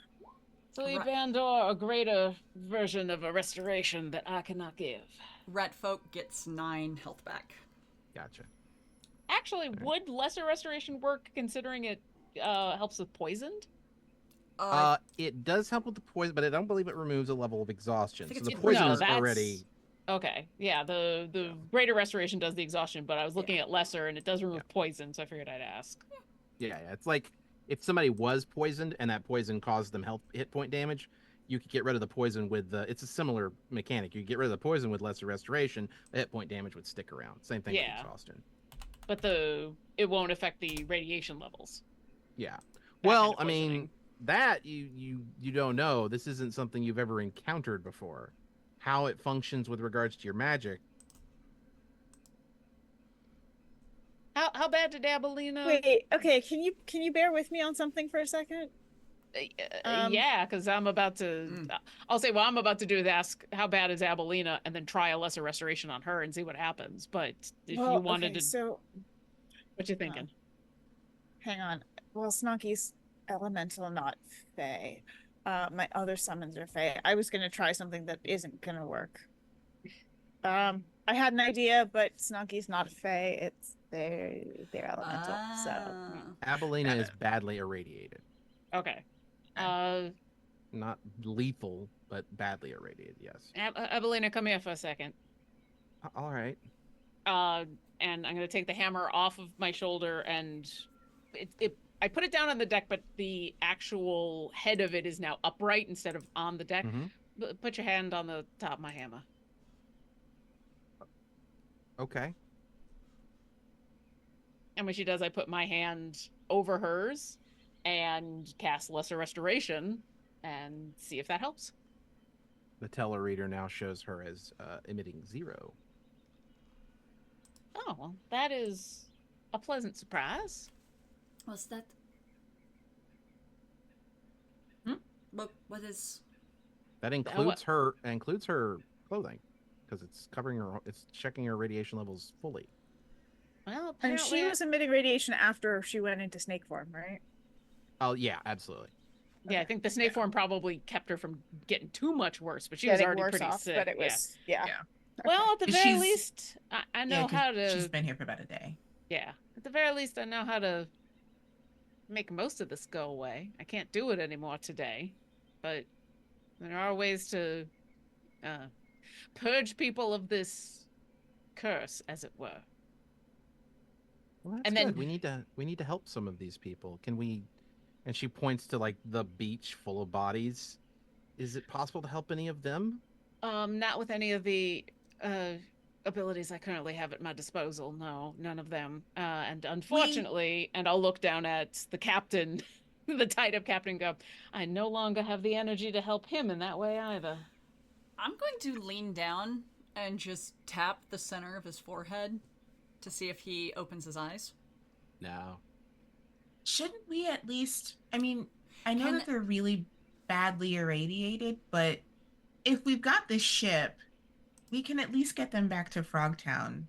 Sleep Right. and or a greater version of a restoration that I cannot give. Rat folk gets 9 health back. Gotcha. Actually, would lesser restoration work considering it helps with poisoned? It does help with the poison, but I don't believe it removes a level of exhaustion. think So it's the poison No, is that's already. okay. Yeah, the greater restoration does the exhaustion, but I was looking at lesser and it does remove poison, so I figured I'd ask. Yeah, it's like if somebody was poisoned and that poison caused them health hit point damage, you could get rid of the poison with the. It's a similar mechanic. You get rid of the poison with lesser restoration, the hit point damage would stick around. Same thing with Yeah. exhaustion. But it won't affect the radiation levels. Yeah. That Well, kind of I mean, poisoning. that you don't know. This isn't something you've ever encountered before. How it functions with regards to your magic. How bad did Abelina? Wait, okay, can you bear with me on something for a second? Yeah, because I'm about to. I'll say what I'm about to do is ask how bad is Abelina, and then try a lesser restoration on her and see what happens. But if you wanted to, so what you thinking? hang on. Well, Snonky's elemental, not Fey. My other summons are Fey. I was gonna try something that isn't gonna work. I had an idea, but Snonky's not Fey. It's their elemental. So Abelina is badly irradiated. Okay. Not lethal, but badly irradiated. Yes. Abelina, come here for a second. All right. And I'm gonna take the hammer off of my shoulder, and I put it down on the deck, but the actual head of it is now upright instead of on the deck. Put your hand on the top of my hammer. Okay. And when she does, I put my hand over hers and cast Lesser Restoration and see if that helps. The telereader now shows her as emitting 0. Oh, well, that is a pleasant surprise. What's that? What is? That includes her clothing, because it's covering her. It's checking her radiation levels fully. Well, and apparently she was emitting radiation after she went into snake form, right? Oh yeah, absolutely. Yeah, I think the snake form probably kept her from getting too much worse, but she was Getting already worse pretty off, sick. but it was Yeah. Well, at the very She's- least, I know how to. She's been here for about a day. Yeah, at the very least, I know how to make most of this go away. I can't do it anymore today, but there are ways to purge people of this curse, as it were. Well, that's And good. then- we need to help some of these people. Can we? And she points to like the beach full of bodies. Is it possible to help any of them? Not with any of the abilities I currently have at my disposal. No, none of them. And unfortunately, and I'll look down at the captain, the tied-up captain, and go, I no longer have the energy to help him in that way either. I'm going to lean down and just tap the center of his forehead to see if he opens his eyes. No. Shouldn't we at least? I mean, I know Can- that they're really badly irradiated, but if we've got this ship, we can at least get them back to Frogtown.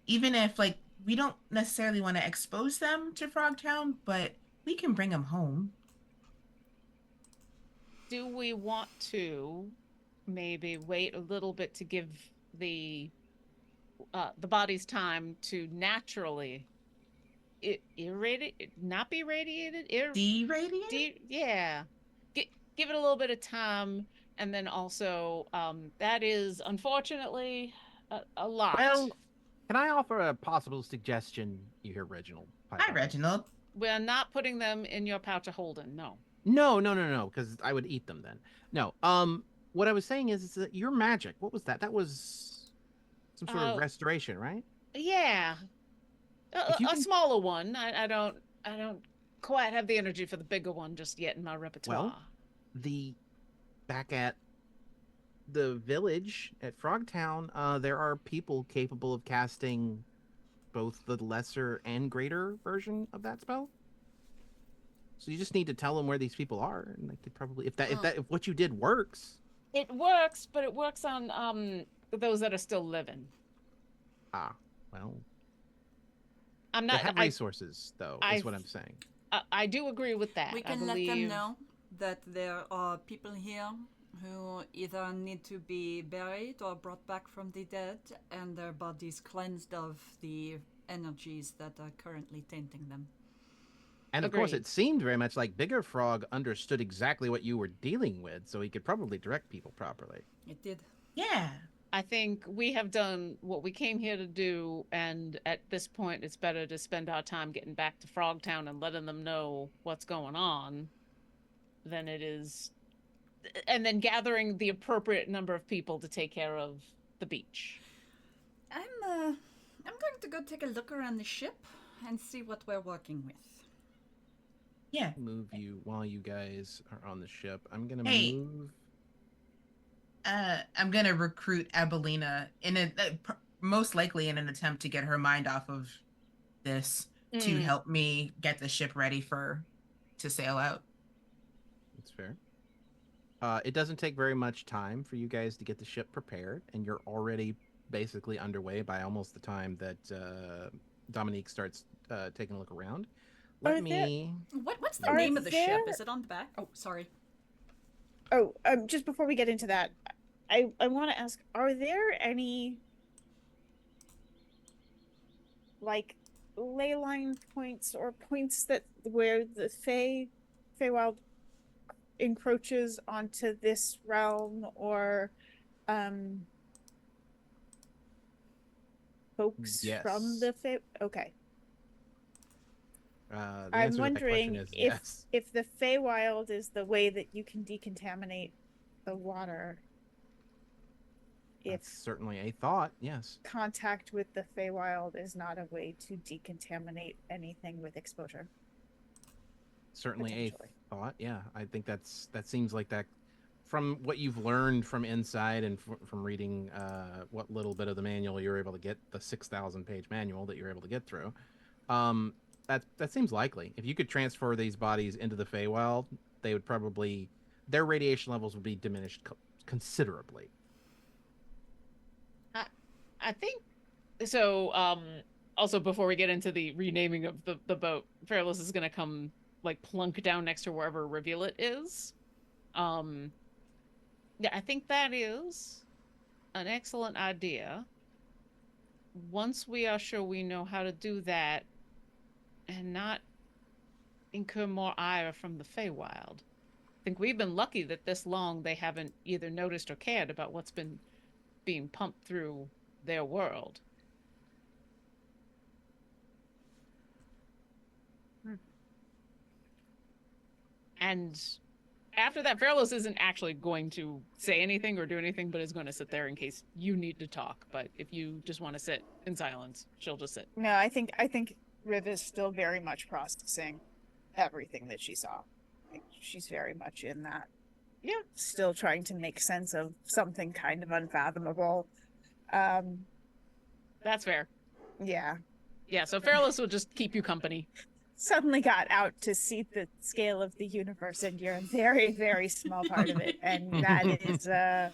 Even if, like, we don't necessarily want to expose them to Frogtown, but we can bring them home. Do we want to maybe wait a little bit to give the bodies time to naturally not be radiated? Deradiated? Yeah. Give it a little bit of time, and then also that is unfortunately a lot. Well, can I offer a possible suggestion? You hear Reginald. pipe Hi, up. Reginald. We're not putting them in your pouch of Holden. No. No, because I would eat them then. No. What I was saying is that your magic. What was that? That was some sort of restoration, right? Yeah. If you A can- smaller one. I don't quite have the energy for the bigger one just yet in my repertoire. Back at the village at Frogtown, there are people capable of casting both the lesser and greater version of that spell. So you just need to tell them where these people are, and they could probably, if what you did works. It works, but it works on those that are still living. Ah, well, I'm they not. have resources though. Is what I'm saying. I do agree with that. We I can let them believe- know that there are people here who either need to be buried or brought back from the dead and their bodies cleansed of the energies that are currently tainting them. And of course, Agreed. it seemed very much like Bigger Frog understood exactly what you were dealing with, so he could probably direct people properly. It did. Yeah. I think we have done what we came here to do, and at this point, it's better to spend our time getting back to Frogtown and letting them know what's going on than it is, and then gathering the appropriate number of people to take care of the beach. I'm going to go take a look around the ship and see what we're working with. Yeah. Move you while you guys are on the ship. I'm gonna Hey. move. I'm gonna recruit Abelina most likely in an attempt to get her mind off of this to Mm. help me get the ship ready to sail out. That's fair. It doesn't take very much time for you guys to get the ship prepared, and you're already basically underway by almost the time that Dominique starts taking a look around. Let Are there- me. What's the Are name of the ship? there- Is it on the back? Oh, sorry. Oh, just before we get into that, I want to ask: are there any like ley line points or points that where the Feywild encroaches onto this realm, or folks from Yes. the Fey? Okay, The I'm answer to that question wondering is if yes. if the Feywild is the way that you can decontaminate the water. If That's certainly a thought. Yes. contact with the Feywild is not a way to decontaminate anything with exposure. Certainly a Potentially. thought. Yeah, I think that seems like that. From what you've learned from inside and from reading what little bit of the manual you're able to get, the 6,000-page manual that you're able to get through, that seems likely. If you could transfer these bodies into the Feywild, they would probably their radiation levels would be diminished considerably. I think so. Also, before we get into the renaming of the boat, Fairless is going to come like plunk down next to wherever Rivulet is. Yeah, I think that is an excellent idea. Once we are sure we know how to do that and not incur more ire from the Feywild. I think we've been lucky that this long they haven't either noticed or cared about what's been being pumped through their world. And after that, Fairless isn't actually going to say anything or do anything, but is going to sit there in case you need to talk. But if you just want to sit in silence, she'll just sit. No, I think Riv is still very much processing everything that she saw. Like, she's very much in that. Yeah. Still trying to make sense of something kind of unfathomable. That's fair. Yeah. Yeah, so Fairless will just keep you company. Suddenly got out to see the scale of the universe, and you're a very, very small part of it, and that is a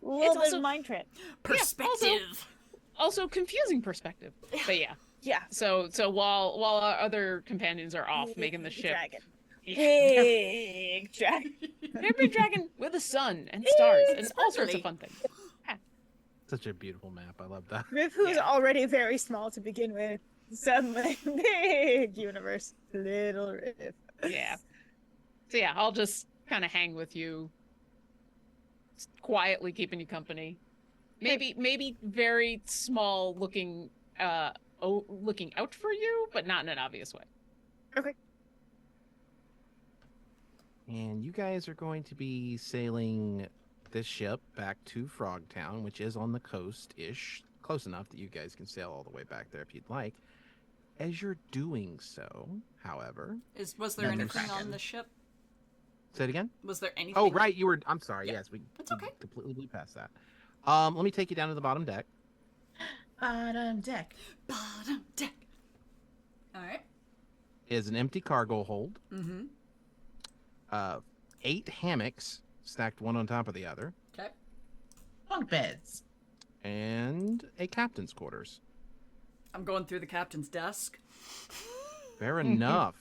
little bit also- of mind trip. Perspective. Also confusing perspective. But yeah. Yeah. So while our other companions are off making the ship. Dragon. Yeah. Big dragon. They're a big dragon with a sun and stars and all sorts of Sparkly. fun things. Such a beautiful map. I love that. Riv, who's Yeah. already very small to begin with, suddenly big universe, little Riv. Yeah. So yeah, I'll just kind of hang with you, quietly keeping you company. Maybe very small looking looking out for you, but not in an obvious way. Okay. And you guys are going to be sailing this ship back to Frogtown, which is on the coast-ish, close enough that you guys can sail all the way back there if you'd like. As you're doing so, however, Was there Another anything kraken. on the ship? say it again. Was there anything? Oh, right, you were. I'm sorry. Yeah. Yes, we That's okay. completely blew past that. Let me take you down to the bottom deck. Bottom deck. Bottom deck. All right. Is an empty cargo hold. Mm-hmm. 8 hammocks stacked one on top of the other, Okay. Bunk beds. and a captain's quarters. I'm going through the captain's desk. Fair enough.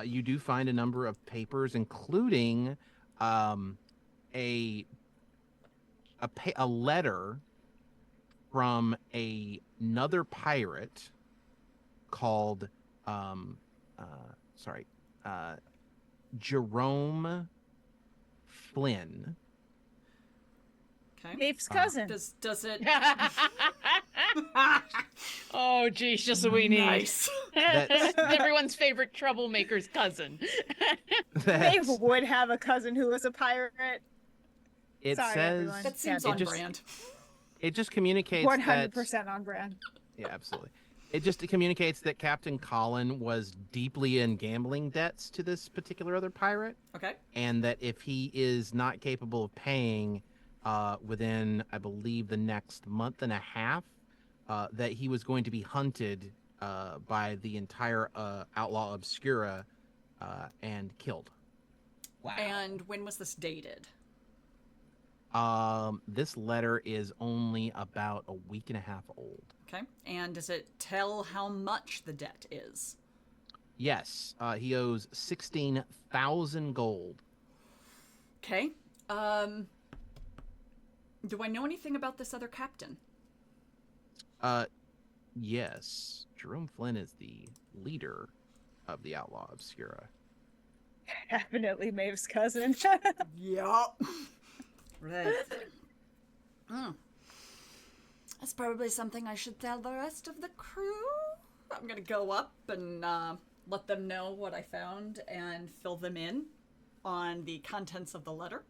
you do find a number of papers, including a a letter from another pirate called sorry, Jerome Flynn. Okay. Dave's cousin. Does it? Oh, geez, just what we need. Nice. That's- Everyone's favorite troublemaker's cousin. Dave would have a cousin who was a pirate. It Sorry, says everyone. That seems It on just- brand. it just communicates 100% on brand. Yeah, absolutely. It just communicates that Captain Colin was deeply in gambling debts to this particular other pirate, Okay. and that if he is not capable of paying within, I believe, the next month and a half, that he was going to be hunted by the entire Outlaw Obscura and killed. Wow. And when was this dated? This letter is only about a week and a half old. Okay. And does it tell how much the debt is? Yes, he owes 16,000 gold. Okay. Do I know anything about this other captain? Yes. Jerome Flynn is the leader of the Outlaw Obscura. Definitely Maeve's cousin. Yup. Right. That's probably something I should tell the rest of the crew. I'm gonna go up and let them know what I found and fill them in on the contents of the letter.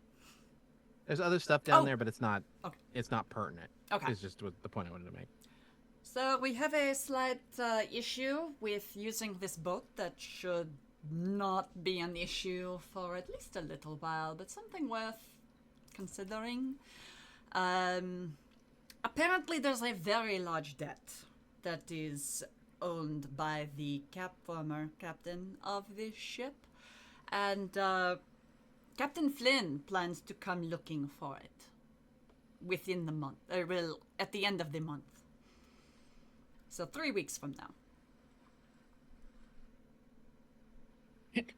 There's other stuff down Oh. there, but it's not. Okay. It's not pertinent. Okay. It's just what the point I wanted to make. So we have a slight issue with using this boat that should not be an issue for at least a little while, but something worth considering. Apparently there's a very large debt that is owned by the former captain of this ship, and Captain Flynn plans to come looking for it within the month, at the end of the month. So 3 weeks from now.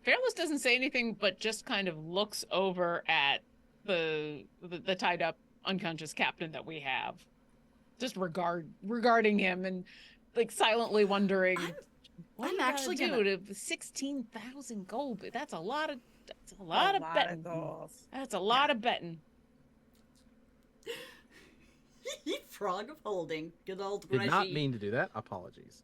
Fearless doesn't say anything, but just kind of looks over at the tied up unconscious captain that we have, just regarding him and like silently wondering. What I'm do you gotta actually do gonna- to 16,000 gold. That's a lot of betting. goals. That's a lot of betting. Frog of holding. Good old Did not Reggie. mean to do that. Apologies.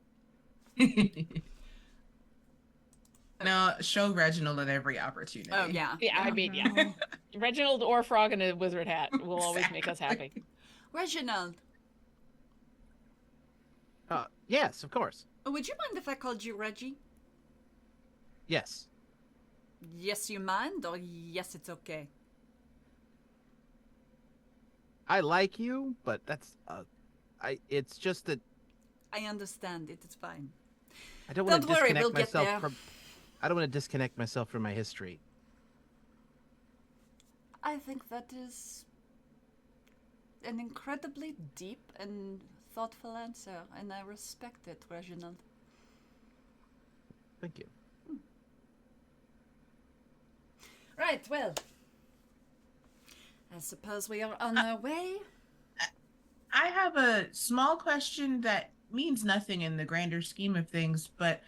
No, show Reginald at every opportunity. Oh, yeah. Yeah, I mean, yeah. Reginald or Frog in a wizard hat will always make us happy. Reginald, Yes, of course. would you mind if I called you Reggie? Yes. Yes, you mind, or yes, it's okay? I like you, but that's it's just that I understand it. It's fine. I don't want to Don't worry, disconnect we'll get myself there. from. I don't want to disconnect myself from my history. I think that is an incredibly deep and thoughtful answer, and I respect it, Reginald. Thank you. Right, well, I suppose we are on our way. I have a small question that means nothing in the grander scheme of things, but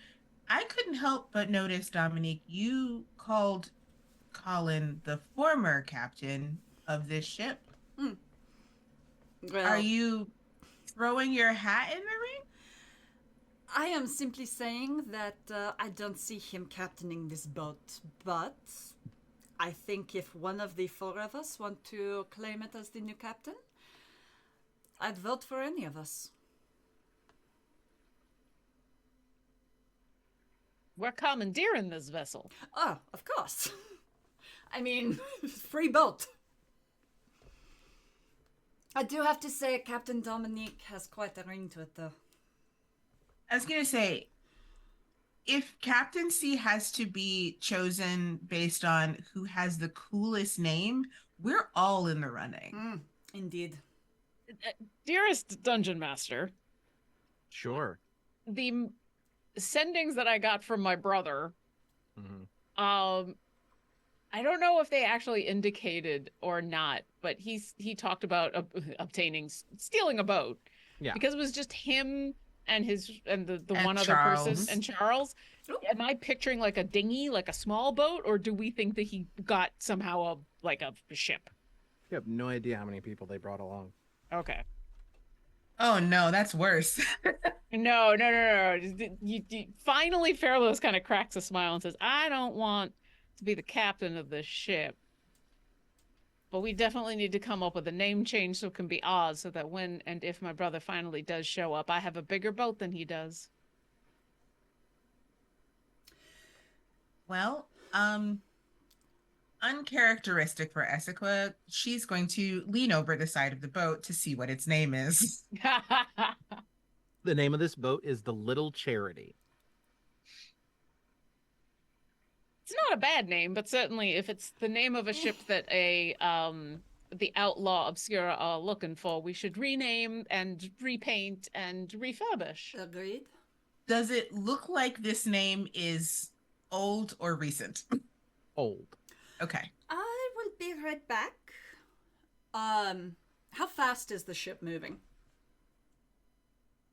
I couldn't help but notice, Dominique, you called Colin the former captain of this ship. Well, Are you throwing your hat in the ring? I am simply saying that I don't see him captaining this boat, but I think if one of the four of us want to claim it as the new captain, I'd vote for any of us. We're commandeering this vessel. Oh, of course. I mean, free boat. I do have to say, Captain Dominique has quite a ring to it, though. I was going to say, if captaincy has to be chosen based on who has the coolest name, we're all in the running. Indeed. Dearest Dungeon Master, Sure. the sendings that I got from my brother Mm-hmm. Um, I don't know if they actually indicated or not, but he talked about stealing a boat Yeah. because it was just him and the And one other person Charles. and Charles. Am I picturing like a dinghy, like a small boat, or do we think that he got somehow a ship? You have no idea how many people they brought along. Okay. Oh no, that's worse. No, no, no, no. Finally, Fairless kind of cracks a smile and says, "I don't want to be the captain of this ship, but we definitely need to come up with a name change so it can be Oz, so that when and if my brother finally does show up, I have a bigger boat than he does." Well, uncharacteristic for Essequa, she's going to lean over the side of the boat to see what its name is. The name of this boat is the Little Charity. It's not a bad name, but certainly if it's the name of a ship that the outlaw obscura are looking for, we should rename and repaint and refurbish. Agreed. Does it look like this name is old or recent? Old. Okay. I will be right back. How fast is the ship moving?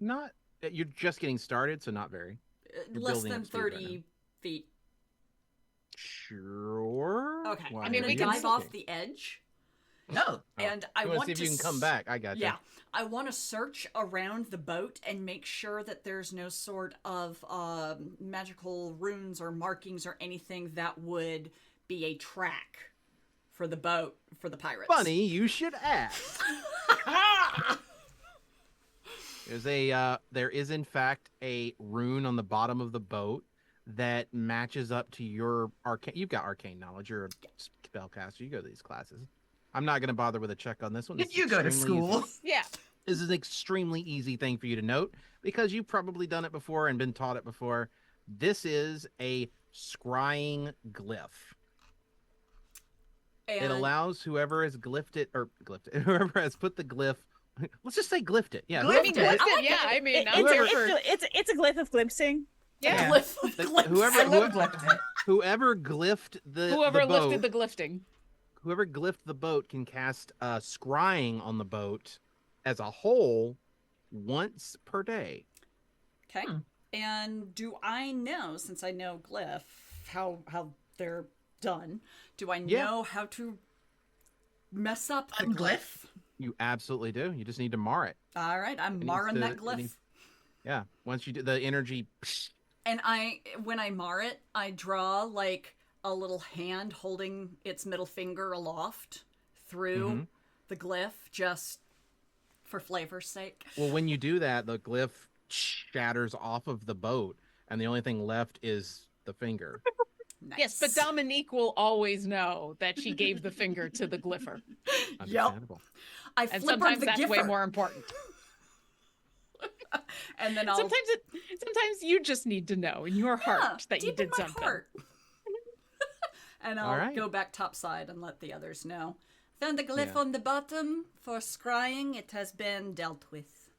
Not. You're just getting started, so not very. You're Less building than up speed right 30 feet. Sure. Okay. Why I mean, are we you can dive off asking? the edge. No. And I You want see if to you can come back. I got you. Yeah, I want to search around the boat and make sure that there's no sort of magical runes or markings or anything that would be a track for the boat for the pirates. Funny, you should ask. There is in fact a rune on the bottom of the boat that matches up to your arcane. You've got arcane knowledge. You're a spellcaster. You go to these classes. I'm not going to bother with a check on this one. This is You go to extremely school. easy. Yeah. This is an extremely easy thing for you to note because you've probably done it before and been taught it before. This is a scrying glyph. And It allows whoever has whoever has put the glyph. Let's just say glyphed it. Yeah, Glyphed I mean, it. glyphed I it. like Yeah, it. I mean, I'm Whoever- here for It's a glyph of glimpsing. yeah. glyph of glyphs. whoever- I love glyphed it. Whoever glyphed Whoever the boat, lifted the glifting. whoever glyphed the boat can cast scrying on the boat as a whole once per day. Okay. And do I know, since I know glyph, how they're done? Do I Yeah. know how to mess up the Unglyph? glyph? You absolutely do. You just need to mar it. All right, I'm needs marring to- that it glyph. needs- Yeah. Once you do the energy, And when I mar it, I draw like a little hand holding its middle finger aloft through the glyph, just for flavor's sake. well, when you do that, the glyph shatters off of the boat, and the only thing left is the finger. Nice. Yes, but Dominique will always know that she gave the finger to the glypher. Understandable. I And flippered sometimes the that's giffer, way more important. and then I'll Sometimes you just need to know in your heart that you deep in did my something. heart. And I'll All right. go back topside and let the others know. Found the glyph Yeah. on the bottom for scrying. It has been dealt with.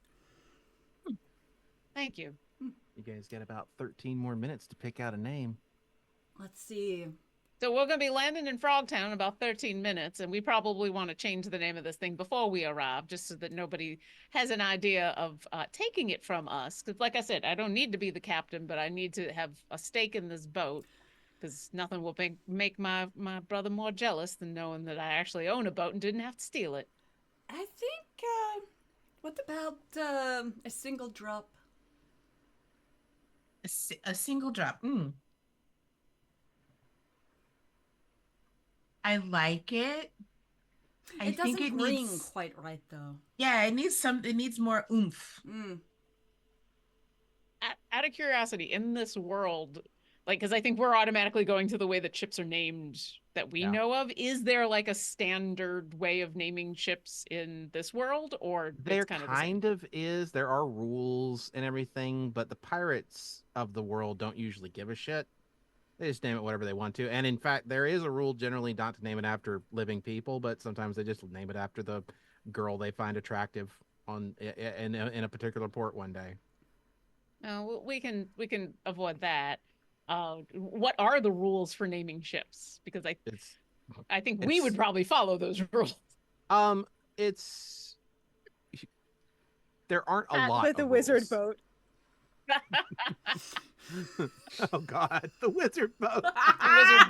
Thank you. You guys got about 13 more minutes to pick out a name. Let's see. So we're going to be landing in Frogtown in about 13 minutes, and we probably want to change the name of this thing before we arrive, just so that nobody has an idea of taking it from us. Because, like I said, I don't need to be the captain, but I need to have a stake in this boat. Because nothing will make my brother more jealous than knowing that I actually own a boat and didn't have to steal it. I think, what about a single drop? A single drop. I like it. It doesn't ring quite right, though. Yeah, it needs more oomph. Out of curiosity, in this world, like, because I think we're automatically going to the way that ships are named that we know of. Is there like a standard way of naming ships in this world, or There it's kind of is. There are rules and everything, but the pirates of the world don't usually give a shit. They just name it whatever they want to. And in fact, there is a rule generally not to name it after living people, but sometimes they just name it after the girl they find attractive in a particular port one day. No, we can avoid that. what are the rules for naming ships? Because It's I think we would probably follow those rules. it's there aren't a Hat lot with of a wizard rules. boat. Oh God, the wizard boat. The wizard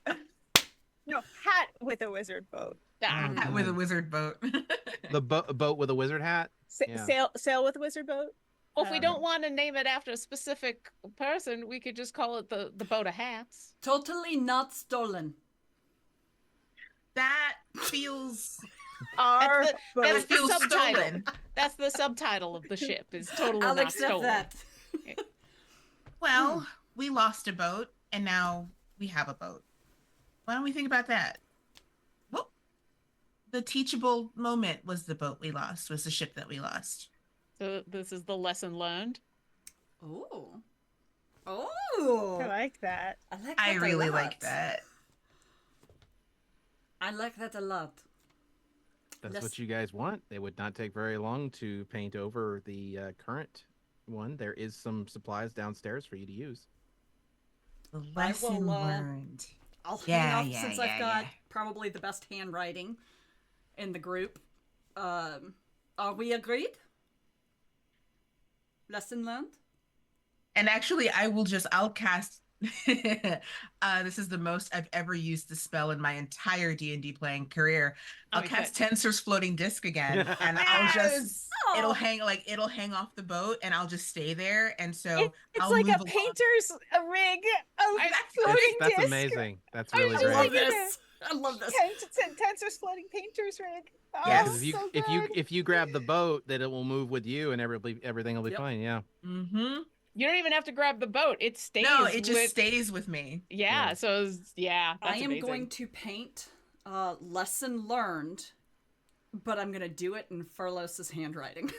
boat. No, hat with a wizard boat. Ah, Hat with a wizard boat. The boat with a wizard hat. Yeah. Sail with a wizard boat. well, if we don't want to name it after a specific person, we could just call it the boat of hats. Totally not stolen. That feels Our That's boat. That's the feels subtitle. stolen. That's the subtitle of the ship. Is totally I'll not accept stolen. that. Well, we lost a boat, and now we have a boat. Why don't we think about that? Well, the teachable moment was the boat we lost, was the ship that we lost. So this is the lesson learned. Oh. Oh. I like that. I like that I a really lot. like that. I like that a lot. That's Yes. what you guys want. It would not take very long to paint over the current one. There is some supplies downstairs for you to use. The I lesson will, learned. I'll Yeah, hang up yeah, since yeah, I've got yeah. probably the best handwriting in the group. Are we agreed? Lesson learned? And actually, I'll cast. This is the most I've ever used the spell in my entire D&D playing career. I'll Okay. cast Tensor's floating disc again, and I'll just it'll hang off the boat, and I'll just stay there. And so It's I'll like move a along. painter's rig of That's floating That's disc. amazing. That's really I great. love this. I love this. Tensor's floating painter's rig. Oh, Yes. Because so if good. you grab the boat, that it will move with you, and everything will be Yep. fine. Yeah. Mm-hmm. You don't even have to grab the boat. It stays. No, it just with... stays with me. Yeah. Yeah. So that's I am amazing. going to paint lesson learned, but I'm going to do it in Furlos's handwriting.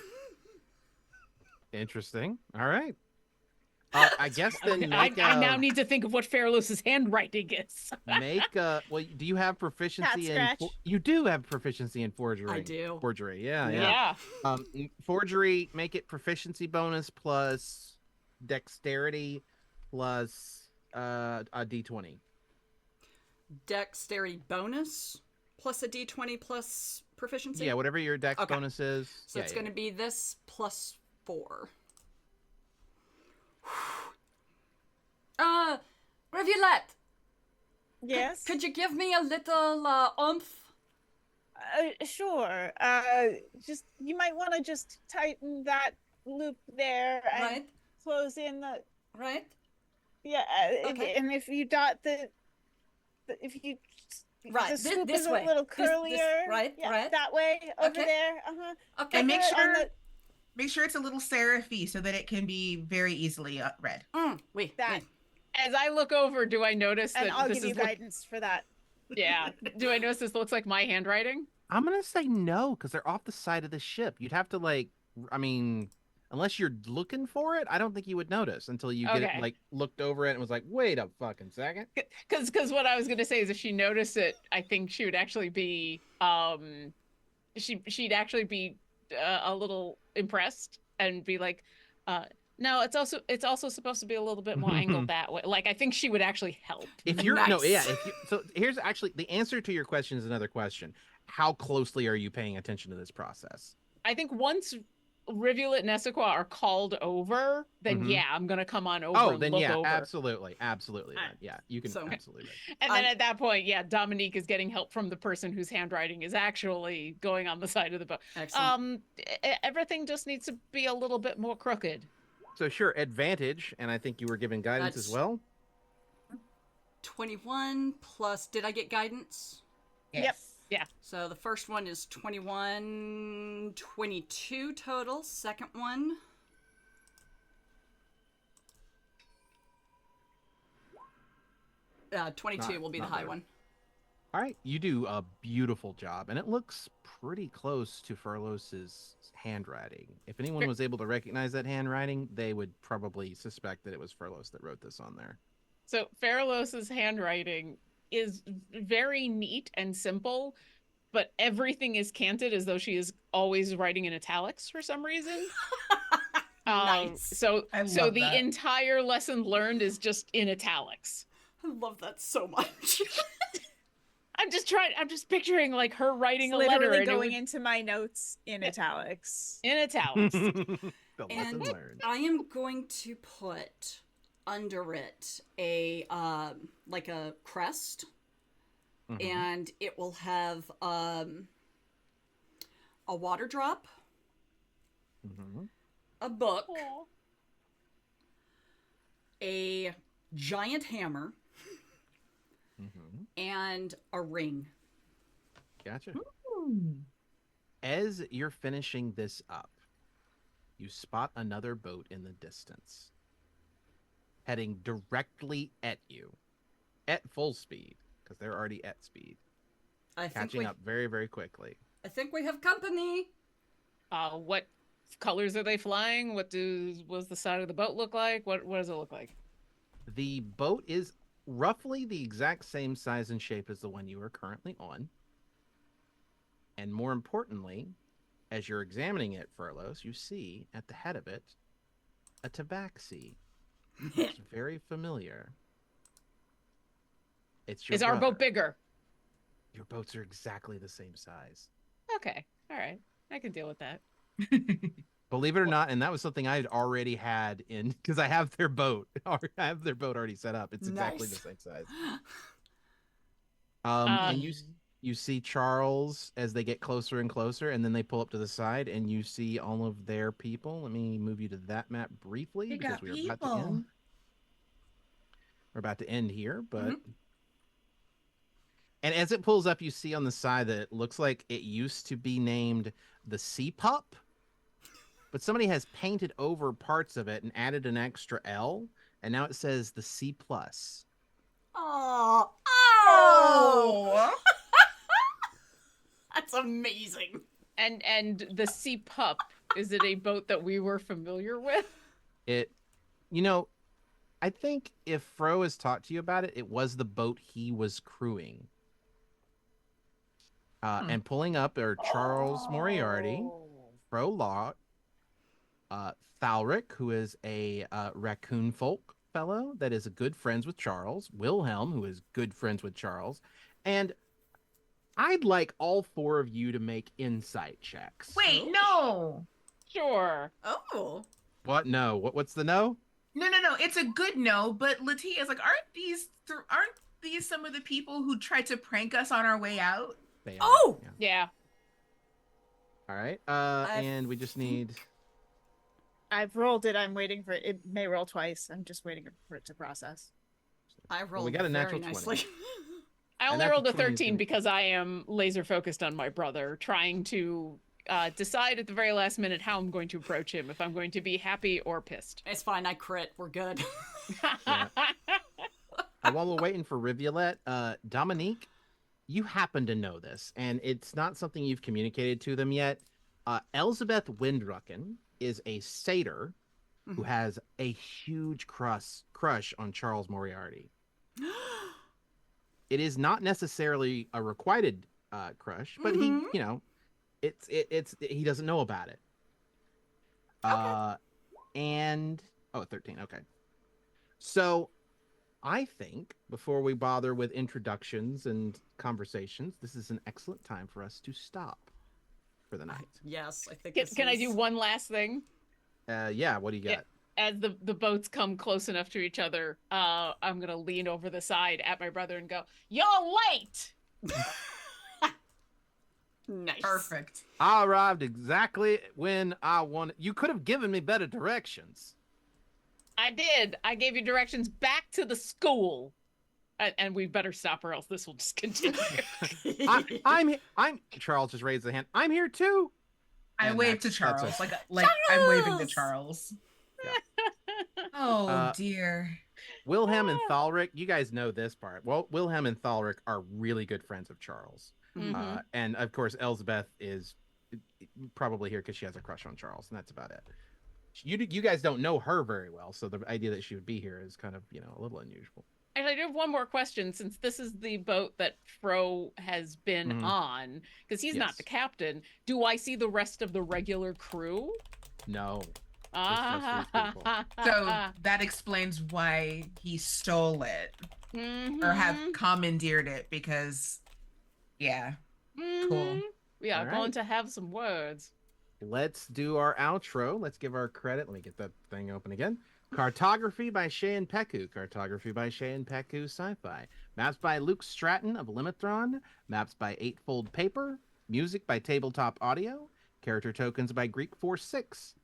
Interesting. All right. I guess then I make, now need to think of what Fairlos's handwriting is. make well, do you have proficiency in scratch. you do have proficiency in forgery? I do. Forgery. Yeah. Yeah. Forgery, make it proficiency bonus plus dexterity plus a d20. Dexterity bonus plus a d20 plus proficiency? Yeah, whatever your dex Okay. bonus is. So yeah, it's going to be this plus 4. Rivulette, Yes. could you give me a little oomph? Sure. Just you might want to just tighten that loop there and Right, close in the right. yeah. Okay. And if you dot the if you Right, the swoop this is way. a little This- curlier. right, Yeah, right. that way over Okay. there. Okay. And make Over on sure the- make sure it's a little serify so that it can be very easily read. Wait, That. wait. As I look over, do I notice And that I'll this give you is guidance for that. yeah? Do I notice this looks like my handwriting? I'm gonna say no because they're off the side of the ship. You'd have to I mean, unless you're looking for it, I don't think you would notice until you get Okay. it looked over it and was like, wait a fucking second. Because what I was gonna say is if she noticed it, I think she would actually be she'd actually be a little impressed and be like, no, it's also supposed to be a little bit more angled that way. Like I think she would actually help. If you're no, Nice. yeah. So here's actually the answer to your question is another question. How closely are you paying attention to this process? I think once Rivulet and Essequa are called over, then Mhm. yeah, I'm gonna come on over Oh, and then look yeah, over. absolutely. Then. Yeah, you can So- absolutely. And then I'm- at that point, yeah, Dominique is getting help from the person whose handwriting is actually going on the side of the boat. Excellent. Everything just needs to be a little bit more crooked. So sure, advantage, and I think you were given guidance as That's- well. 21 plus, did I get guidance? Yes. So the first one is 21, 22 total. Second one. Uh, 22 Not- will be the not high bad. one. All right, you do a beautiful job, and it looks pretty close to Furlos's handwriting. If anyone was able to recognize that handwriting, they would probably suspect that it was Furlos that wrote this on there. So Fairlos's handwriting is very neat and simple, but everything is canted as though she is always writing in italics for some reason. Nice. So I so love the that. entire lesson learned is just in italics. I love that so much. I'm just picturing like her writing a letter Literally and going into my notes in italics. in italics. The lesson And learned. I am going to put under it a like a crest, Mhm. and it will have a water drop, Mhm. a book, Aw. a giant hammer, Mhm. and a ring. Gotcha. Ooh. As you're finishing this up, you spot another boat in the distance, heading directly at you, at full speed, because they're already at speed, I think catching we up very, very quickly. I think we have company. What colors are they flying? Was the side of the boat look like? What does it look like? The boat is roughly the exact same size and shape as the one you are currently on. And more importantly, as you're examining it, Furlos, you see at the head of it a tabaxi. It's very familiar. It's your Is our brother. boat bigger? Your boats are exactly the same size. Okay. All right. I can deal with that. Believe it or not, and that was something I had already had in because I have their boat. I have their boat already set up. It's exactly Nice. the same size. Uh, And you see Charles as they get closer and closer, and then they pull up to the side, and you see all of their people. Let me move you to that map briefly They because got we are about to people. end. We're about to end here, but and as it pulls up, you see on the side that it looks like it used to be named the Sea Pup, but somebody has painted over parts of it and added an extra L, and now it says the C Plus. Oh, Oh. that's amazing. and the Sea Pup, is it a boat that we were familiar with? It, you know, I think if Fro has talked to you about it, it was the boat he was crewing. And pulling up are Charles Moriarty, Fro Law, Thalric, who is a raccoon folk fellow that is good friends with Charles, Wilhelm, who is good friends with Charles, and I'd like all four of you to make insight checks. Wait, Oh. no. Sure. Oh. What? No. What's the no? No. It's a good no, but Latia is like, aren't these some of the people who tried to prank us on our way out? They are. Oh! Yeah. Yeah. All right. I And we just need. I've rolled it. I'm waiting for it. It may roll twice. I'm just waiting for it to process. I rolled got a natural very 20. nicely. I And only that's rolled a a 20 is 13 gonna- because I am laser focused on my brother, trying to decide at the very last minute how I'm going to approach him, if I'm going to be happy or pissed. It's fine. I crit. We're good. Yeah. While we're waiting for Rivulet, Dominique, you happen to know this, and it's not something you've communicated to them yet. Elizabeth Windrucken is a satyr who has a huge crush on Charles Moriarty. It is not necessarily a requited crush, but he, you know, it's he doesn't know about it. And 13, okay. So I think before we bother with introductions and conversations, this is an excellent time for us to stop for the night. Yes, I think. Can I do one last thing? Yeah, what do you got? As the boats come close enough to each other, I'm gonna lean over the side at my brother and go, "You're late." Nice. Perfect. I arrived exactly when I wanted. You could have given me better directions. I did. I gave you directions back to the school, and we better stop, or else this will just continue. I'm. Charles just raised a hand. I'm here too. I And wave to that's Charles, us. like I'm waving to Charles! Charles. Oh Uh, dear. Wilhelm and Thalric, you guys know this part. Well, Wilhelm and Thalric are really good friends of Charles. Mhm. And of course, Elsbeth is probably here because she has a crush on Charles, and that's about it. You guys don't know her very well, so the idea that she would be here is kind of, a little unusual. And I do have one more question, since this is the boat that Fro has been Mhm. on, because he's Yes. not the captain. Do I see the rest of the regular crew? No. just these people. So that explains why he stole it or have commandeered it because, yeah, cool. We are All going right. to have some words. Let's do our outro. Let's give our credit. Let me get that thing open again. Cartography by Cheyenne Peku. Cartography by Cheyenne Peku Sci-Fi. Maps by Luke Stratton of Limithron. Maps by Eightfold Paper. Music by Tabletop Audio. Character tokens by Greek Force 6.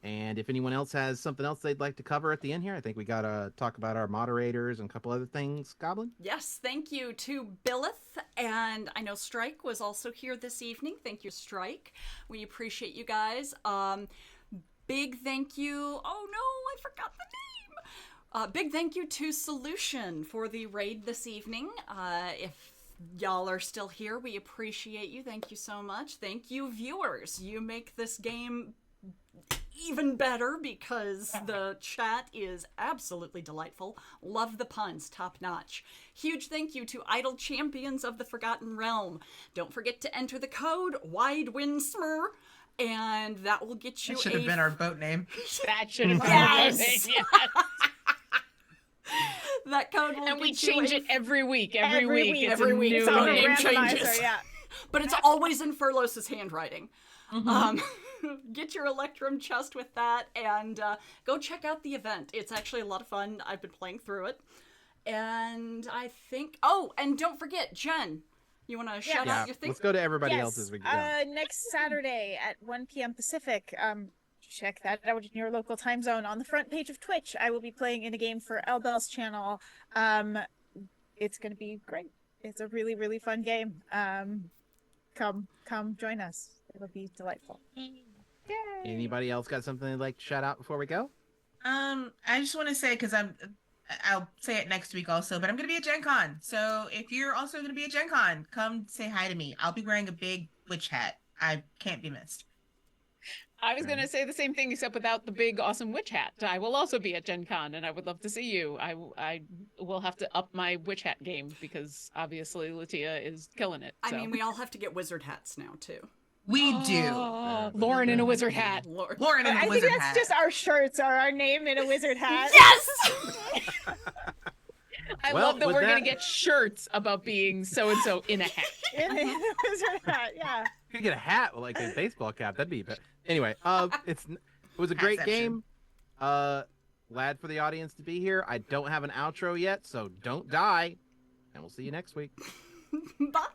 And if anyone else has something else they'd like to cover at the end here, I think we got to talk about our moderators and a couple other things. Goblin? Yes, thank you to Billith, and I know Strike was also here this evening. Thank you, Strike. We appreciate you guys. Big thank you. Oh no, I forgot the name. Big thank you to Solution for the raid this evening. If y'all are still here, we appreciate you. Thank you so much. Thank you, viewers. You make this game even better because the chat is absolutely delightful. Love the puns, top notch. Huge thank you to Idle Champions of the Forgotten Realm. Don't forget to enter the code WIDEWINSMR, and that will get you That should have been our boat name. That should have been Yes! yes. That code will And we get you change a- it every week. Every week. It's Every a week. new It's all name. name changes. Randomizer, yeah. But it's always in Furlos's handwriting. Get your Electrum chest with that, and go check out the event. It's actually a lot of fun. I've been playing through it. And I think... Oh, and don't forget, Jen, you want to shout Yeah, out your thing? let's go to everybody Yes. else's. Next Saturday at 1 p.m. Pacific. Check that out in your local time zone. On the front page of Twitch, I will be playing in a game for Elbel's channel. It's going to be great. It's a really, really fun game. Come join us. It'll be delightful. Anybody else got something they'd like to shout out before we go? I just want to say, because I'll say it next week also, but I'm going to be at Gen Con. So if you're also going to be at Gen Con, come say hi to me. I'll be wearing a big witch hat. I can't be missed. I was going to say the same thing, except without the big, awesome witch hat. I will also be at Gen Con, and I would love to see you. I will have to up my witch hat game, because obviously Latia is killing it. I so. mean, we all have to get wizard hats now, too. We do. Oh, Lauren in a wizard hat. Lord. Lauren in a I think wizard that's hat. just our shirts or our name in a wizard hat. Yes! I Well, love that with we're going that- to get shirts about being so-and-so in a hat. In a wizard hat, yeah. You could get a hat with like a baseball cap. That'd be. But anyway, it was a great Hatception. game. Glad for the audience to be here. I don't have an outro yet, so don't die, and we'll see you next week. Bye!